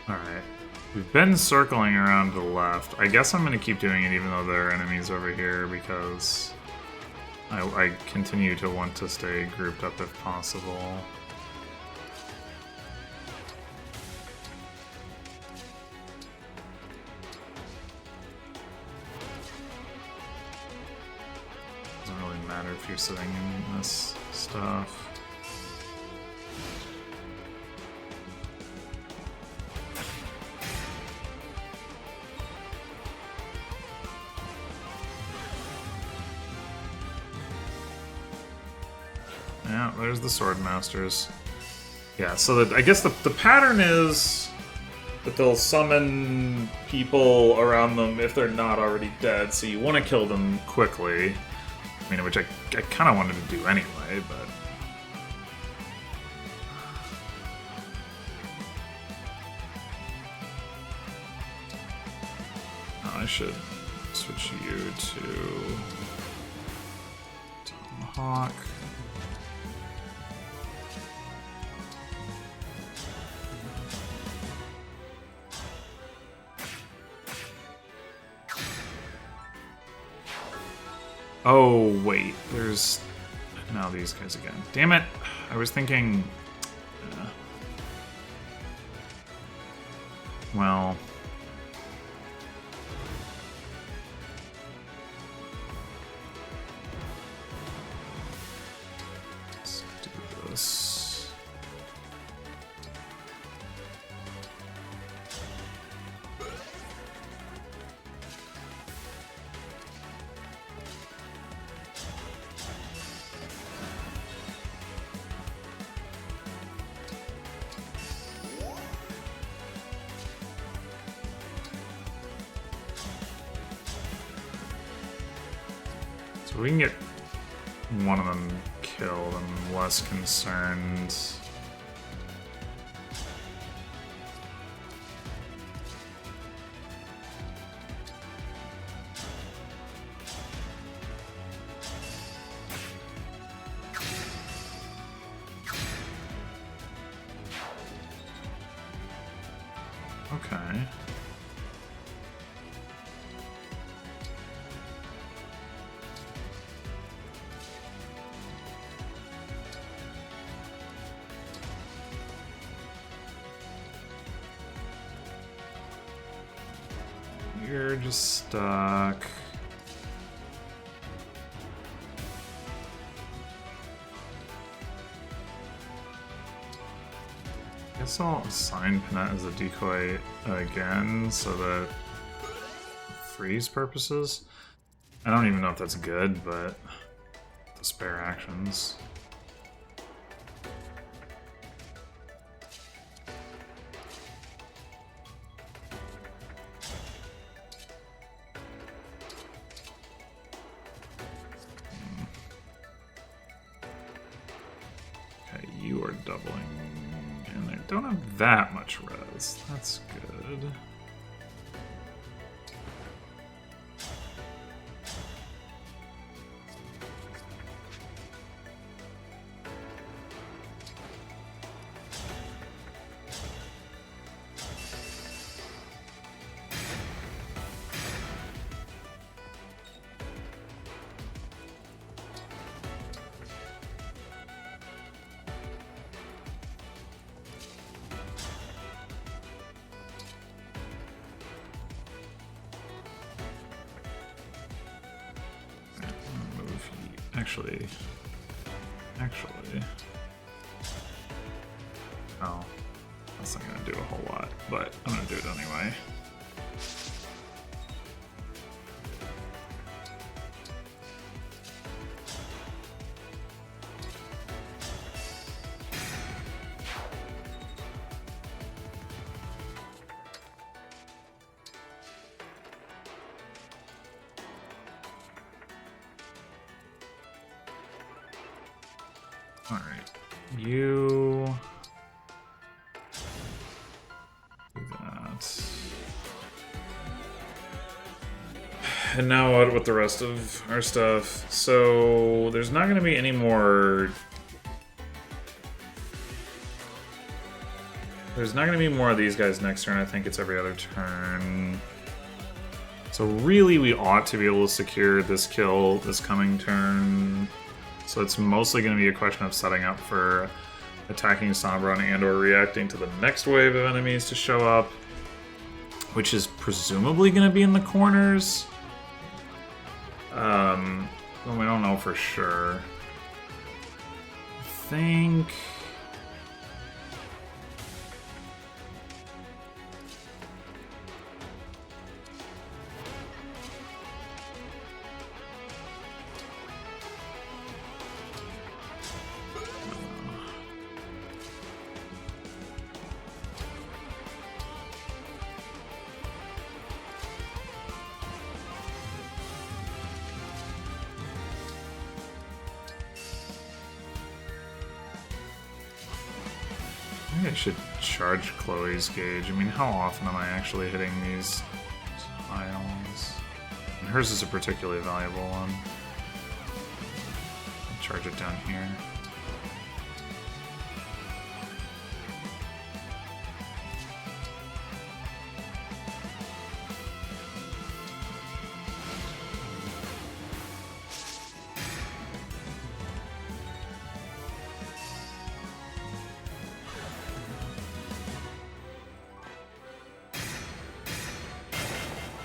Alright. We've been circling around to the left. I guess I'm going to keep doing it even though there are enemies over here because I continue to want to stay grouped up if possible. Doesn't really matter if you're sitting in this stuff. Yeah, there's the Sword Masters. Yeah, so I guess the pattern is that they'll summon people around them if they're not already dead, so you want to kill them quickly. I mean, which I kind of wanted to do anyway, but... I should switch you to Tomahawk. Oh, wait, there's now these guys again. Damn it, I was thinking... well... let's do this. So we can get one of them killed, I'm less concerned. Okay. You're just stuck. I guess I'll assign Panette as a decoy again so that freeze purposes. I don't even know if that's good, but the spare actions. Okay, you are doubling. And I don't have that much res. That's good. Actually, oh, that's not gonna do a whole lot, but I'm gonna do it anyway. Alright, you do that. And now what with the rest of our stuff? So there's not going to be any more... There's not going to be more of these guys next turn. I think it's every other turn. So really we ought to be able to secure this kill this coming turn. So it's mostly going to be a question of setting up for attacking Sombron and/or reacting to the next wave of enemies to show up, which is presumably going to be in the corners. Well, we don't know for sure. I think... I should charge Chloe's gauge. I mean, how often am I actually hitting these tiles? And hers is a particularly valuable one. I'll charge it down here.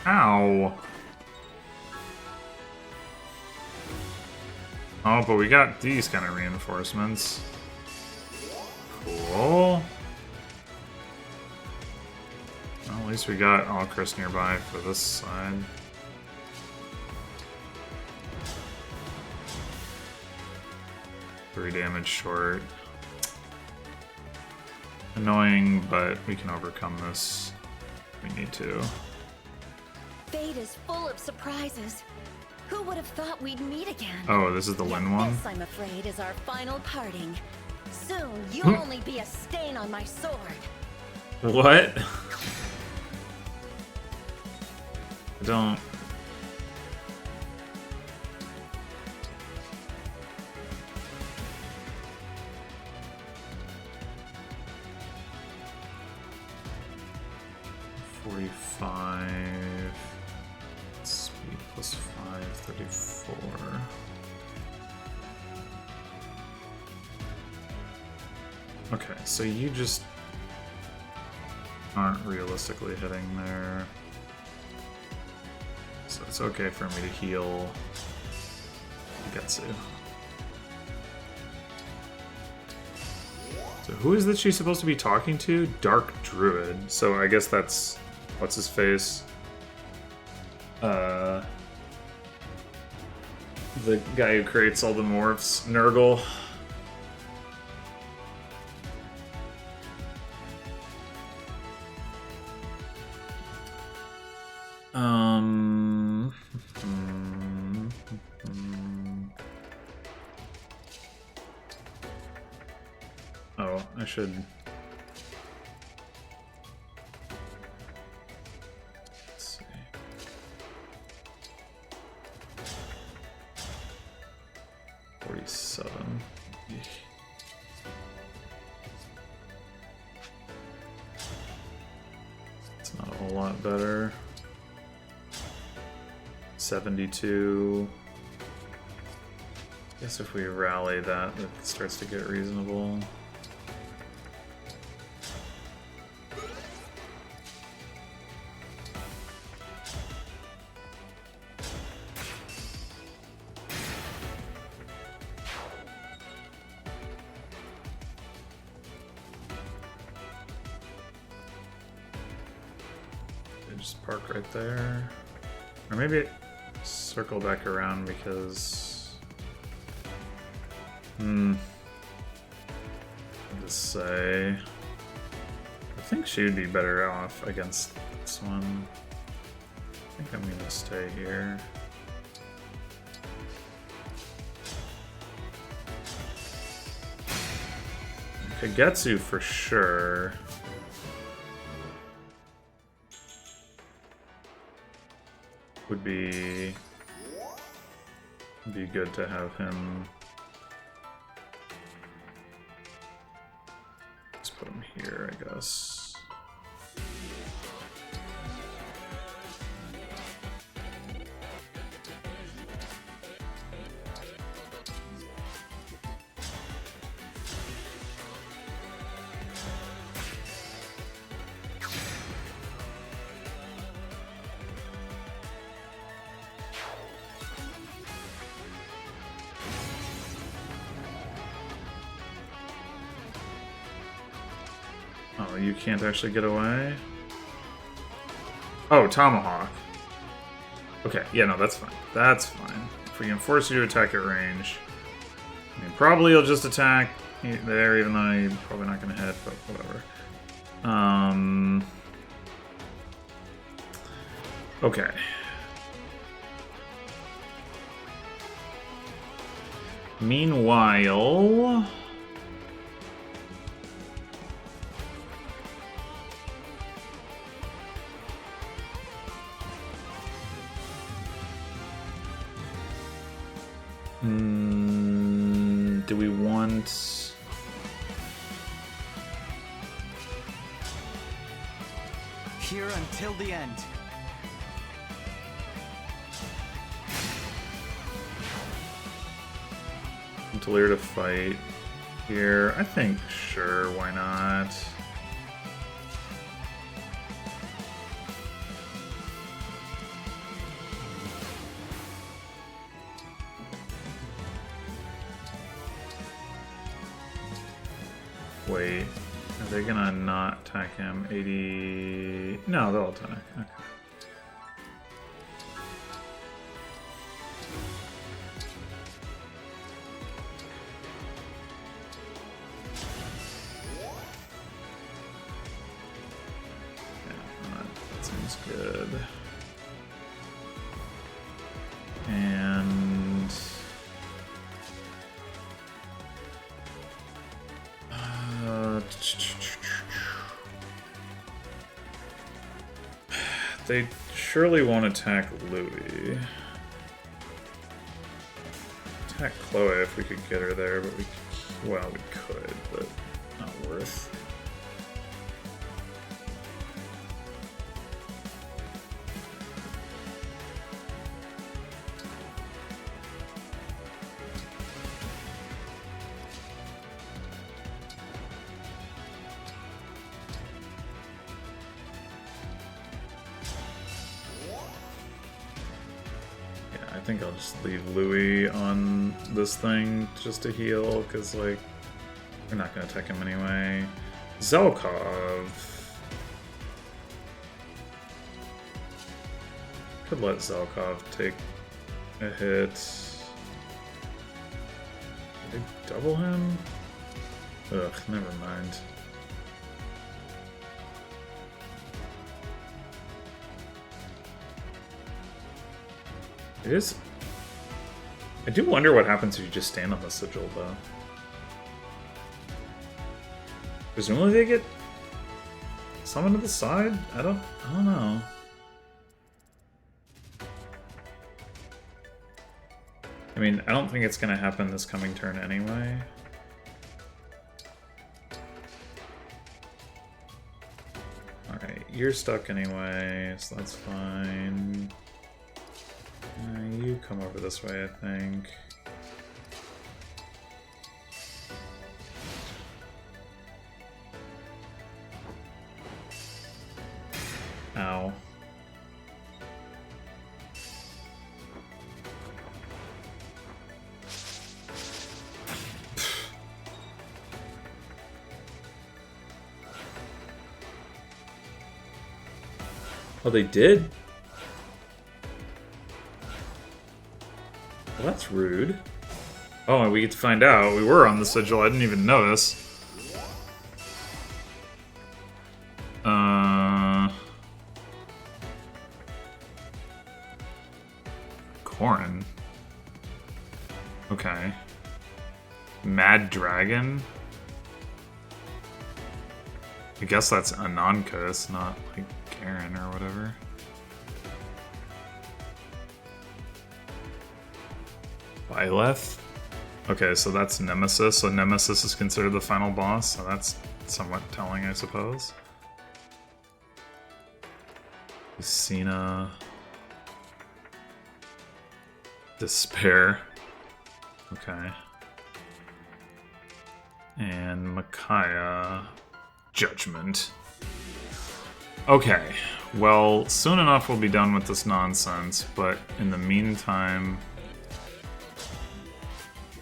Ow. Oh, but we got these kind of reinforcements. Cool. Well, at least we got Alcryst nearby for this side. Three damage short. Annoying, but we can overcome this. We need to.
Fate is full of surprises. Who would have thought we'd meet again?
Oh, this is the Lin one?
This, I'm afraid, is our final parting. Soon, you'll only be a stain on my sword.
What? I don't... 45. Speed plus 5, 34. Okay, so you just aren't realistically hitting there. So it's okay for me to heal Kagetsu. So who is that she's supposed to be talking to? Dark Druid. So I guess that's... what's his face? The guy who creates all the morphs. Nurgle. Oh, I should... let's see. $47. It's not a whole lot better. 72. I guess if we rally that, it starts to get reasonable. Just park right there. Or maybe circle back around because... I'll just say... I think she would be better off against this one. I think I'm gonna stay here. Kagetsu for sure. Would be good to have him. Let's put him here, I guess. Oh, you can't actually get away? Oh, Tomahawk. Okay, yeah, no, that's fine. That's fine. If we can force you to attack at range. I mean, probably you'll just attack there, even though you're probably not going to hit, but whatever. Okay. Meanwhile... do we want...
Here until the end.
Alear to fight here. I think, sure, why not? Wait, are they gonna not attack him? 80... No, they'll attack. Okay. That seems good. And... they surely won't attack Louis. Attack Chloé if we could get her there, but we could, but not worth. think I'll just leave Louis on this thing just to heal, because, like, we're not going to attack him anyway. Zelkov. Could let Zelkov take a hit. Did they double him? Ugh, never mind. It is... I do wonder what happens if you just stand on the sigil, though. Presumably they get summoned to the side? I don't know. I mean, I don't think it's gonna happen this coming turn anyway. Alright, you're stuck anyway, so that's fine. You come over this way, I think. Ow. Oh, they did? Well, that's rude. Oh, and we get to find out. We were on the sigil. I didn't even notice. Corrin. Okay. Mad Dragon? I guess that's Ananka, it's not like Karen or whatever. Byleth? Okay, so that's Nemesis. So Nemesis is considered the final boss, so that's somewhat telling, I suppose. Lucina. Despair. Okay. And Micaiah. Judgment. Okay. Well, soon enough we'll be done with this nonsense, but in the meantime...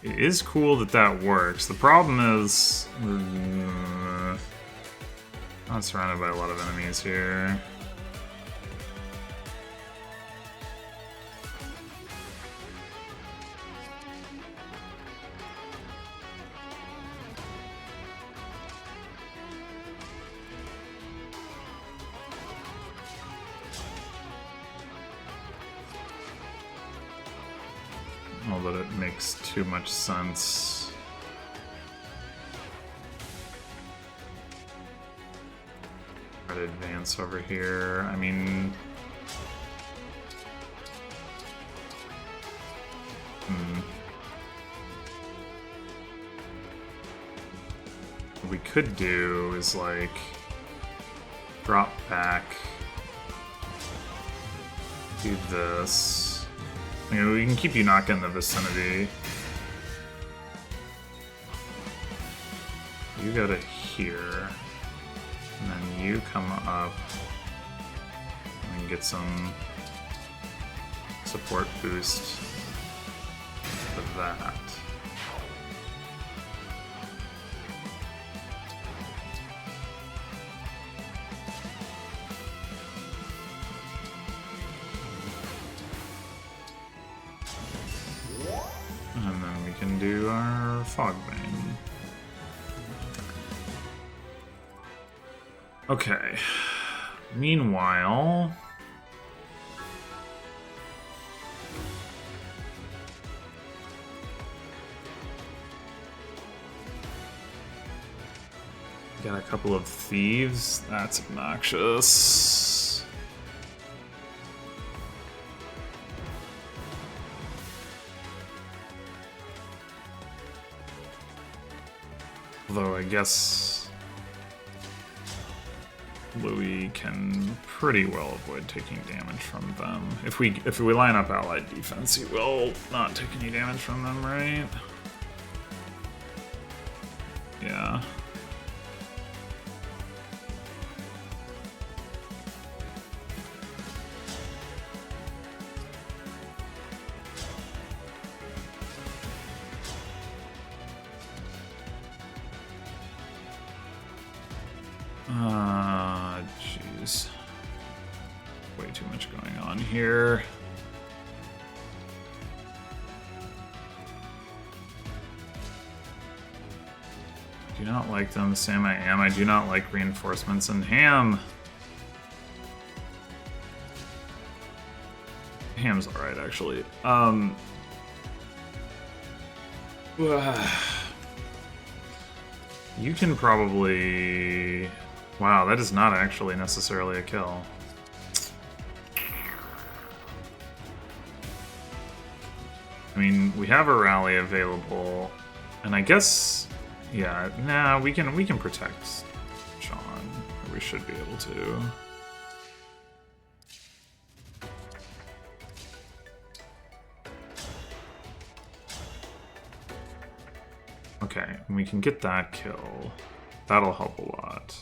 It is cool that that works. The problem is... I'm surrounded by a lot of enemies here. Although it makes too much sense. Try to advance over here. I mean... What we could do is, like, drop back, do this. I mean, we can keep Yunaka in the vicinity. You go to here, and then you come up and get some support boost for that. And then we can do our Fogbane. Okay. Meanwhile... Got a couple of thieves. That's obnoxious. Although I guess Louis can pretty well avoid taking damage from them. If we line up allied defense, he will not take any damage from them, right? Yeah. much going on here. Do not like them. Sam, I am. I do not like reinforcements and ham. Ham's alright, actually. You can probably... Wow, that is not actually necessarily a kill. I mean, we have a rally available, and I guess... Yeah, nah, we can protect Sean. Or we should be able to. Okay, we can get that kill. That'll help a lot.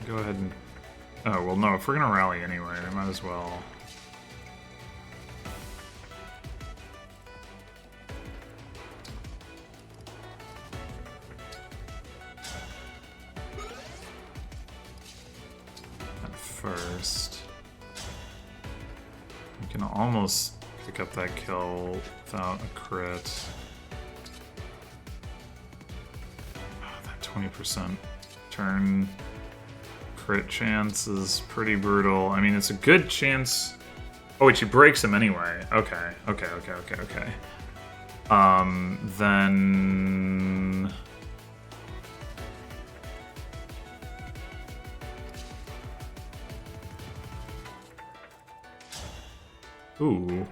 Go ahead and... Oh, well, no, if we're gonna rally anyway, I might as well... At first... We can almost pick up that kill without a crit. Oh, that 20% turn... Crit chance is pretty brutal. I mean, it's a good chance. Oh, wait, she breaks him anyway. Okay. Then... Ooh.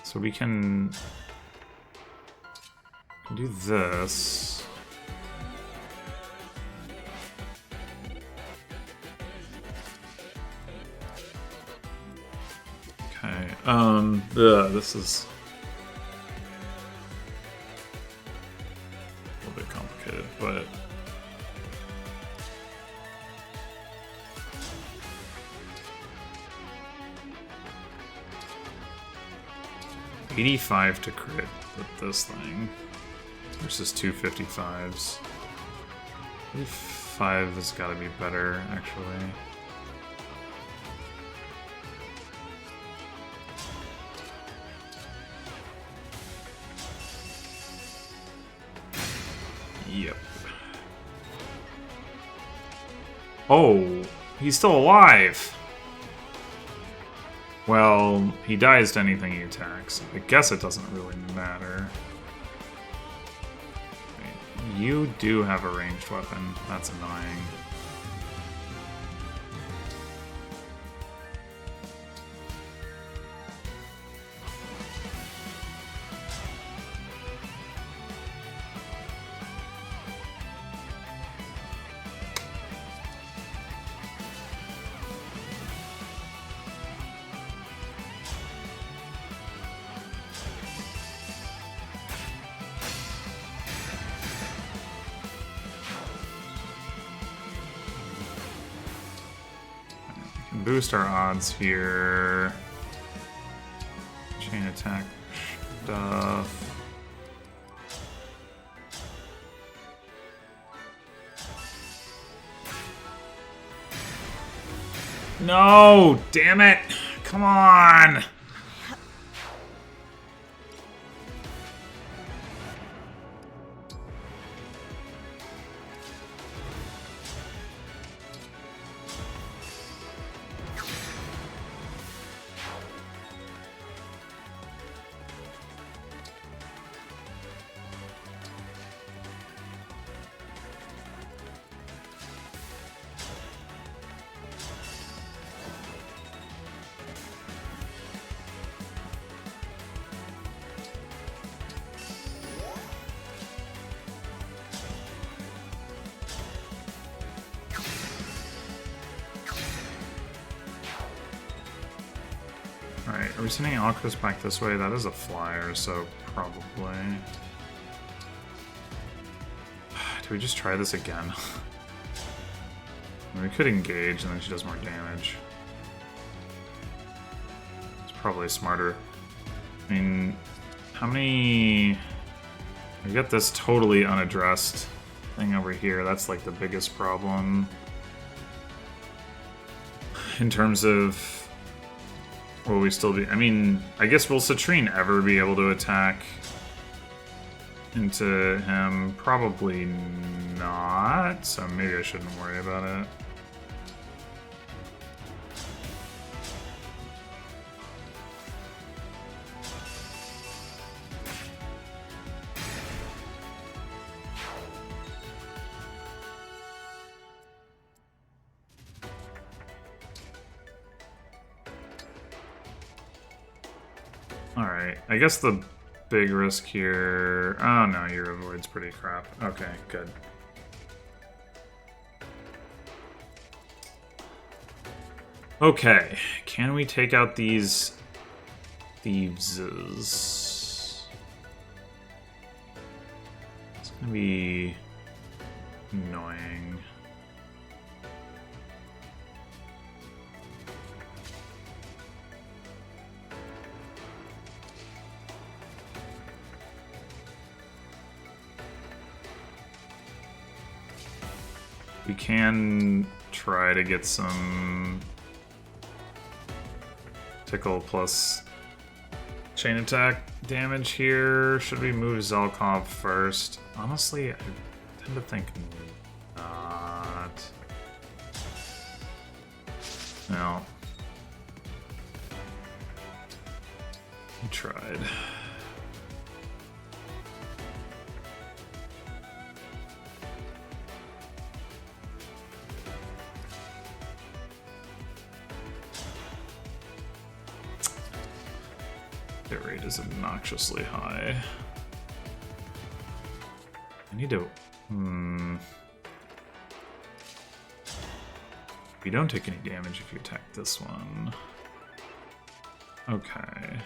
So we can do this. Okay, this is a little bit complicated, but... 85 to crit with this thing versus 255s. 85 has got to be better, actually. Yep. Oh, he's still alive! Well, he dies to anything he attacks. I guess it doesn't really matter. Wait, you do have a ranged weapon. That's annoying. Boost our odds here. Chain attack stuff. No! Damn it! Come on! Alright, are we sending Alcryst back this way? That is a flyer, so probably. Do we just try this again? We could engage and then she does more damage. It's probably smarter. I mean, how many... We got this totally unaddressed thing over here. That's like the biggest problem. In terms of... Will we still be... I mean, I guess will Citrinne ever be able to attack into him? Probably not, so maybe I shouldn't worry about it. Alright, I guess the big risk here... Oh no, your avoid's pretty crap. Okay, good. Okay, can we take out these thieves? It's gonna be annoying. We can try to get some tickle plus chain attack damage here. Should we move Zelkov first? Honestly, I tend to think not. No. We tried. Hit rate is obnoxiously high. I need to... You don't take any damage if you attack this one. Okay.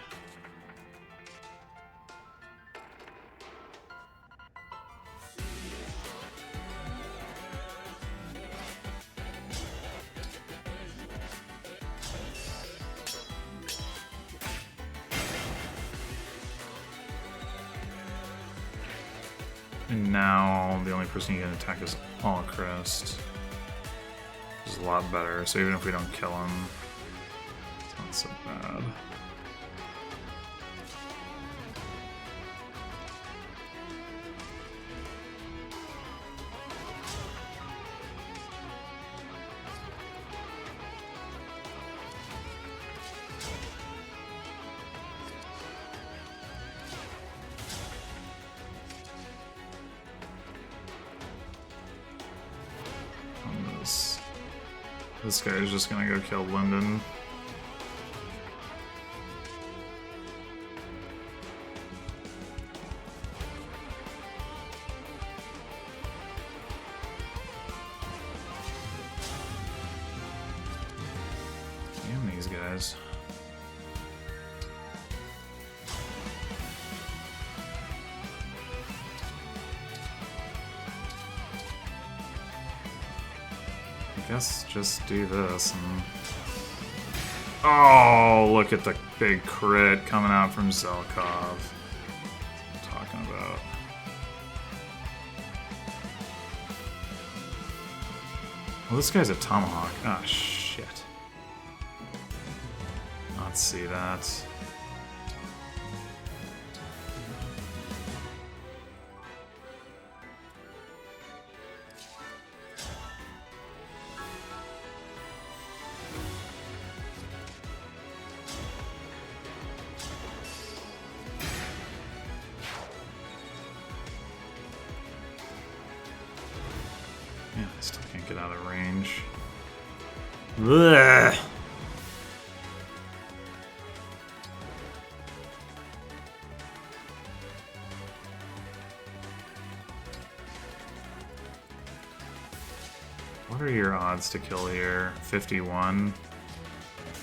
And now the only person you can attack is Alcryst. Which is a lot better, so even if we don't kill him, it's not so bad. This guy is just gonna go kill Linden. Damn these guys. I guess just do this and... Oh, look at the big crit coming out from Zelkov. That's what I'm talking about. Well, this guy's a tomahawk. Ah, shit. Not see that. Yeah, I still can't get out of range. Blech. What are your odds to kill here? 51.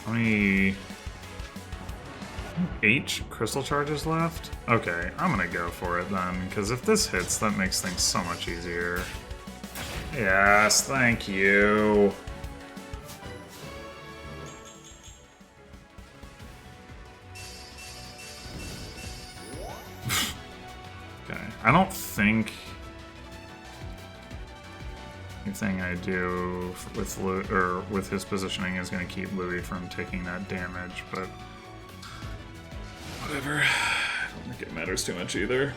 How many... 8 crystal charges left? Okay, I'm gonna go for it then, because if this hits, that makes things so much easier. Yes, thank you. Okay, I don't think anything I do with his positioning is going to keep Louis from taking that damage, but whatever. I don't think it matters too much either.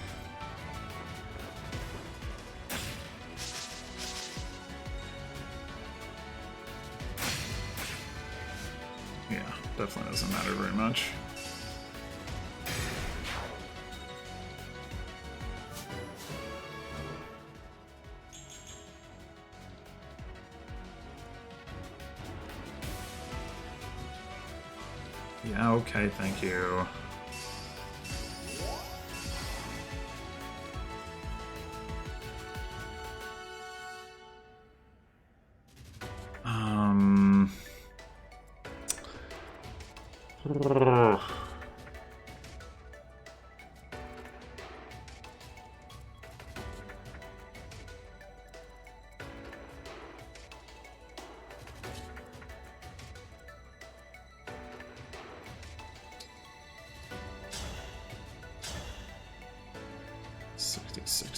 Yeah, definitely doesn't matter very much. Yeah, okay, thank you.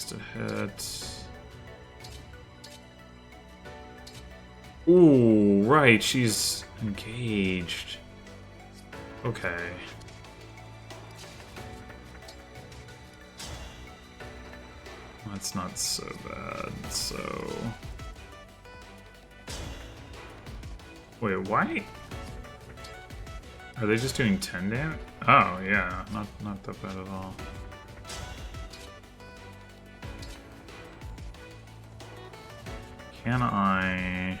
To hit. Ooh, right, she's engaged. Okay. That's not so bad, so... Wait, why? Are they just doing 10 damage? Oh, yeah, not that bad at all. Can I...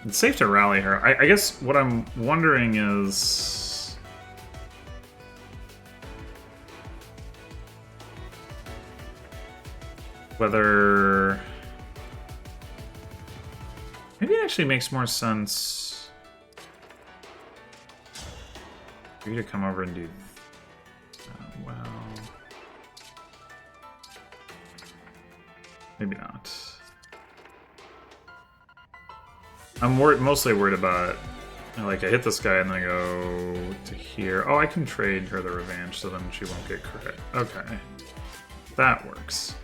It's safe to rally her. I guess what I'm wondering is... whether... Maybe it actually makes more sense for you to come over and do... well... Maybe not. I'm mostly worried about... Like, I hit this guy and then I go to here. Oh, I can trade her the revenge so then she won't get crit. Okay. That works.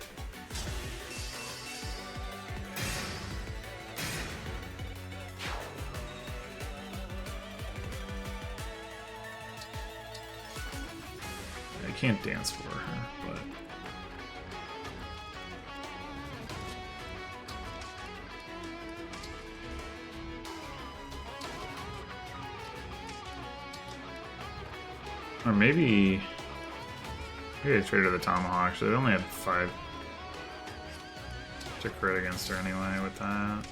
I can't dance for her, but... Or maybe I traded the Tomahawk, so they only had 5 to crit against her anyway with that.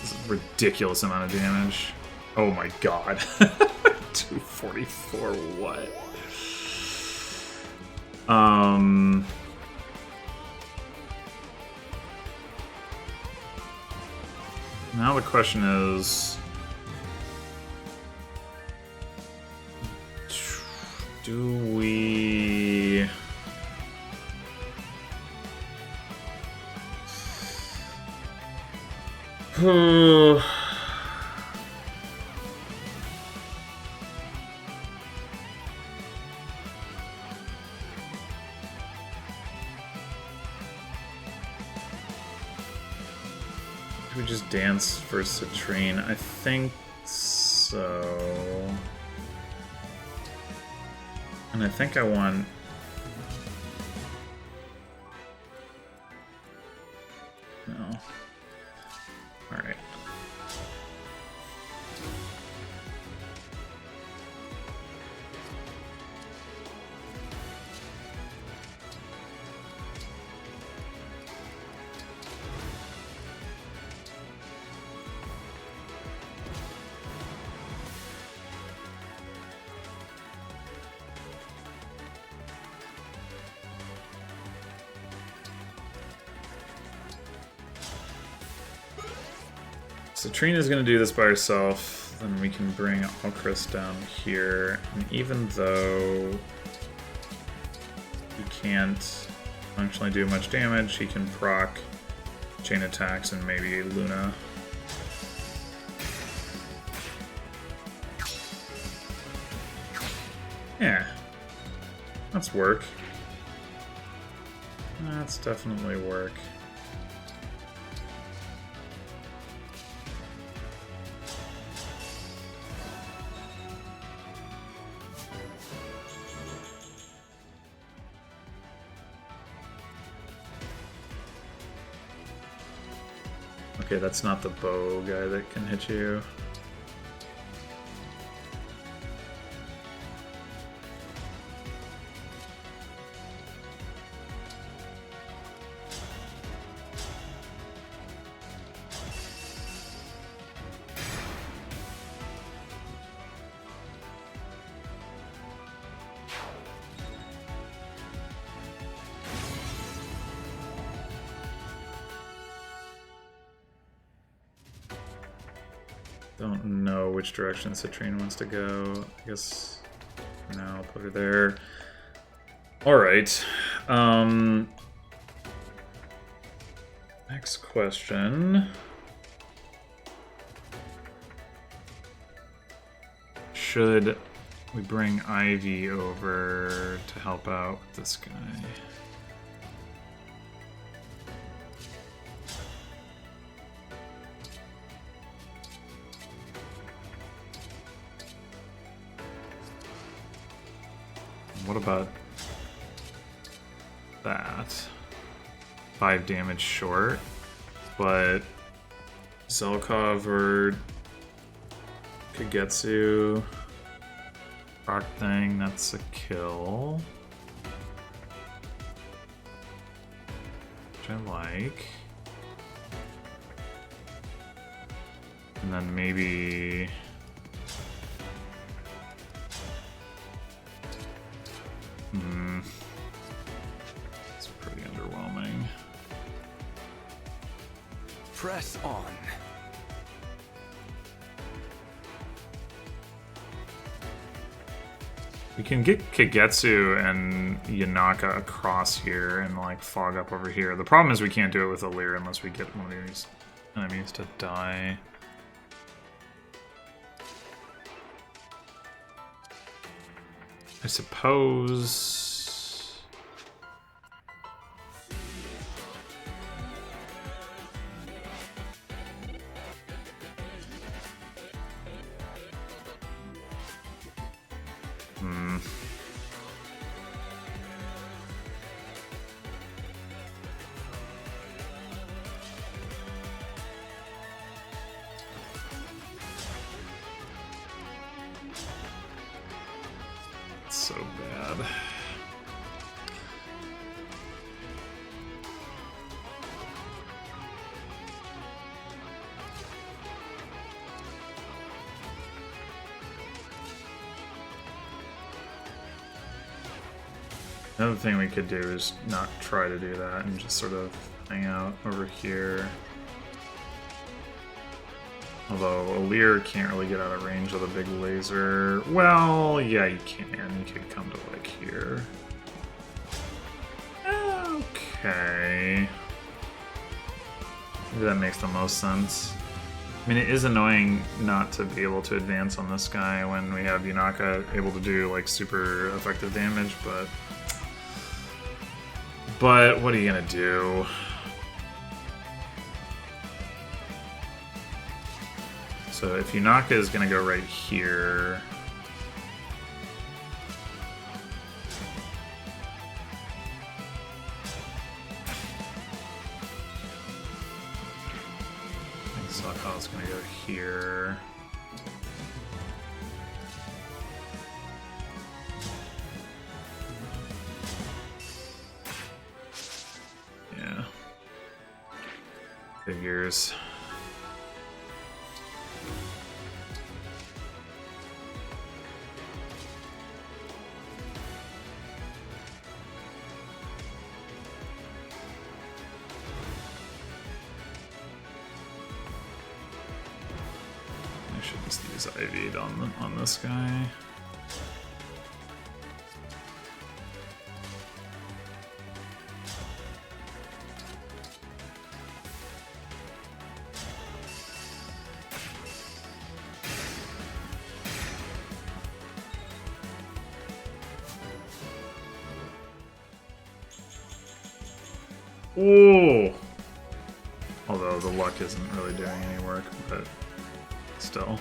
This is a ridiculous amount of damage. Oh my god. 244, what? Now the question is... do we... Do we just dance for Citrinne? I think so. And I think I want... No. Alright. Citrinne is going to do this by herself. Then we can bring Alcryst down here. And even though he can't functionally do much damage, he can proc chain attacks and maybe Luna. Yeah. That's work. That's definitely work. Okay, that's not the bow guy that can hit you. Don't know which direction Citrinne wants to go. I guess now I'll put her there. Alright. Next question. Should we bring Ivy over to help out with this guy? What about that? 5 damage short, but Zelkov or Kagetsu proc thing, that's a kill. Which I like. And then maybe it's pretty underwhelming.
Press on.
We can get Kagetsu and Yunaka across here and like fog up over here. The problem is we can't do it with Alear unless we get one of these enemies to die. I suppose... so bad. Another thing we could do is not try to do that and just sort of hang out over here. Although Alear can't really get out of range of the big laser. Well, yeah, you can. You could come to like here. Okay. Maybe that makes the most sense. I mean, it is annoying not to be able to advance on this guy when we have Yunaka able to do like super effective damage, but what are you gonna do? So if Yunaka is going to go right here... I think Zelkov's going to go here. Yeah. Figures. just use Ivy'd on this guy. Ooh! Although the luck isn't really doing any work, but still.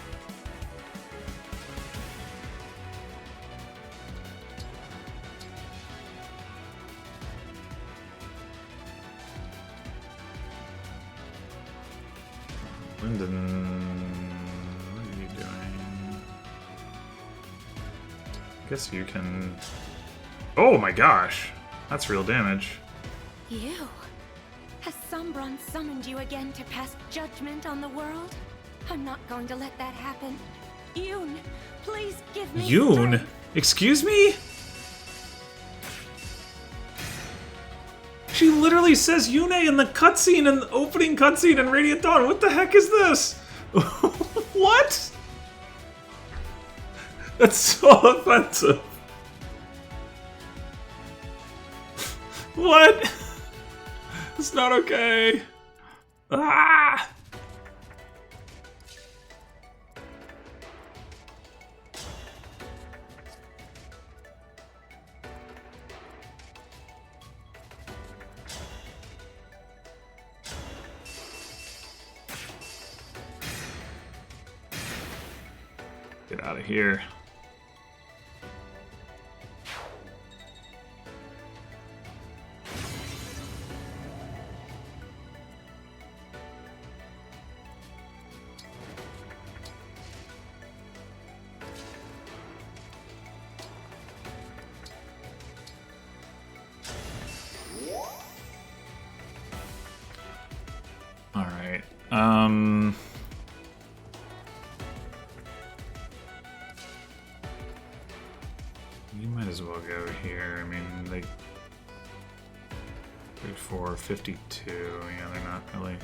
Lyndon, what are you doing? I guess you can... Oh my gosh! That's real damage.
You? Has Sombron summoned you again to pass judgment on the world? I'm not going to let that happen. Yun, please give me
Yun?
strength.
Excuse me? She literally says Yune in the cutscene, in the opening cutscene in Radiant Dawn. What the heck is this? What? That's so offensive. What? It's not okay. Ah! Get out of here. You might as well go here. I mean, they... 34, 52. Yeah, they're not really...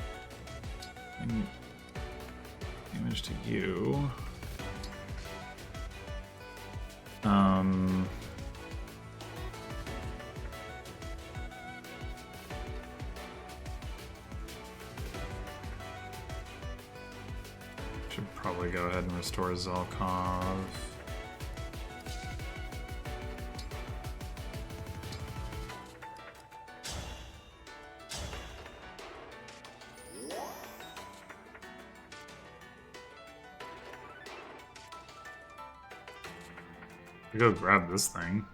Damage to you. Should probably go ahead and restore Zelkov. Go grab this thing.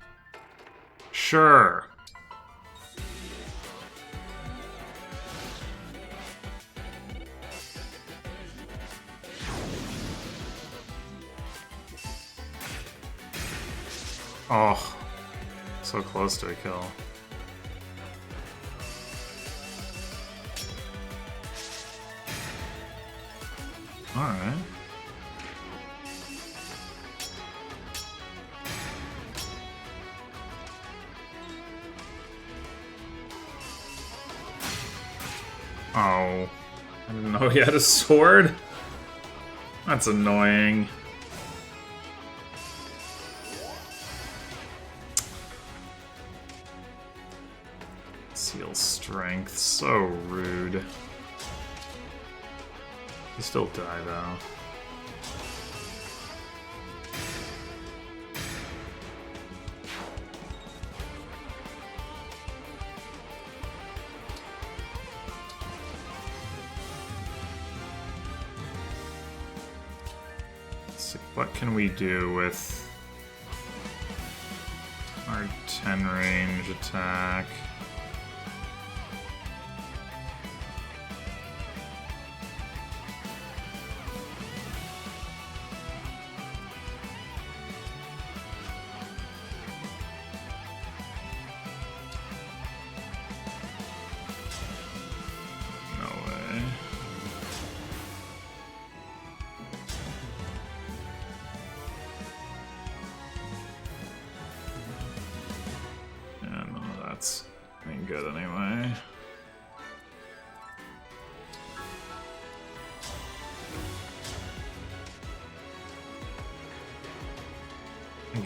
Sure. Oh, so close to a kill. All right. Oh, I didn't know he had a sword. That's annoying. Seal strength, so rude. You still die though. What can we do with our 10 range attack? Ain't good anyway.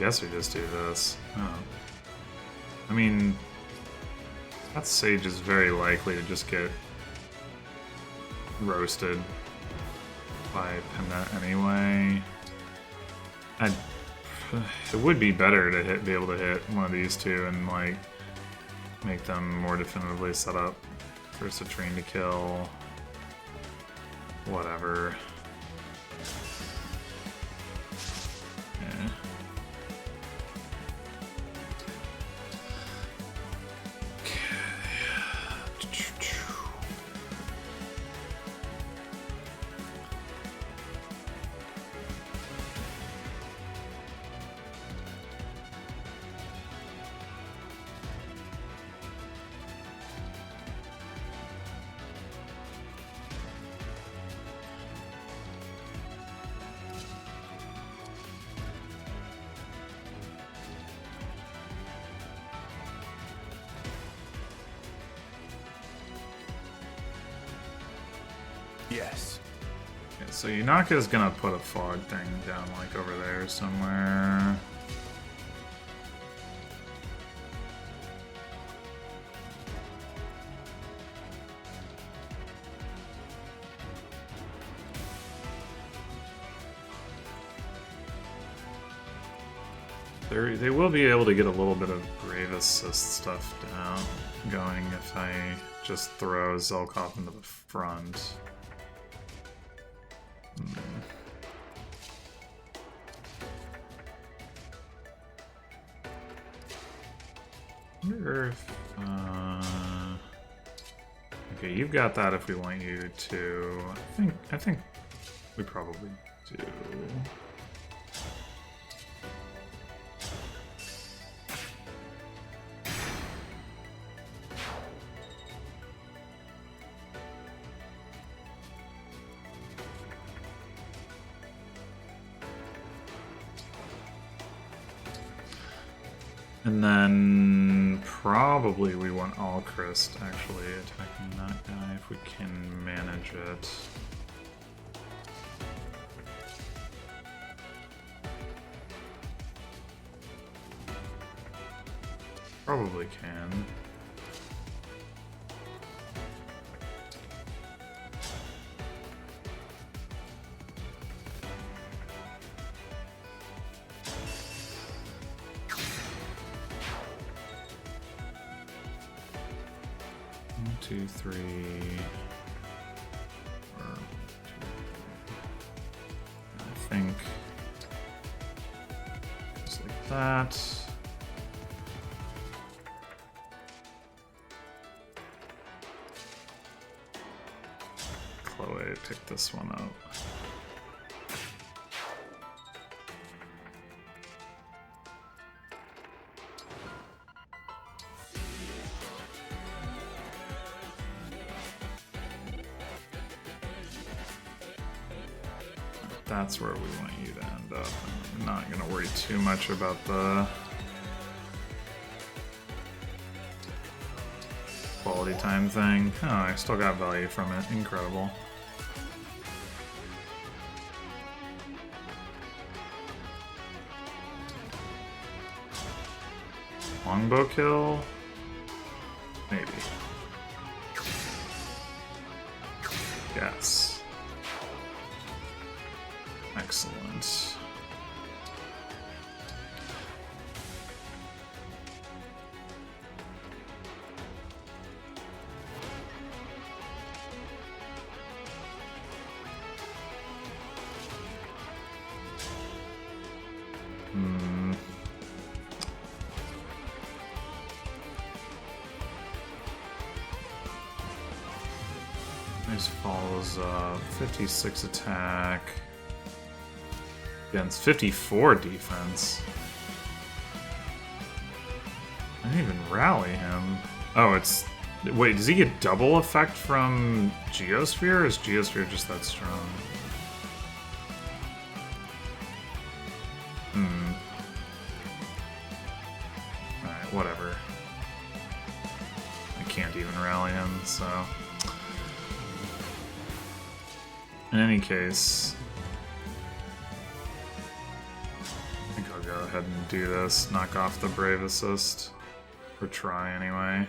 guess we just do this. Oh. I mean, that Sage is very likely to just get roasted by Panette anyway. It would be better to be able to hit one of these two and like make them more definitively set up for Citrinne to kill. Whatever. Yeah.
Yes.
Okay, so Yunaka is gonna put a fog thing down like over there somewhere. They will be able to get a little bit of Grave Assist stuff going if I just throw Zelkov into the front. I wonder if, okay, you've got that if we want you to. I think we probably do. And then probably we want Alcryst actually attacking that guy if we can manage it. Probably can. Two, three. I think just like that. Chloé, pick this one up. That's where we want you to end up. I'm not going to worry too much about the quality time thing. Oh, I still got value from it. Incredible. Longbow kill? Maybe. Yes. Excellent. Nice follows up. 56 attack. Against 54 defense. I didn't even rally him. Oh, it's... Wait, does he get double effect from Geosphere, or is Geosphere just that strong? Alright, whatever. I can't even rally him, so... In any case... go ahead and do this. Knock off the Brave Assist. Or try anyway.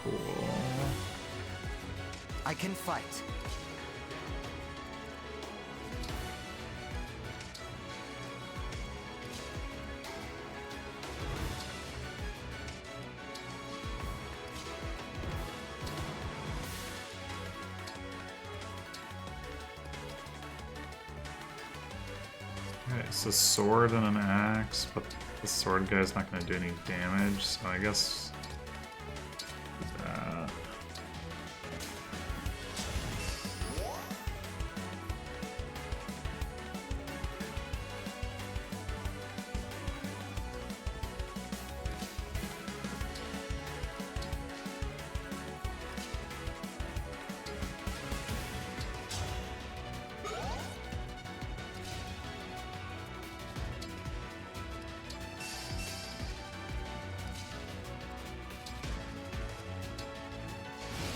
Cool.
I can fight.
Okay, so sword and an axe, but the sword guy's not going to do any damage, so I guess that.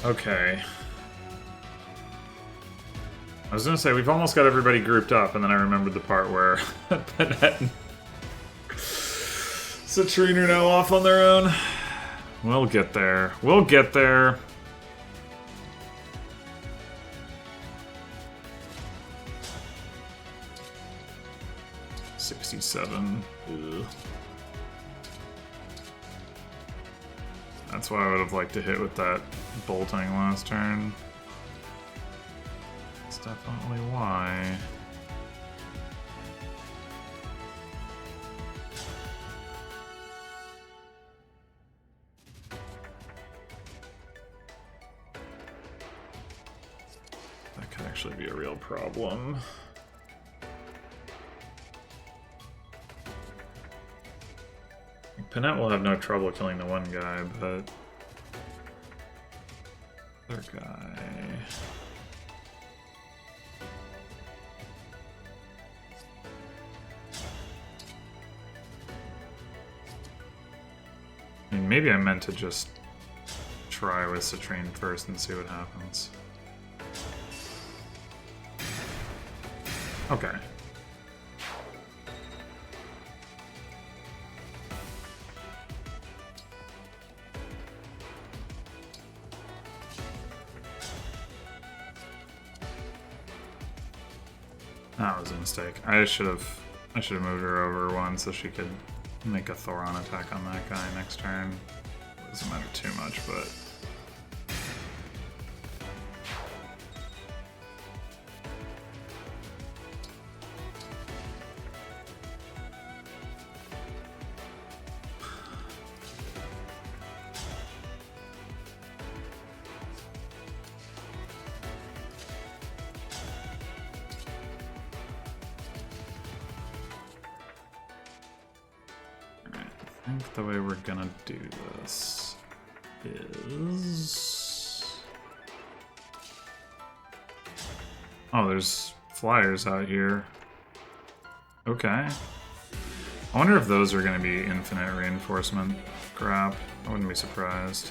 Okay. I was gonna say, we've almost got everybody grouped up, and then I remembered the part where Panette and Citrinne are now off on their own. We'll get there. We'll get there. $67. Ugh. That's why I would have liked to hit with that bolting last turn. That's definitely why. That could actually be a real problem. Panette will have no trouble killing the one guy, but other guy. I mean, maybe I meant to just try with Citrinne first and see what happens. Okay. That was a mistake. I should have moved her over one so she could make a Thoron attack on that guy next turn. Doesn't matter too much, but I think the way we're gonna do this is... Oh, there's flyers out here. Okay. I wonder if those are gonna be infinite reinforcement crap. I wouldn't be surprised.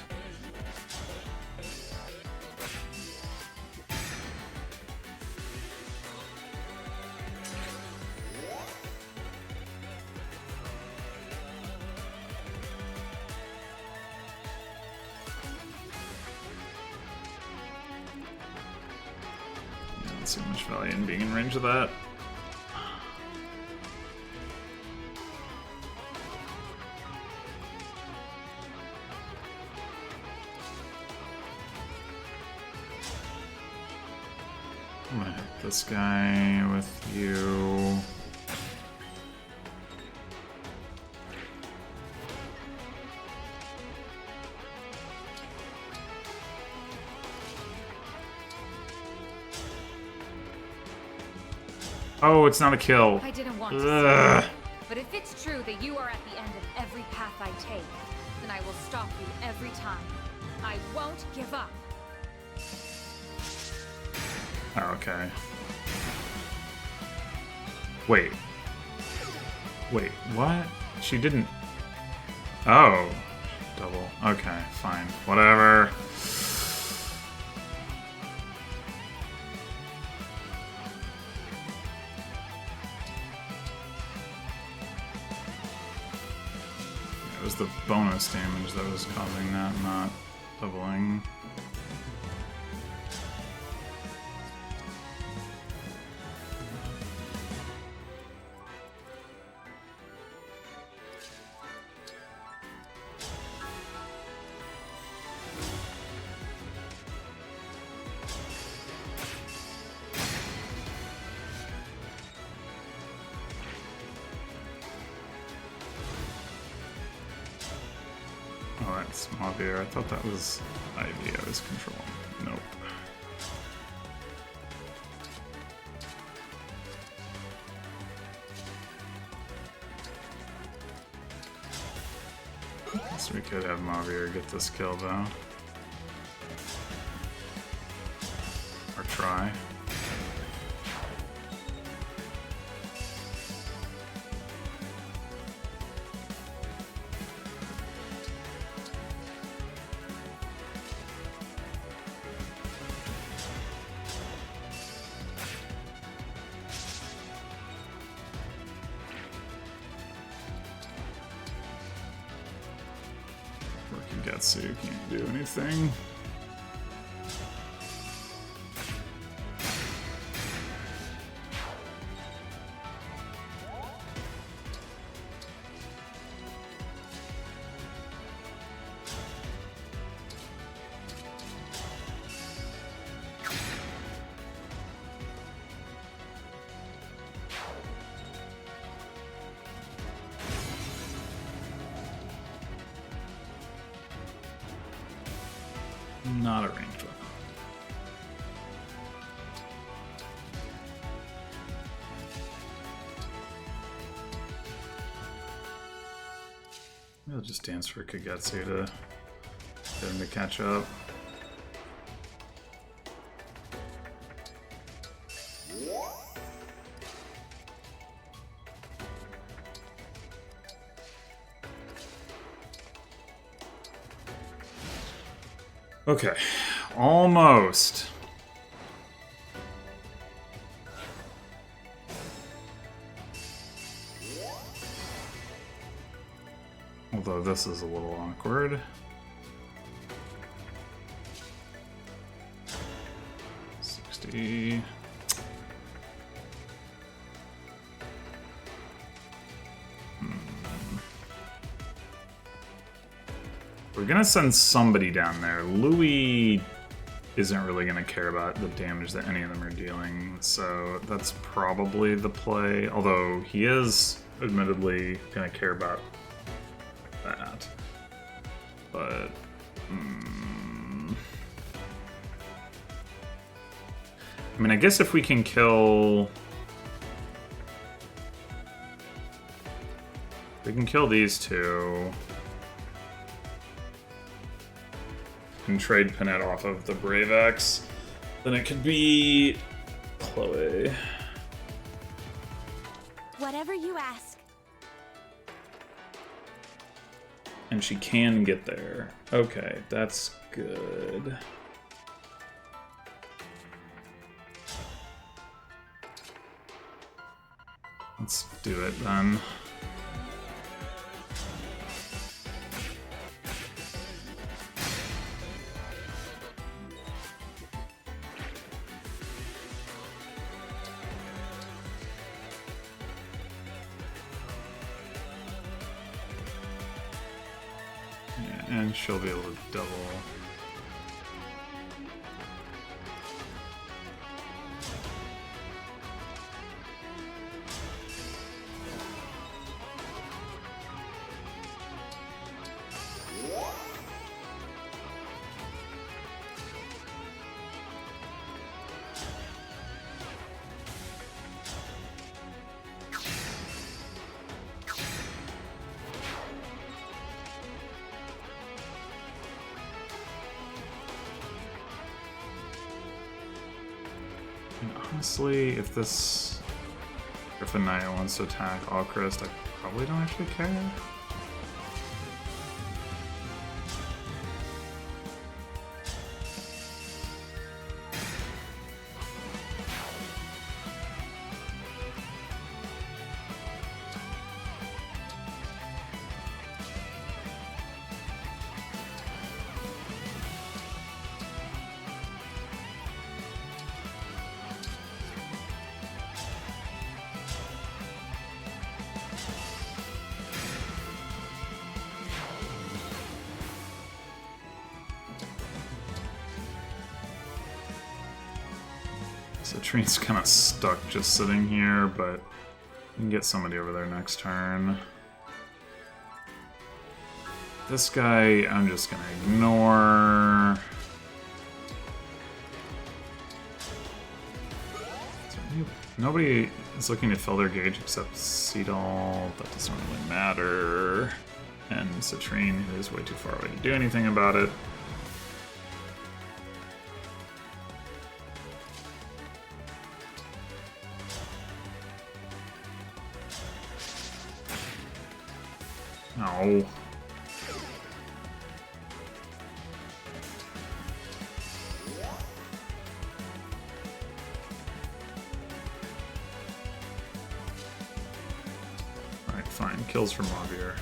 See much value in being in range of that. I'm gonna hit this guy with you. Oh, it's not a kill.
I didn't want to say, but if it's true that you are at the end of every path I take, then I will stop you every time. I won't give up.
Oh, okay. Wait, what? She didn't... Oh. Double. Okay, fine. Whatever. it was the bonus damage that was causing that, not doubling. Oh, that's Alear. I thought that was Ivy I was controlling. Nope. Guess we could have Alear get this kill though. Or try. Kagetsu can't do anything. Not a ranged weapon. We'll just dance for Kagetsu to get him to catch up. Okay, almost. Although this is a little awkward. We're gonna send somebody down there. Louis isn't really gonna care about the damage that any of them are dealing, so that's probably the play. Although he is admittedly gonna care about that. But I mean, I guess if we can kill... We can kill these two. And trade Panette off of the Brave X. Then it could be... Chloé.
Whatever you ask.
And she can get there. Okay, that's good. Let's do it then. Yeah, and she'll be able to double. Honestly, if this Griffin Knight wants to attack Alcryst, I probably don't actually care. Citrinne's kind of stuck just sitting here, but we can get somebody over there next turn. This guy, I'm just gonna ignore. Nobody is looking to fill their gauge except Cedal. That doesn't really matter. And Citrinne is way too far away to do anything about it. No. Alright, fine. Kills from Alear.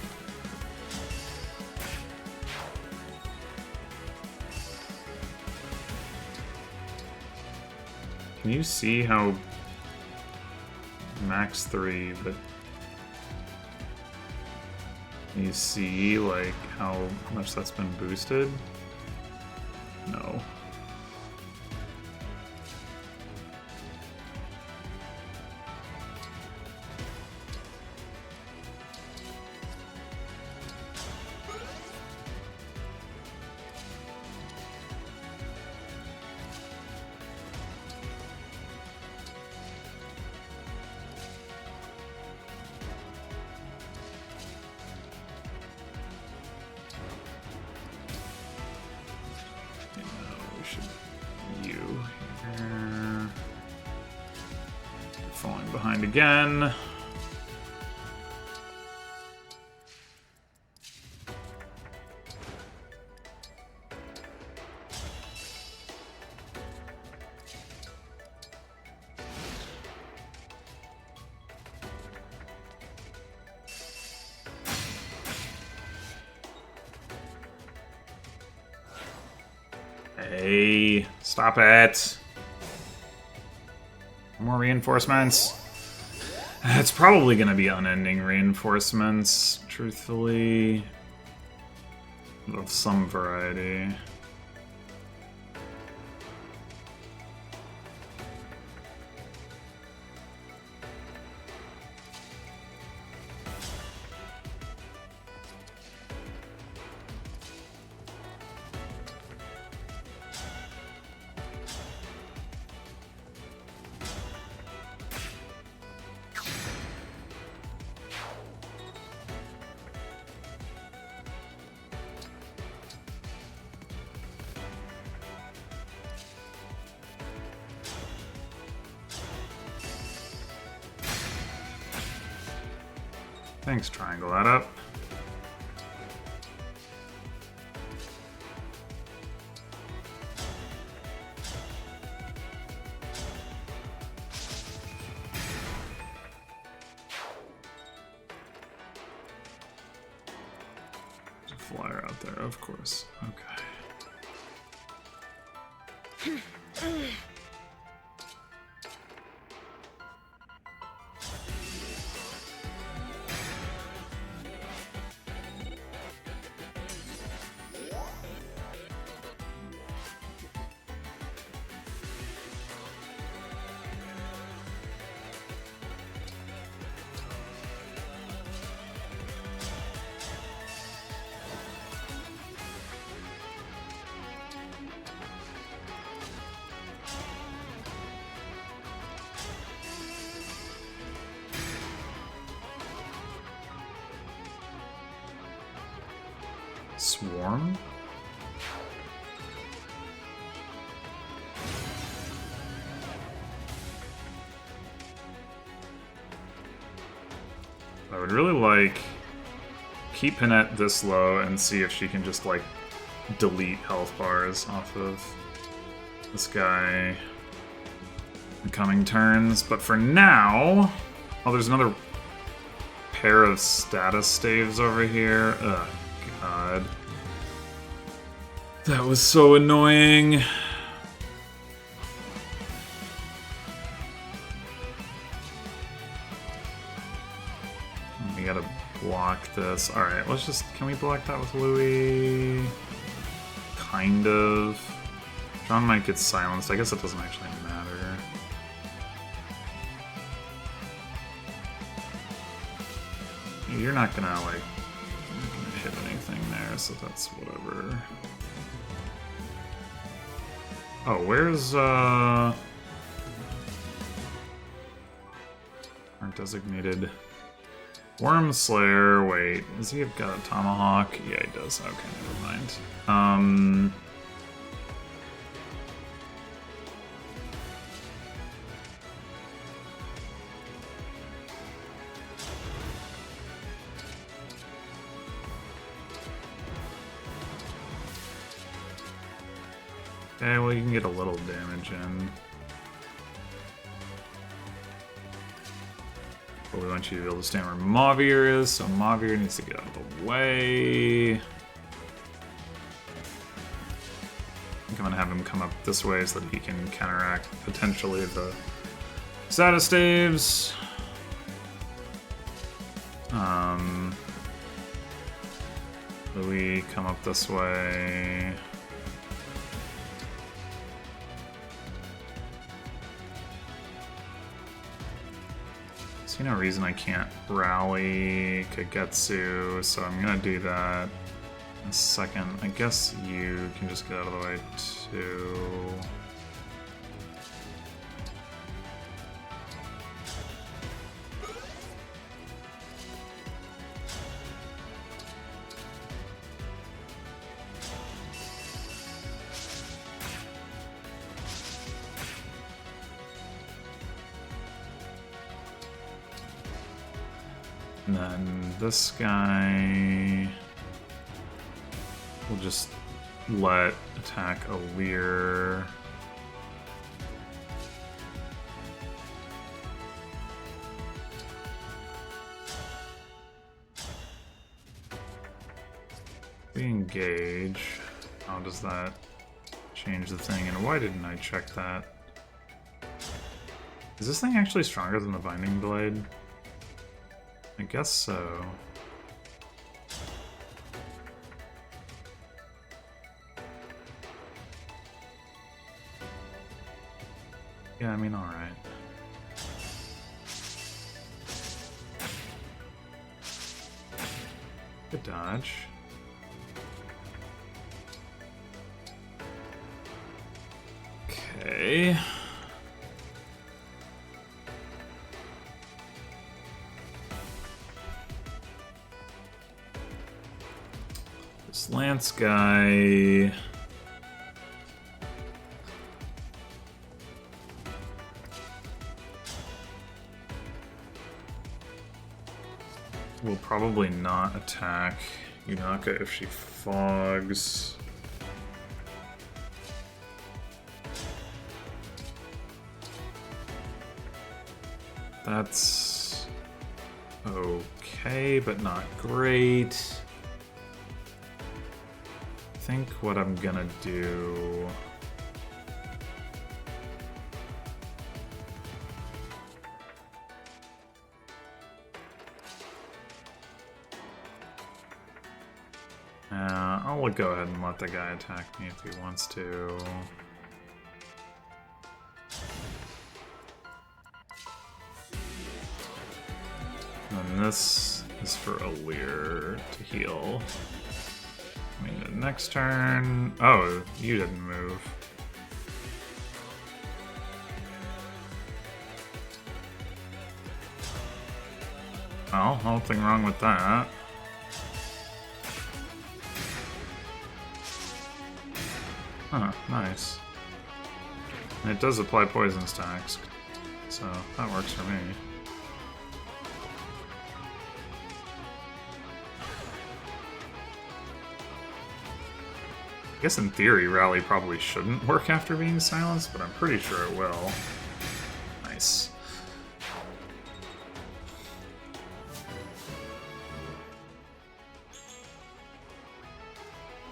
Can you see how max 3, but can you see like how much that's been boosted? No. Again. Hey, stop it. More reinforcements. It's probably going to be unending reinforcements, truthfully, of some variety. Thanks, triangle that up. There's a flyer out there, of course. Okay. Swarm? I would really like keep Panette this low and see if she can just like delete health bars off of this guy in coming turns. But for now, oh, there's another pair of status staves over here. Ugh. God. That was so annoying. We gotta block this. Alright, let's just... Can we block that with Louis? Kind of. John might get silenced. I guess it doesn't actually matter. You're not gonna, like, hit anything there, so that's whatever. Oh, where's, our designated Worm Slayer? Wait, does he have got a tomahawk? Yeah, he does. Okay, never mind. Okay, well, you can get a little damage in. But we want you to be able to stand where Mauvier is, so Mauvier needs to get out of the way. I think I'm gonna have him come up this way so that he can counteract potentially the status staves. Louis, come up this way. See no reason I can't rally Kagetsu, so I'm gonna do that in a second. I guess you can just get out of the way too. And then this guy will just let attack Alear. We engage. How does that change the thing? And why didn't I check that? Is this thing actually stronger than the Binding Blade? I guess so. Yeah, I mean, alright. Good dodge. Okay. This Lance guy. Will probably not attack Yunaka if she fogs. That's okay, but not great. I think what I'm gonna do... I'll go ahead and let the guy attack me if he wants to. And this is for Alear to heal. I mean, next turn... Oh, you didn't move. Well, nothing wrong with that. Huh, nice. And it does apply poison stacks, so that works for me. I guess in theory, Rally probably shouldn't work after being silenced, but I'm pretty sure it will. Nice.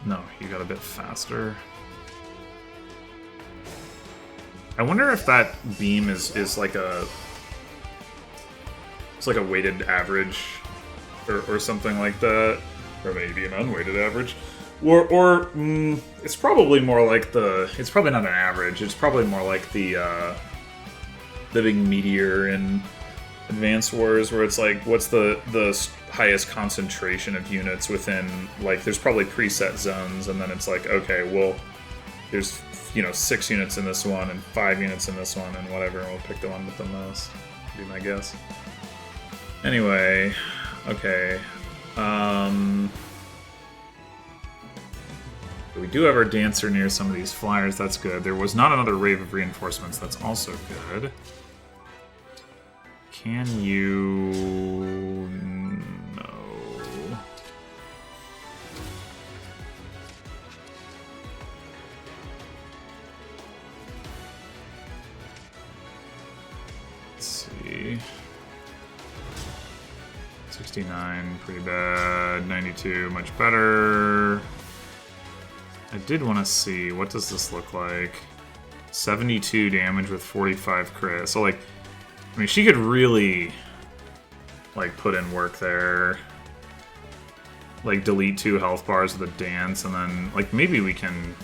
No, you got a bit faster. I wonder if that beam is like a... It's like a weighted average or something like that. Or maybe an unweighted average. Or it's probably more like the... It's probably not an average. It's probably more like the big meteor in Advanced Wars, where it's like, what's the highest concentration of units within, like, there's probably preset zones, and then it's like, okay, well, there's, you know, 6 units in this one and 5 units in this one and whatever, and we'll pick the one with the most, would be my guess. Anyway, okay. We do have our dancer near some of these flyers, that's good. There was not another wave of reinforcements, that's also good. Can you... No. Let's see. 69, pretty bad. 92, much better. I did want to see, what does this look like? 72 damage with 45 crit. So, like, I mean, she could really, like, put in work there. Like, delete 2 health bars with a dance, and then, like, maybe we can...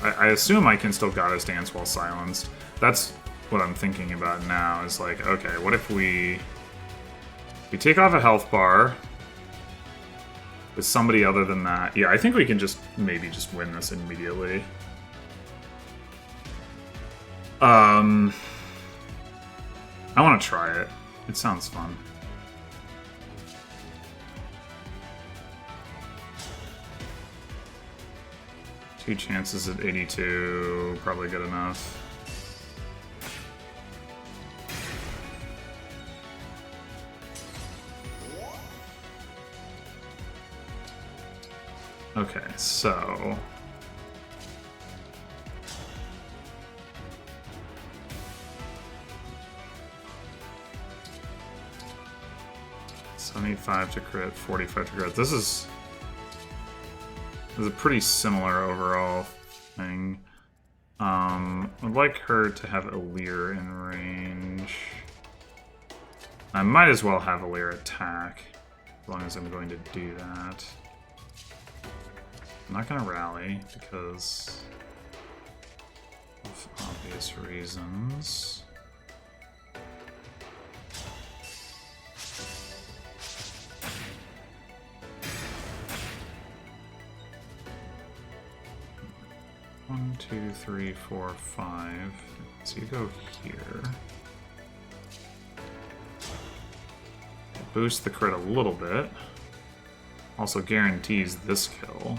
I assume I can still Goddess Dance while silenced. That's what I'm thinking about now, is like, okay, what if we take off a health bar with somebody other than that? Yeah, I think we can just maybe just win this immediately. I want to try it. It sounds fun. Two chances at 82, probably good enough. Okay, so... $75 to crit, 45 to crit. This is a pretty similar overall thing. I'd like her to have Alear in range. I might as well have Alear attack, as long as I'm going to do that. I'm not going to rally, because of obvious reasons. One, 2, 3, 4, 5. So you go here. Boost the crit a little bit. Also guarantees this kill.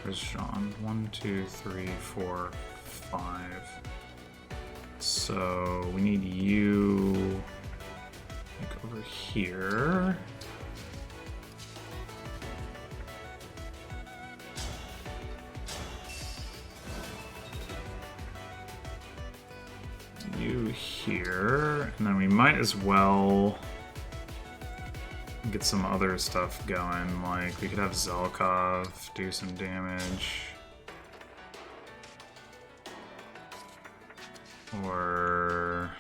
Where's Sean? 1, 2, 3, 4, 5. So we need you like over here. You here, and then we might as well get some other stuff going, like we could have Zelkov do some damage. Or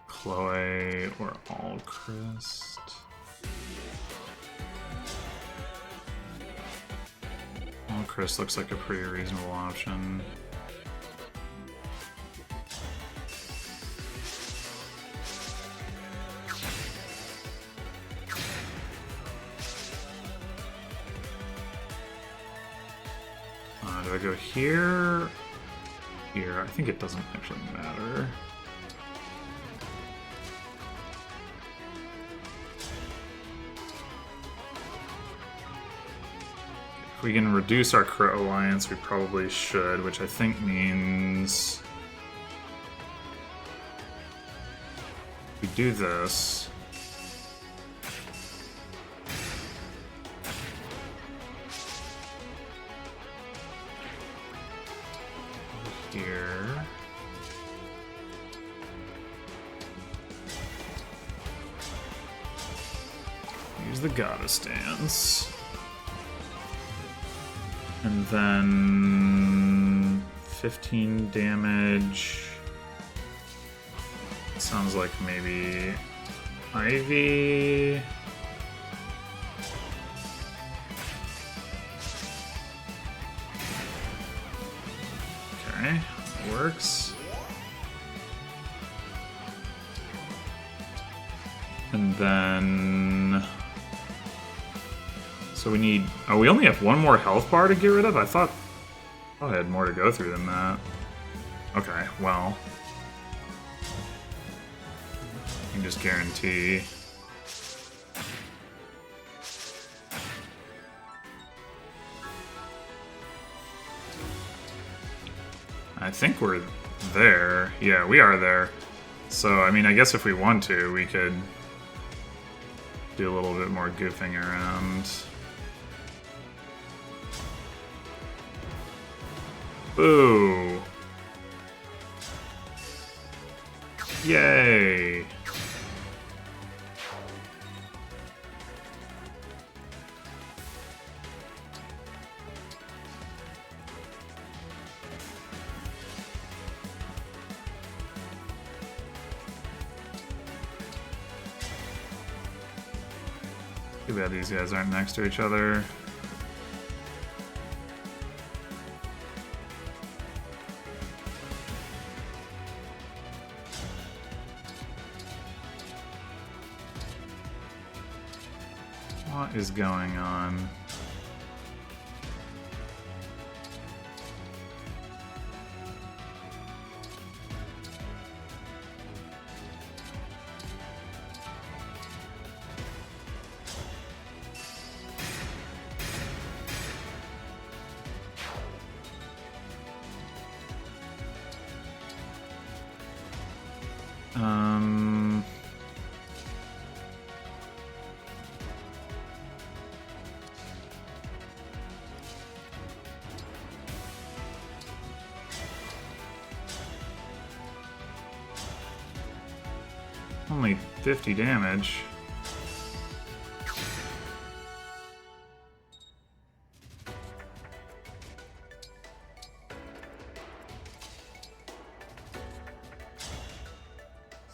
Chloé or Alcryst. Alcryst looks like a pretty reasonable option. Do I go here? Here? I think it doesn't actually matter. If we can reduce our crit alliance, we probably should, which I think means we do this. Here. Use There's the goddess dance. And then 15 damage. Sounds like maybe Ivy. Okay, works. And then... So we need... Oh, we only have one more health bar to get rid of? I thought I had more to go through than that. Okay, well... I can just guarantee... I think we're there. Yeah, we are there. So, I mean, I guess if we want to, we could do a little bit more goofing around. Ooh. Yay. Too bad these guys aren't next to each other. What is going on? Only 50 damage.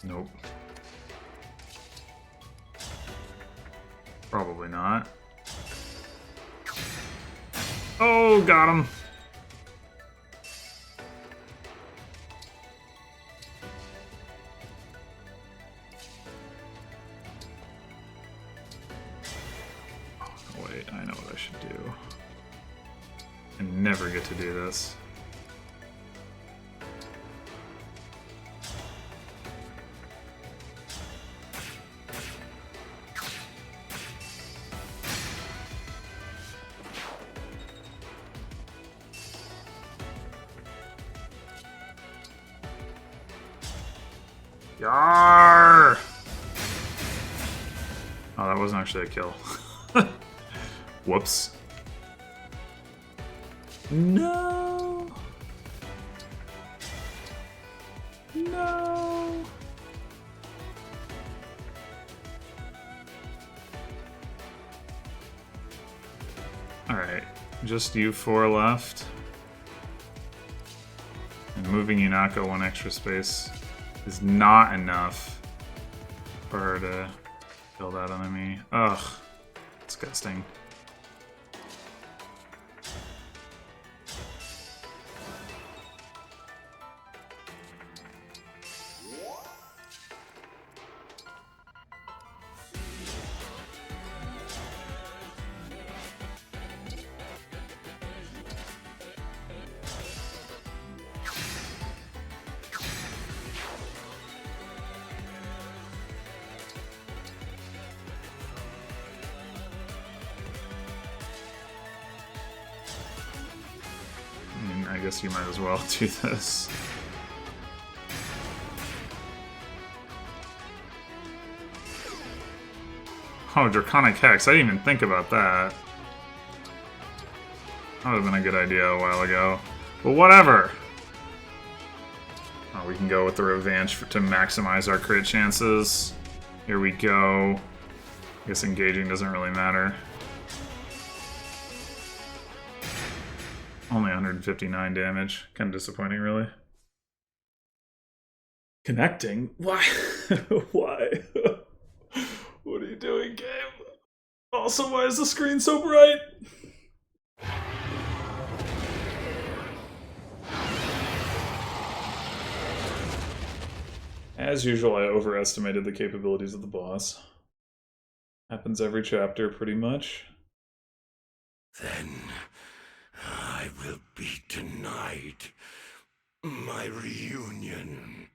Nope. Probably not. Oh, got him. Wait, I know what I should do. I never get to do this. Yarr! Oh, that wasn't actually a kill. Whoops. No! No! Alright, just you four left. And moving Yunaka one extra space is not enough for her to kill that enemy. Ugh. Disgusting. I guess you might as well do this. Oh, Draconic Hex. I didn't even think about that. That would have been a good idea a while ago. But whatever. Oh, we can go with the Revenge to maximize our crit chances. Here we go. I guess engaging doesn't really matter. Only 159 damage. Kind of disappointing, really. Connecting? Why? Why? What are you doing, game? Also, why is the screen so bright? As usual, I overestimated the capabilities of the boss. Happens every chapter, pretty much.
Then I will be denied my reunion.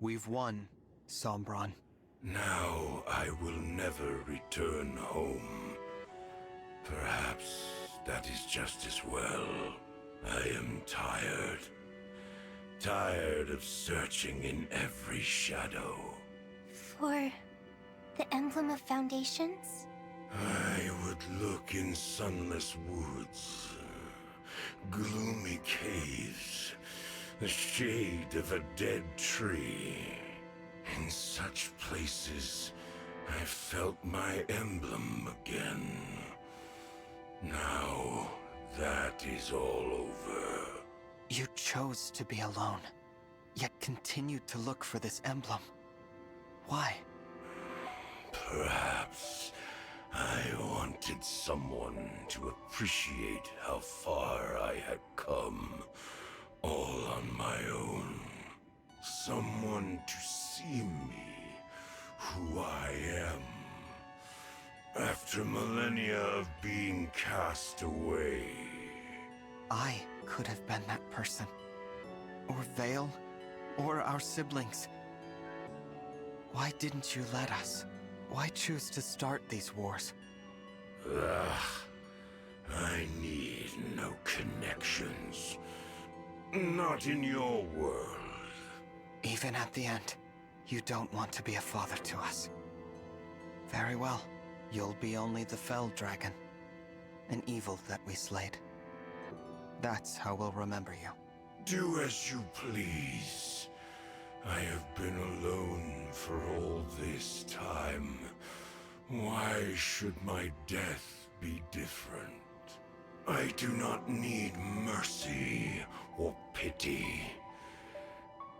We've won, Sombron.
Now I will never return home. Perhaps that is just as well. I am tired. Tired of searching in every shadow.
For the Emblem of Foundations?
I would look in sunless woods, gloomy caves, the shade of a dead tree. In such places, I felt my emblem again. Now, that is all over.
You chose to be alone, yet continued to look for this emblem. Why?
Perhaps I wanted someone to appreciate how far I had come, all on my own. Someone to see me, who I am. After millennia of being cast away.
I could have been that person. Or Vale, or our siblings. Why didn't you let us? Why choose to start these wars?
I need no connections. Not in your world.
Even at the end, you don't want to be a father to us. Very well. You'll be only the Fell Dragon. An evil that we slayed. That's how we'll remember you.
Do as you please. I have been alone for all this time. Why should my death be different? I do not need mercy or pity.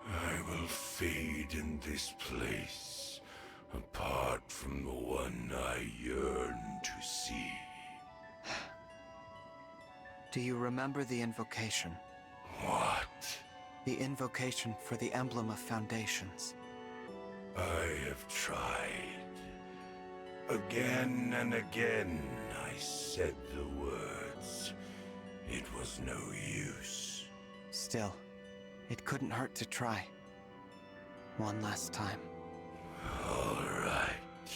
I will fade in this place, apart from the one I yearn to see.
Do you remember the invocation?
What?
The invocation for the Emblem of Foundations.
I have tried. Again and again I said the words. It was no use.
Still, it couldn't hurt to try. One last time.
All right.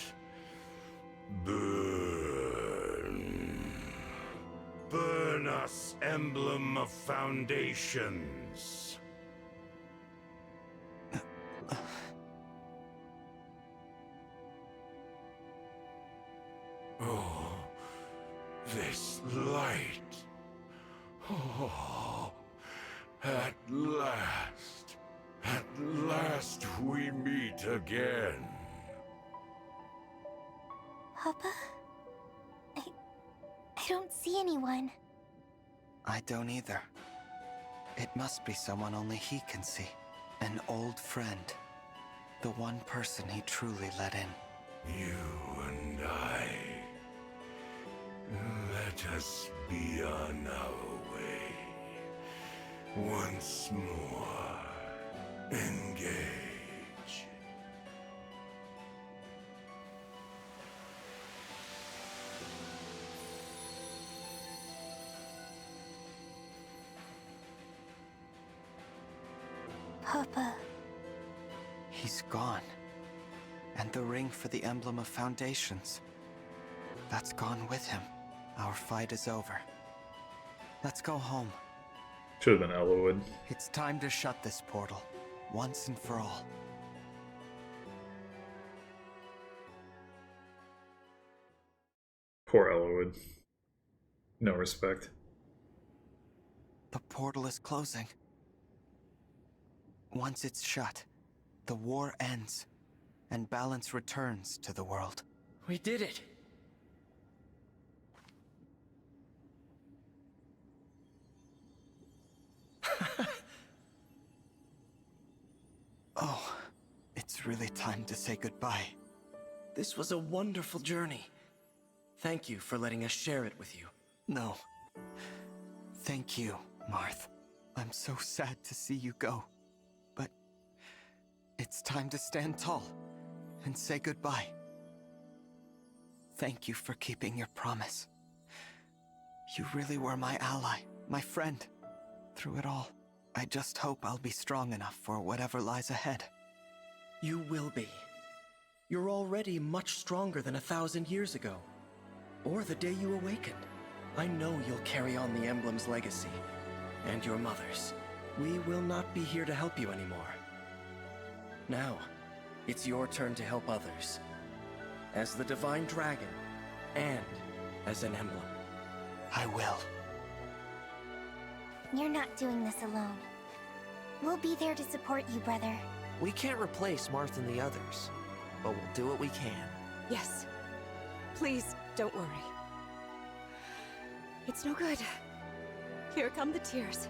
Burn. Burn us, Emblem of Foundations. Oh, this light. Oh, at last we meet again.
Papa? I don't see anyone.
I don't either. It must be someone only he can see. An old friend. The one person he truly let in.
You and I. Let us be on our way. Once more. Engage.
Papa.
He's gone. And the ring for the Emblem of Foundations. That's gone with him. Our fight is over. Let's go home.
Should have been Elowood.
It's time to shut this portal, once and for all.
Poor Elowood. No respect.
The portal is closing. Once it's shut, the war ends, and balance returns to the world.
We did it!
Oh, it's really time to say goodbye.
This was a wonderful journey. Thank you for letting us share it with you.
No. Thank you, Marth. I'm so sad to see you go. But it's time to stand tall and say goodbye. Thank you for keeping your promise. You really were my ally, my friend, through it all. I just hope I'll be strong enough for whatever lies ahead.
You will be. You're already much stronger than 1,000 years ago. Or the day you awakened. I know you'll carry on the Emblem's legacy. And your mother's. We will not be here to help you anymore. Now, it's your turn to help others. As the Divine Dragon, and as an Emblem.
I will.
You're not doing this alone. We'll be there to support you, brother.
We can't replace Marth and the others, but we'll do what we can.
Yes. Please, don't worry. It's no good. Here come the tears.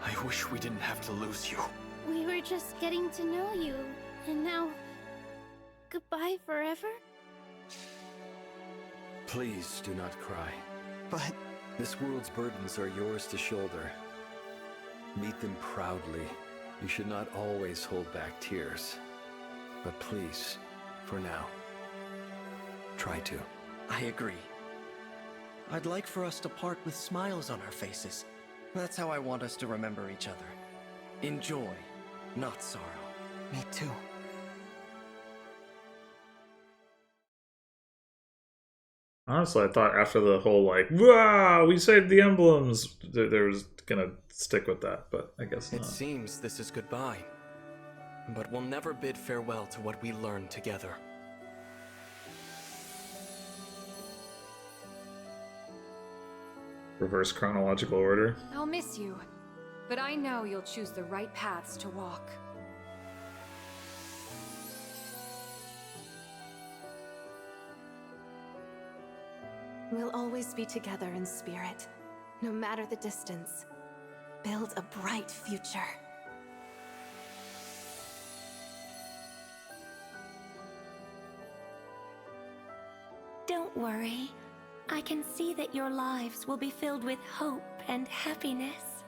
I wish we didn't have to lose you.
We were just getting to know you, and now... goodbye forever?
Please do not cry.
But...
this world's burdens are yours to shoulder. Meet them proudly. You should not always hold back tears. But please, for now, try to.
I agree. I'd like for us to part with smiles on our faces. That's how I want us to remember each other. In joy, not sorrow.
Me too.
Honestly, I thought after the whole, like, wow, we saved the emblems, there was gonna stick with that, but I guess not.
It seems this is goodbye. But we'll never bid farewell to what we learned together.
Reverse chronological order.
I'll miss you, but I know you'll choose the right paths to walk.
We'll always be together in spirit, no matter the distance. Build a bright future.
Don't worry. I can see that your lives will be filled with hope and happiness.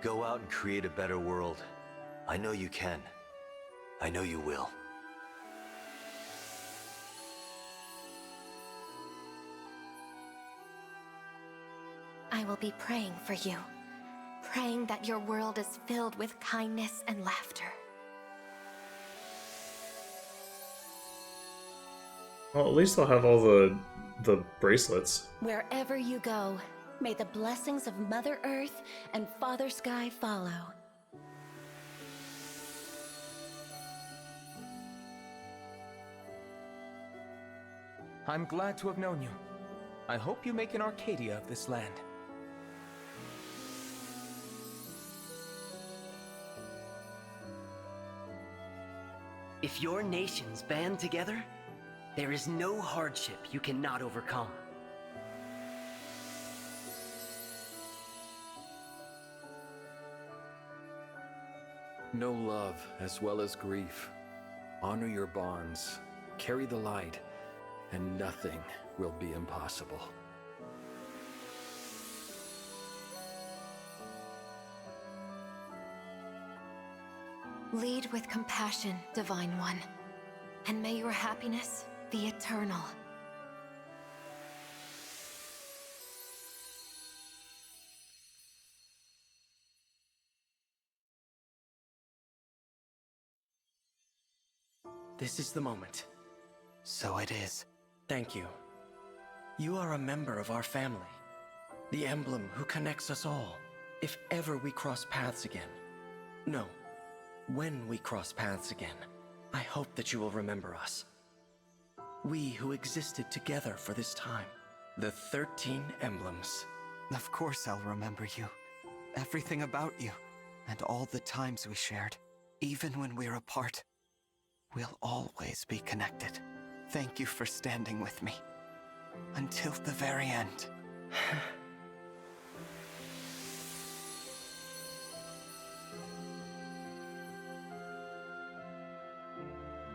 Go out and create a better world. I know you can. I know you will.
I will be praying for you. Praying that your world is filled with kindness and laughter.
Well, at least I'll have all the bracelets.
Wherever you go, may the blessings of Mother Earth and Father Sky follow.
I'm glad to have known you. I hope you make an Arcadia of this land.
If your nations band together, there is no hardship you cannot overcome.
Know love as well as grief. Honor your bonds. Carry the light, and nothing will be impossible.
Lead with compassion, Divine One, and may your happiness be eternal.
This is the moment.
So it is.
Thank you. You are a member of our family. The emblem who connects us all. If ever we cross paths again. No. When we cross paths again, I hope that you will remember us. We who existed together for this time. The 13 emblems.
Of course I'll remember you. Everything about you, and all the times we shared. Even when we're apart, we'll always be connected. Thank you for standing with me. Until the very end.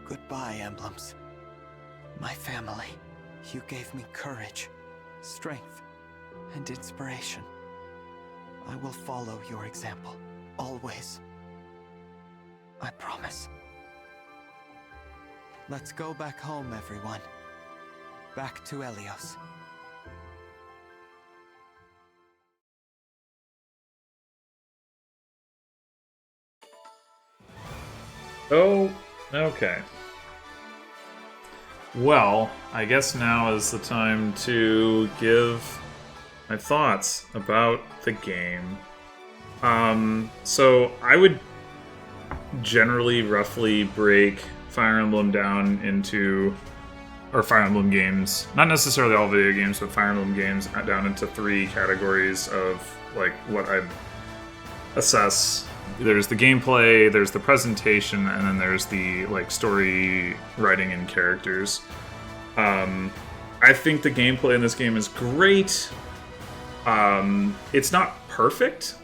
Goodbye, emblems. My family. You gave me courage, strength, and inspiration. I will follow your example, always. I promise. Let's go back home, everyone. Back to Elios.
Oh, okay. Well, I guess now is the time to give my thoughts about the game. So I would generally roughly break Fire Emblem down into, or Fire Emblem games, not necessarily all video games, but Fire Emblem games down into 3 categories of like what I assess. There's the gameplay, there's the presentation, and then there's the like story writing and characters. I think the gameplay in this game is great. It's not perfect,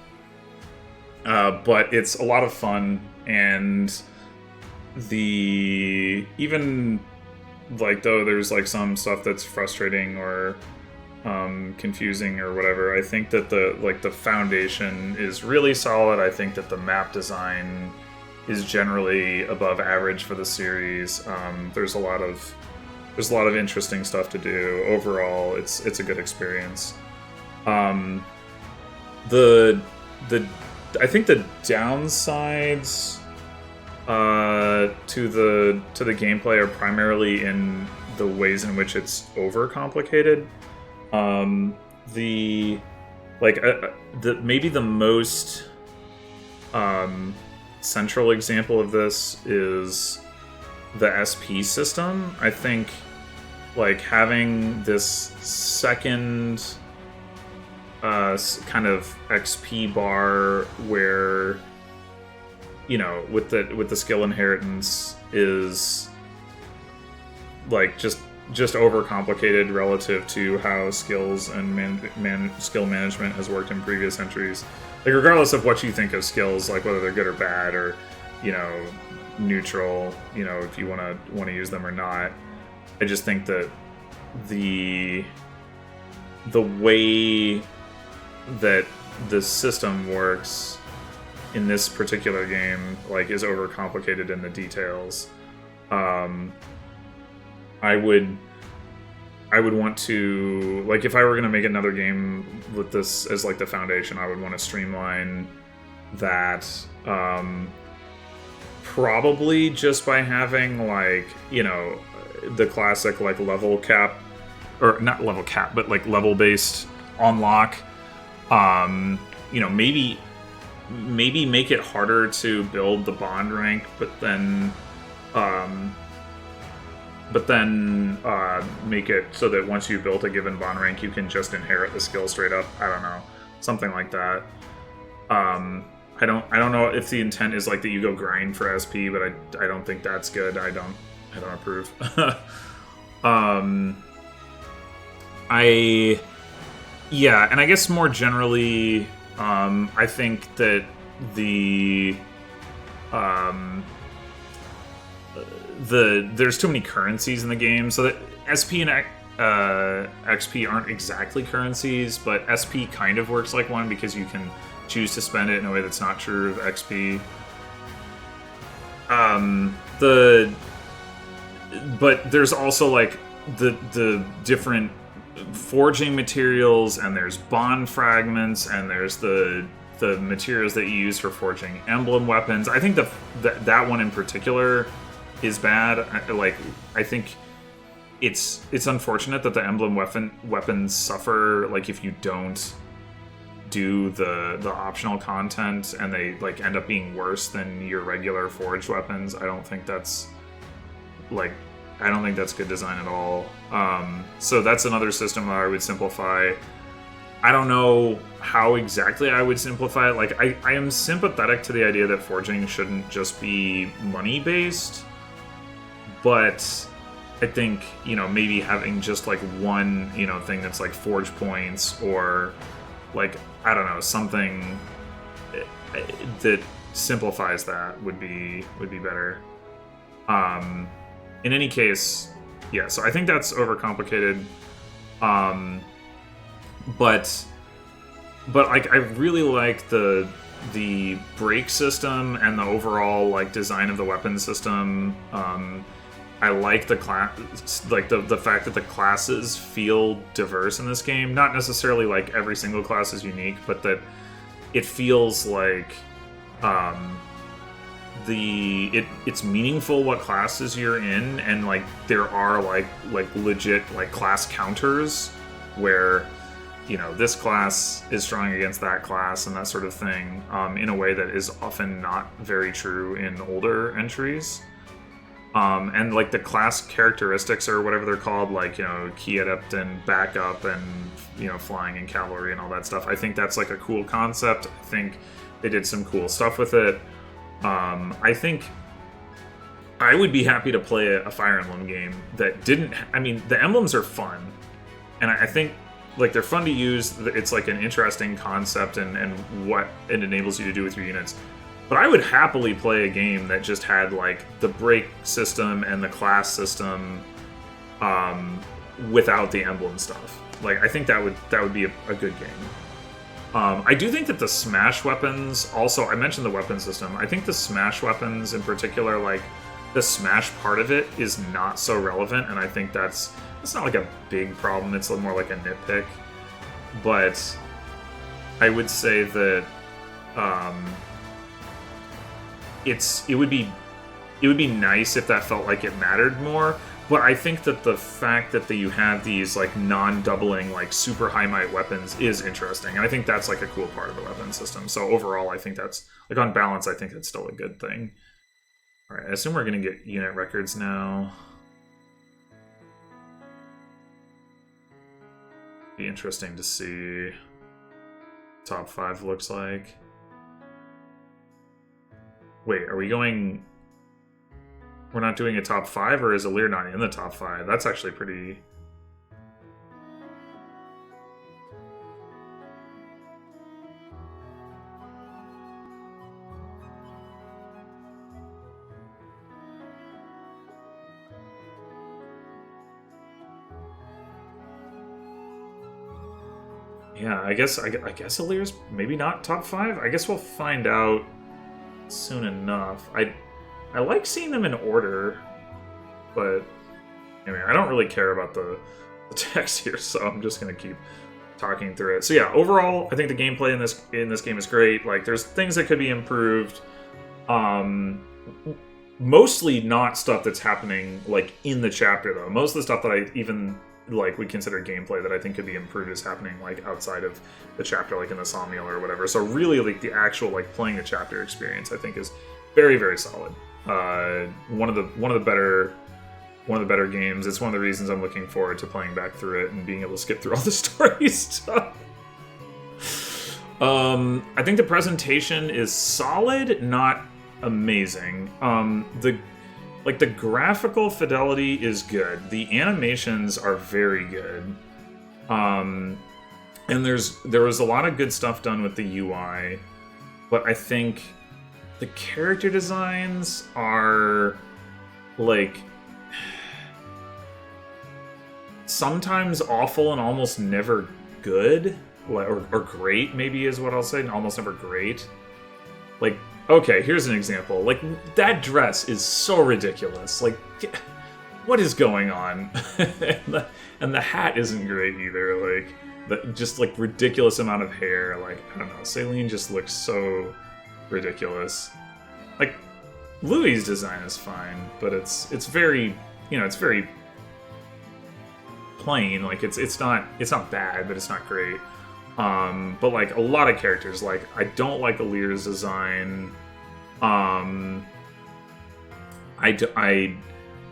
but it's a lot of fun, and even like though there's like some stuff that's frustrating or confusing or whatever, I think that the foundation is really solid. I think that the map design is generally above average for the series. There's a lot of interesting stuff to do. Overall, it's a good experience. I think the downsides to the gameplay are primarily in the ways in which it's overcomplicated. Maybe the most central example of this is the SP system. I think like having this second kind of XP bar where, you know, with the skill inheritance is like just overcomplicated relative to how skills and skill management has worked in previous entries. Like regardless of what you think of skills, like whether they're good or bad or, you know, neutral, you know, if you want to use them or not, I just think that the way that the system works in this particular game like is overcomplicated in the details. I would want to, like, if I were going to make another game with this as like the foundation, I would want to streamline that, probably just by having like, you know, the classic like level cap, or not level cap, but like level based unlock. You know, maybe make it harder to build the bond rank, but then make it so that once you built a given bond rank, you can just inherit the skill straight up. I don't know, something like that. I don't know if the intent is like that you go grind for SP, but I don't think that's good. I don't approve. Yeah, and I guess more generally, I think that there's too many currencies in the game, so that SP and XP aren't exactly currencies, but SP kind of works like one because you can choose to spend it in a way that's not true of XP. But there's also like the different forging materials, and there's bond fragments, and there's the materials that you use for forging emblem weapons. I think that one in particular is bad. I think it's unfortunate that the emblem weapons suffer like if you don't do the optional content, and they like end up being worse than your regular forged weapons. I don't think that's like I don't think that's good design at all. So that's another system where I would simplify. I don't know how exactly I would simplify it. Like, I am sympathetic to the idea that forging shouldn't just be money-based, but I think, you know, maybe having just, like, one, you know, thing that's, like, forge points, or, like, I don't know, something that simplifies that would be better. In any case, yeah, so I think that's overcomplicated. But like, I really like the break system and the overall, like, design of the weapon system. I like the class, like the fact that the classes feel diverse in this game. Not necessarily like every single class is unique, but that it feels like it's meaningful what classes you're in, and like there are like legit like class counters where, you know, this class is strong against that class and that sort of thing, in a way that is often not very true in older entries. And like the class characteristics, or whatever they're called, like, you know, key adept and backup and, you know, flying and cavalry and all that stuff. I think that's like a cool concept. I think they did some cool stuff with it. I think I would be happy to play a Fire Emblem game that didn't... I mean, the emblems are fun, and I think, like, they're fun to use. It's like an interesting concept and what it enables you to do with your units. But I would happily play a game that just had, like, the break system and the class system without the emblem stuff. Like, I think that would be a good game. I do think that the Smash weapons also... I mentioned the weapon system. I think the Smash weapons in particular, like, the Smash part of it is not so relevant, and I think that's not like a big problem. It's more like a nitpick. But I would say that it would be nice if that felt like it mattered more. But I think that the fact that you have these like non-doubling, like super high might weapons is interesting, and I think that's like a cool part of the weapon system. So overall, I think that's, like, on balance, I think it's still a good thing. All right, I assume we're gonna get unit records now. Be interesting to see top 5 looks like. Wait, are we going... We're not doing a top 5, or is Alear not in the top 5? That's actually pretty... Yeah, I guess Alear's maybe not top 5. I guess we'll find out soon enough. I like seeing them in order, but anyway, I don't really care about the text here, so I'm just gonna keep talking through it. So yeah, overall, I think the gameplay in this game is great. Like, there's things that could be improved. Mostly not stuff that's happening like in the chapter, though. Most of the stuff that I even like would consider gameplay that I think could be improved is happening like outside of the chapter, like in the Somniel or whatever. So really, like, the actual like playing the chapter experience, I think, is very, very solid. One of the better games. It's one of the reasons I'm looking forward to playing back through it and being able to skip through all the story stuff. I think the presentation is solid, not amazing. The graphical fidelity is good. The animations are very good. And there was a lot of good stuff done with the UI, but I think the character designs are, like, sometimes awful and almost never good. Or great, maybe, is what I'll say. Almost never great. Like, okay, here's an example. Like, that dress is so ridiculous. Like, what is going on? and the hat isn't great either. Like, just, like, ridiculous amount of hair. Like, I don't know. Celine just looks so ridiculous. Like, Louis' design is fine, but it's very, you know, it's very plain. Like, it's not bad, but it's not great. But like a lot of characters, like, I don't like Alear's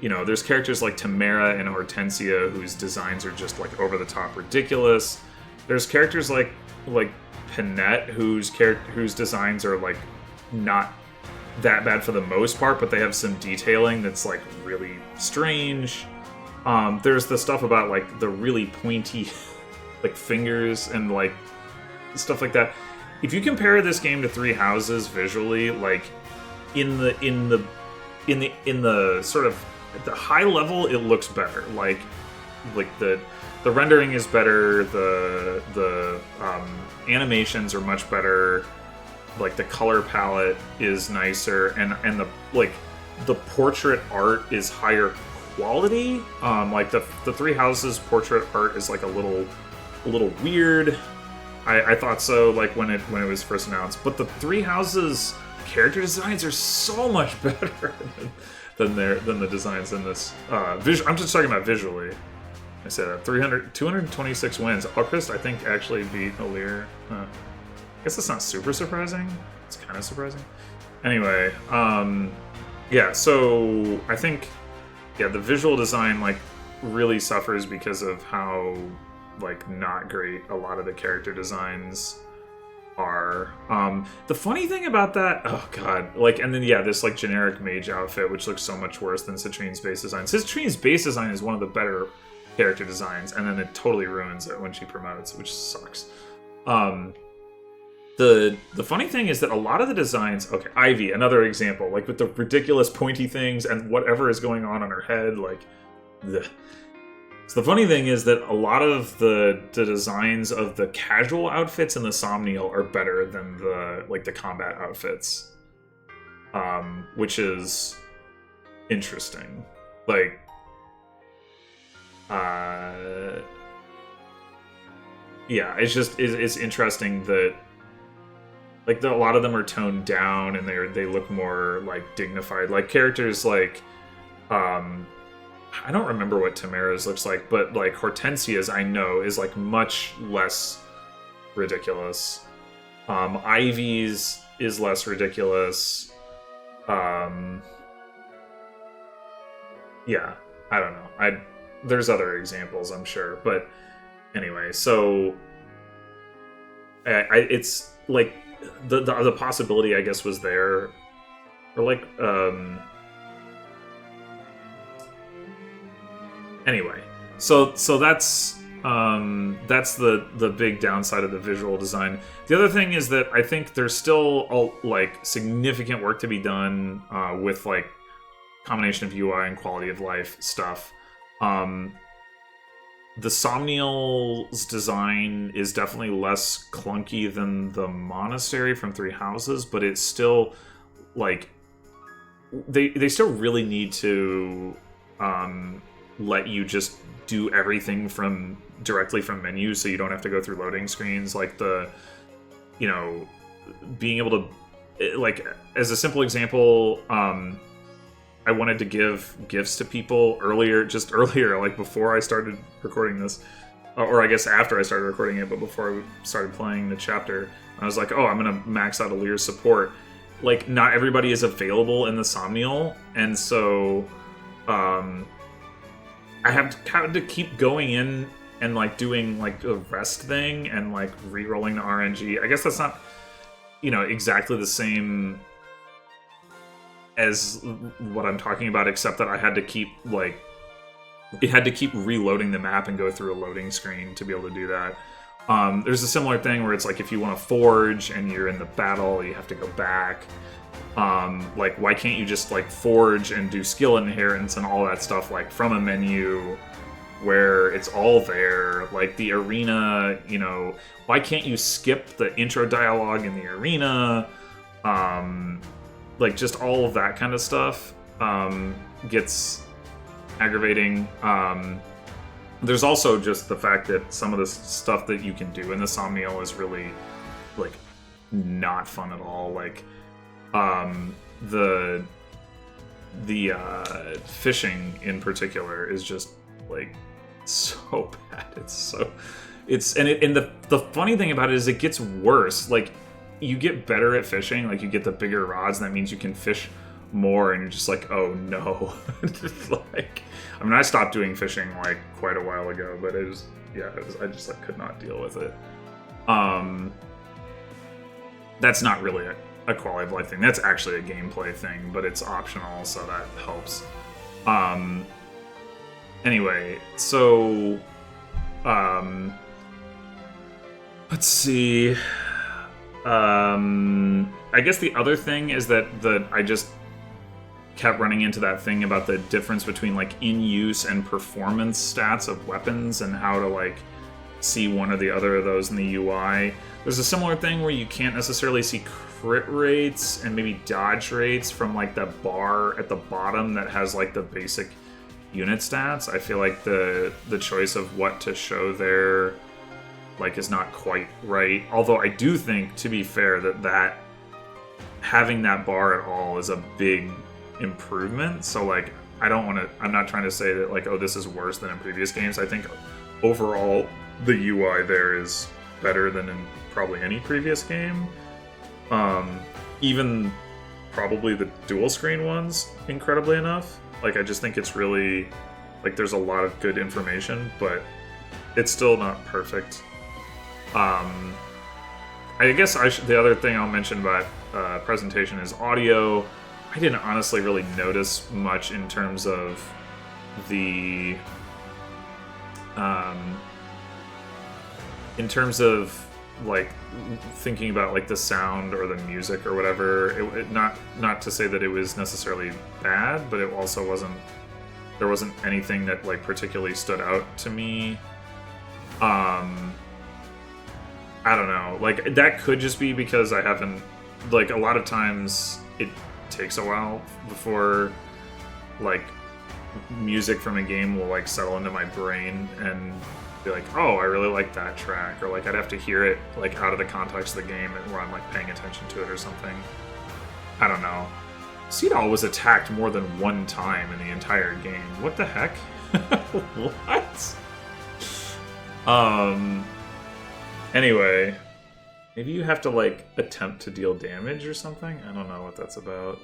you know, there's characters like Tamara and Hortensia whose designs are just like over the top ridiculous. There's characters like Panette whose designs are like not that bad for the most part, but they have some detailing that's like really strange. There's the stuff about like the really pointy like fingers and like stuff like that. If you compare this game to Three Houses visually, like in the sort of at the high level, it looks better. Like the rendering is better. The animations are much better. Like the color palette is nicer, and the portrait art is higher quality. Like the Three Houses portrait art is like a little weird. I thought so, like when it was first announced. But the Three Houses character designs are so much better than the designs in this. I'm just talking about visually. I said 226 wins. Alcryst, I think, actually beat Alear. I guess that's not super surprising. It's kind of surprising. Anyway, yeah. So I think, yeah, the visual design like really suffers because of how like not great a lot of the character designs are. The funny thing about that, oh god, like, and then yeah, this like generic mage outfit which looks so much worse than Citrinne's base design. Citrinne's base design is one of the better character designs, and then it totally ruins it when she promotes, which sucks. The funny thing is that a lot of the designs, okay, Ivy, another example, like with the ridiculous pointy things and whatever is going on her head, like the. So the funny thing is that a lot of the designs of the casual outfits in the Somniel are better than the combat outfits, which is interesting. Like, yeah, it's interesting that like a lot of them are toned down and they look more like dignified. Like characters like I don't remember what Tamara's looks like, but like Hortensia's I know is like much less ridiculous. Ivy's is less ridiculous. Yeah, I don't know. There's other examples, I'm sure, but anyway, so it's like the possibility, I guess, was there, or like anyway, so that's the big downside of the visual design. The other thing is that I think there's still like significant work to be done with like combination of UI and quality of life stuff. The Somniel's design is definitely less clunky than the Monastery from Three Houses, but it's still like they still really need to let you just do everything directly from menus, so you don't have to go through loading screens. Like being able to, like, as a simple example, I wanted to give gifts to people earlier, like before I started recording this, or I guess after I started recording it, but before I started playing the chapter, I was like, oh, I'm gonna max out Alear's support. Like, not everybody is available in the Somniel, and so I have to keep going in and like doing like a rest thing and like re-rolling the RNG. I guess that's not, exactly the same as what I'm talking about, except that I had to keep reloading the map and go through a loading screen to be able to do that. There's a similar thing where it's like if you want to forge and you're in the battle, you have to go back. Like, why can't you just like forge and do skill inheritance and all that stuff like from a menu where it's all there? Like the arena, why can't you skip the intro dialogue in the arena? Like just all of that kind of stuff gets aggravating. There's also just the fact that some of the stuff that you can do in the Somniel is really like not fun at all. Like the fishing in particular is just like so bad. The funny thing about it is it gets worse. Like, you get better at fishing, like you get the bigger rods, and that means you can fish more, and you're just like, oh no. Like, I mean, I stopped doing fishing like quite a while ago, but I just like could not deal with it. That's not really a quality of life thing. That's actually a gameplay thing, but it's optional, so that helps. Anyway, so let's see. I guess the other thing is that I just kept running into that thing about the difference between like in-use and performance stats of weapons and how to like see one or the other of those in the UI. There's a similar thing where you can't necessarily see crit rates and maybe dodge rates from like the bar at the bottom that has like the basic unit stats. I feel like the choice of what to show there like is not quite right. Although I do think, to be fair, that having that bar at all is a big improvement. So like I'm not trying to say that like, oh, this is worse than in previous games. I think overall the UI there is better than in probably any previous game. Even probably the dual screen ones, incredibly enough. Like, I just think it's really, like, there's a lot of good information, but it's still not perfect. I guess the other thing I'll mention about presentation is audio. I didn't honestly really notice much in terms of the like thinking about like the sound or the music or whatever. Not to say that it was necessarily bad, but it also wasn't. There wasn't anything that like particularly stood out to me. I don't know. Like, that could just be because I haven't, like, a lot of times it takes a while before like music from a game will like settle into my brain and be like, oh, I really like that track, or like I'd have to hear it like out of the context of the game where I'm like paying attention to it or something. I don't know. Citrinne was attacked more than one time in the entire game. What the heck? What? Anyway, maybe you have to like attempt to deal damage or something. I don't know what that's about.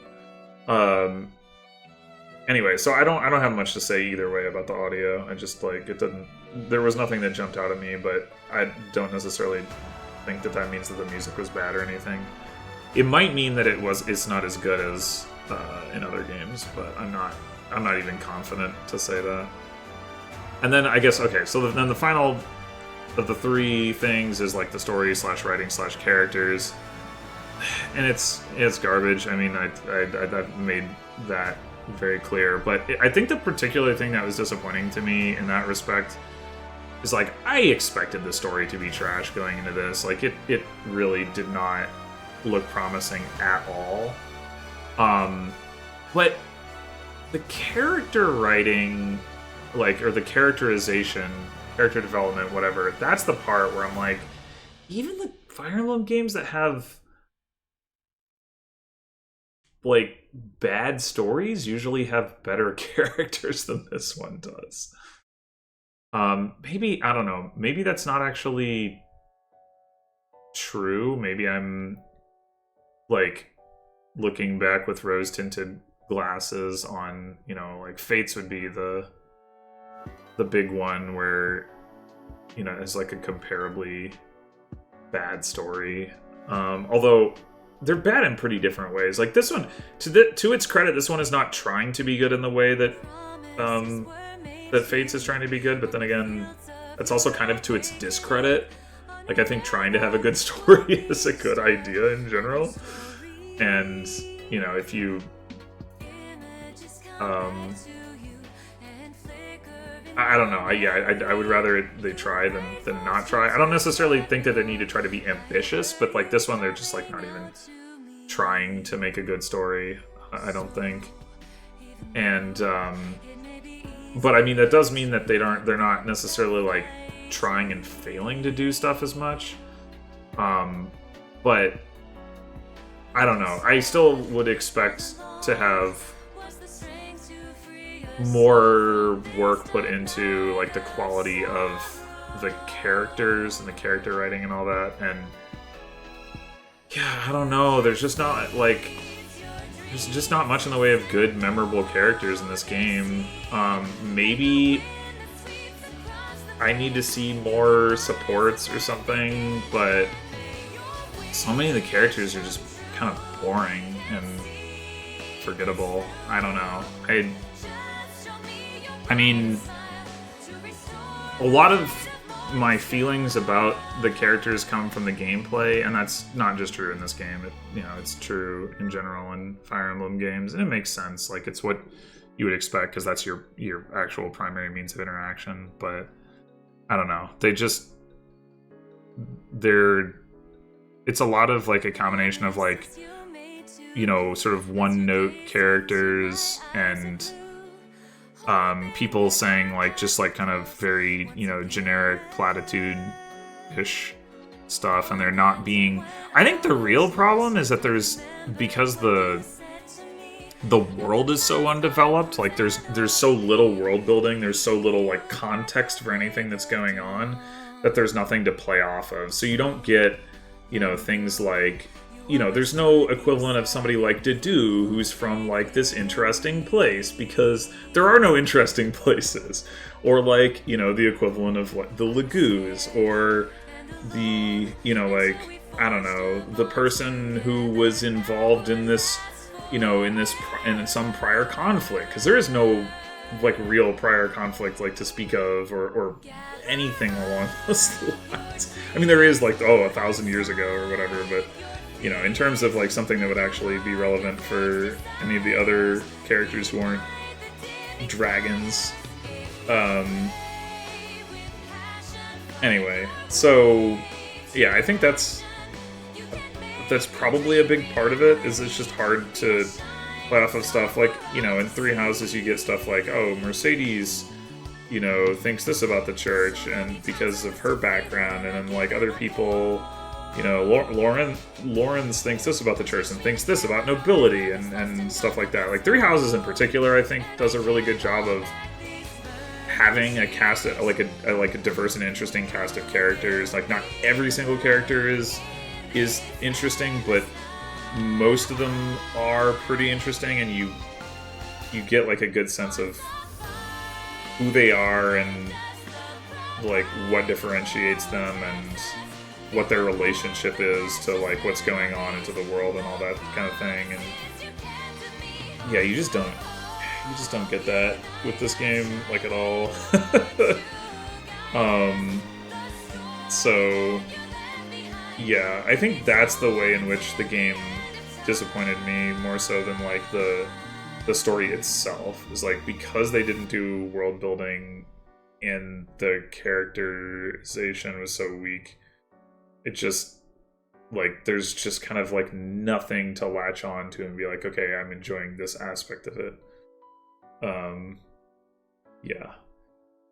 Anyway, so I don't have much to say either way about the audio. I just like it didn't. There was nothing that jumped out at me, but I don't necessarily think that means that the music was bad or anything. It might mean that it's not as good as in other games, but I'm not even confident to say that. And then I guess so then the final of the three things is like the story / writing / characters, and it's garbage. I mean, I've made that very clear, but I think the particular thing that was disappointing to me in that respect is like I expected the story to be trash going into this. Like it really did not look promising at all. But the character writing, like, or the characterization, character development, whatever, that's the part where I'm like, even the Fire Emblem games that have like bad stories usually have better characters than this one does. Maybe, I don't know, maybe that's not actually true. Maybe I'm like looking back with rose-tinted glasses on, you know, like Fates would be the big one where, you know, it's like a comparably bad story. Although they're bad in pretty different ways. Like this one, to its credit, this one is not trying to be good in the way that that Fates is trying to be good, but then again, it's also kind of to its discredit. Like, I think trying to have a good story is a good idea in general. And, you know, if you I don't know. I would rather they try than not try. I don't necessarily think that they need to try to be ambitious, but like this one, they're just like not even trying to make a good story, I don't think. And but I mean, that does mean that they're not necessarily like trying and failing to do stuff as much. But I don't know. I still would expect to have more work put into like the quality of the characters and the character writing and all that. And yeah, I don't know. There's just not like there's just not much in the way of good, memorable characters in this game. Maybe I need to see more supports or something, but so many of the characters are just kind of boring and forgettable. I don't know. I mean, a lot of my feelings about the characters come from the gameplay, and that's not just true in this game. It's true in general in Fire Emblem games, and it makes sense. Like, it's what you would expect because that's your actual primary means of interaction. But I don't know. It's a lot of like a combination of like, sort of one-note characters and people saying like just like kind of very generic platitude-ish stuff, and they're not being. I think the real problem is that because the world is so undeveloped, like there's so little world building, there's so little like context for anything that's going on, that there's nothing to play off of. So you don't get things like, there's no equivalent of somebody like Dedue who's from like this interesting place, because there are no interesting places. Or like, the equivalent of like the Lagoos, or the, like, I don't know, the person who was involved in this, in some prior conflict. Because there is no like real prior conflict like to speak of, or anything along those lines. I mean, there is like, 1,000 years ago or whatever, but in terms of like something that would actually be relevant for any of the other characters who aren't dragons. Anyway, so yeah, I think that's probably a big part of it. Is it's just hard to play off of stuff like, in Three Houses you get stuff like, Mercedes, thinks this about the church, and because of her background, and then like other people, Lawrence thinks this about the church and thinks this about nobility and stuff like that. Like Three Houses in particular, I think does a really good job of having a cast, like a diverse and interesting cast of characters. Like not every single character is interesting, but most of them are pretty interesting, and you get like a good sense of who they are and like what differentiates them and what their relationship is to like what's going on into the world and all that kind of thing. And yeah, you just don't get that with this game like at all. So yeah, I think that's the way in which the game disappointed me more so than like the story itself. Is like, because they didn't do world building and the characterization was so weak, it just like there's just kind of like nothing to latch on to and be like, okay, I'm enjoying this aspect of it. Yeah.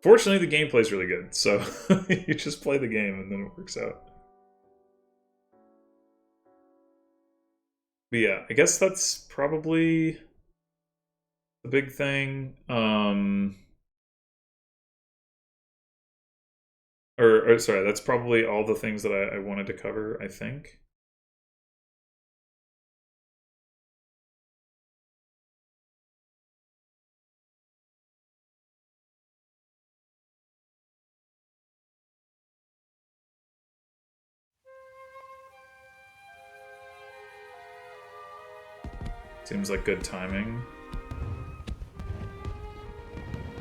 Fortunately, the gameplay's really good, so you just play the game and then it works out. But yeah, I guess that's probably the big thing. Or sorry, that's probably all the things that I wanted to cover, I think. Seems like good timing.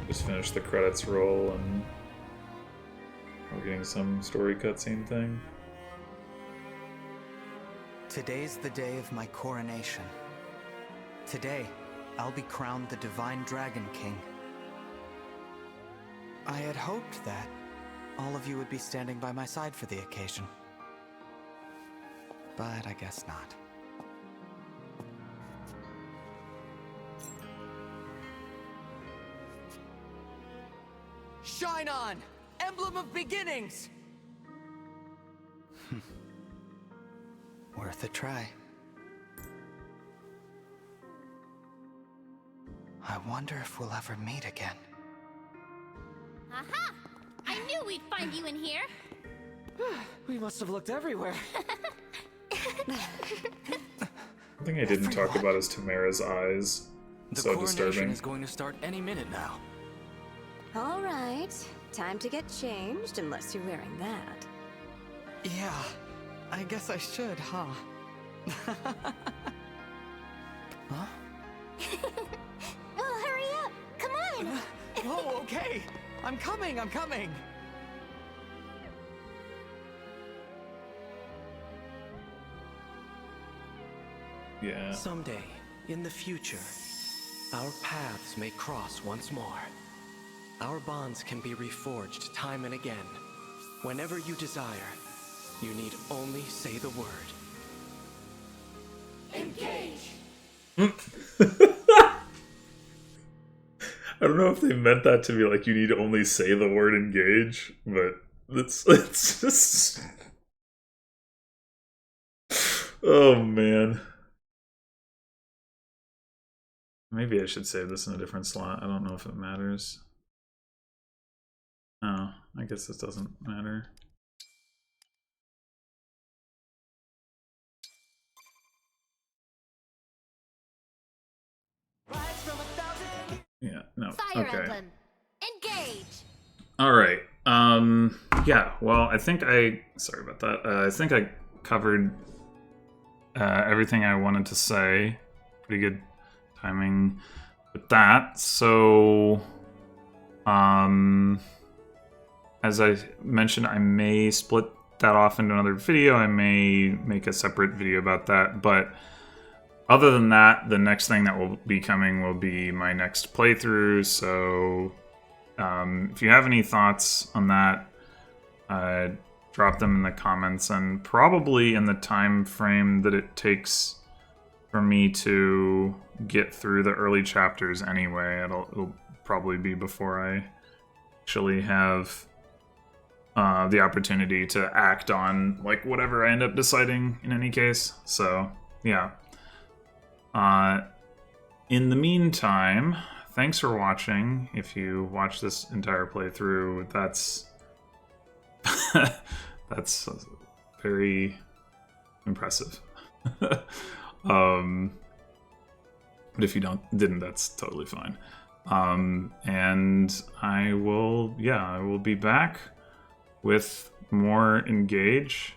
Just finished the credits roll and we're getting some story cutscene thing.
Today's the day of my coronation. Today, I'll be crowned the Divine Dragon King. I had hoped that all of you would be standing by my side for the occasion. But I guess not.
Shine on! Emblem of Beginnings!
Worth a try. I wonder if we'll ever meet again.
Aha! I knew we'd find you in here!
We must have looked everywhere.
thing I didn't talk about is Tamara's eyes.
The
So
coronation
disturbing.
is going to start any minute now.
All right, time to get changed, unless you're wearing that.
Yeah, I guess I should, huh? Huh?
Well, hurry up! Come on!
Oh, okay. I'm coming, I'm coming.
Yeah.
Someday, in the future, our paths may cross once more. Our bonds can be reforged time and again. Whenever you desire, you need only say the word.
Engage!
I don't know if they meant that to be like you need to only say the word engage, but it's just oh man. Maybe I should save this in a different slot. I don't know if it matters. Oh, I guess this doesn't matter. Yeah, no.
Fire
Okay.
Emblem Engage!
Alright. Yeah, well, I think sorry about that. I think I covered everything I wanted to say. Pretty good timing with that. So, as I mentioned, I may split that off into another video. I may make a separate video about that, but other than that, the next thing that will be coming will be my next playthrough, so if you have any thoughts on that, drop them in the comments, and probably in the time frame that it takes for me to get through the early chapters anyway. It'll probably be before I actually have the opportunity to act on like whatever I end up deciding in any case. So yeah. In the meantime, thanks for watching. If you watch this entire playthrough, that's that's very impressive. But if you didn't, that's totally fine. And I will be back with more Engage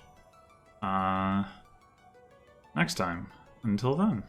next time. Until then.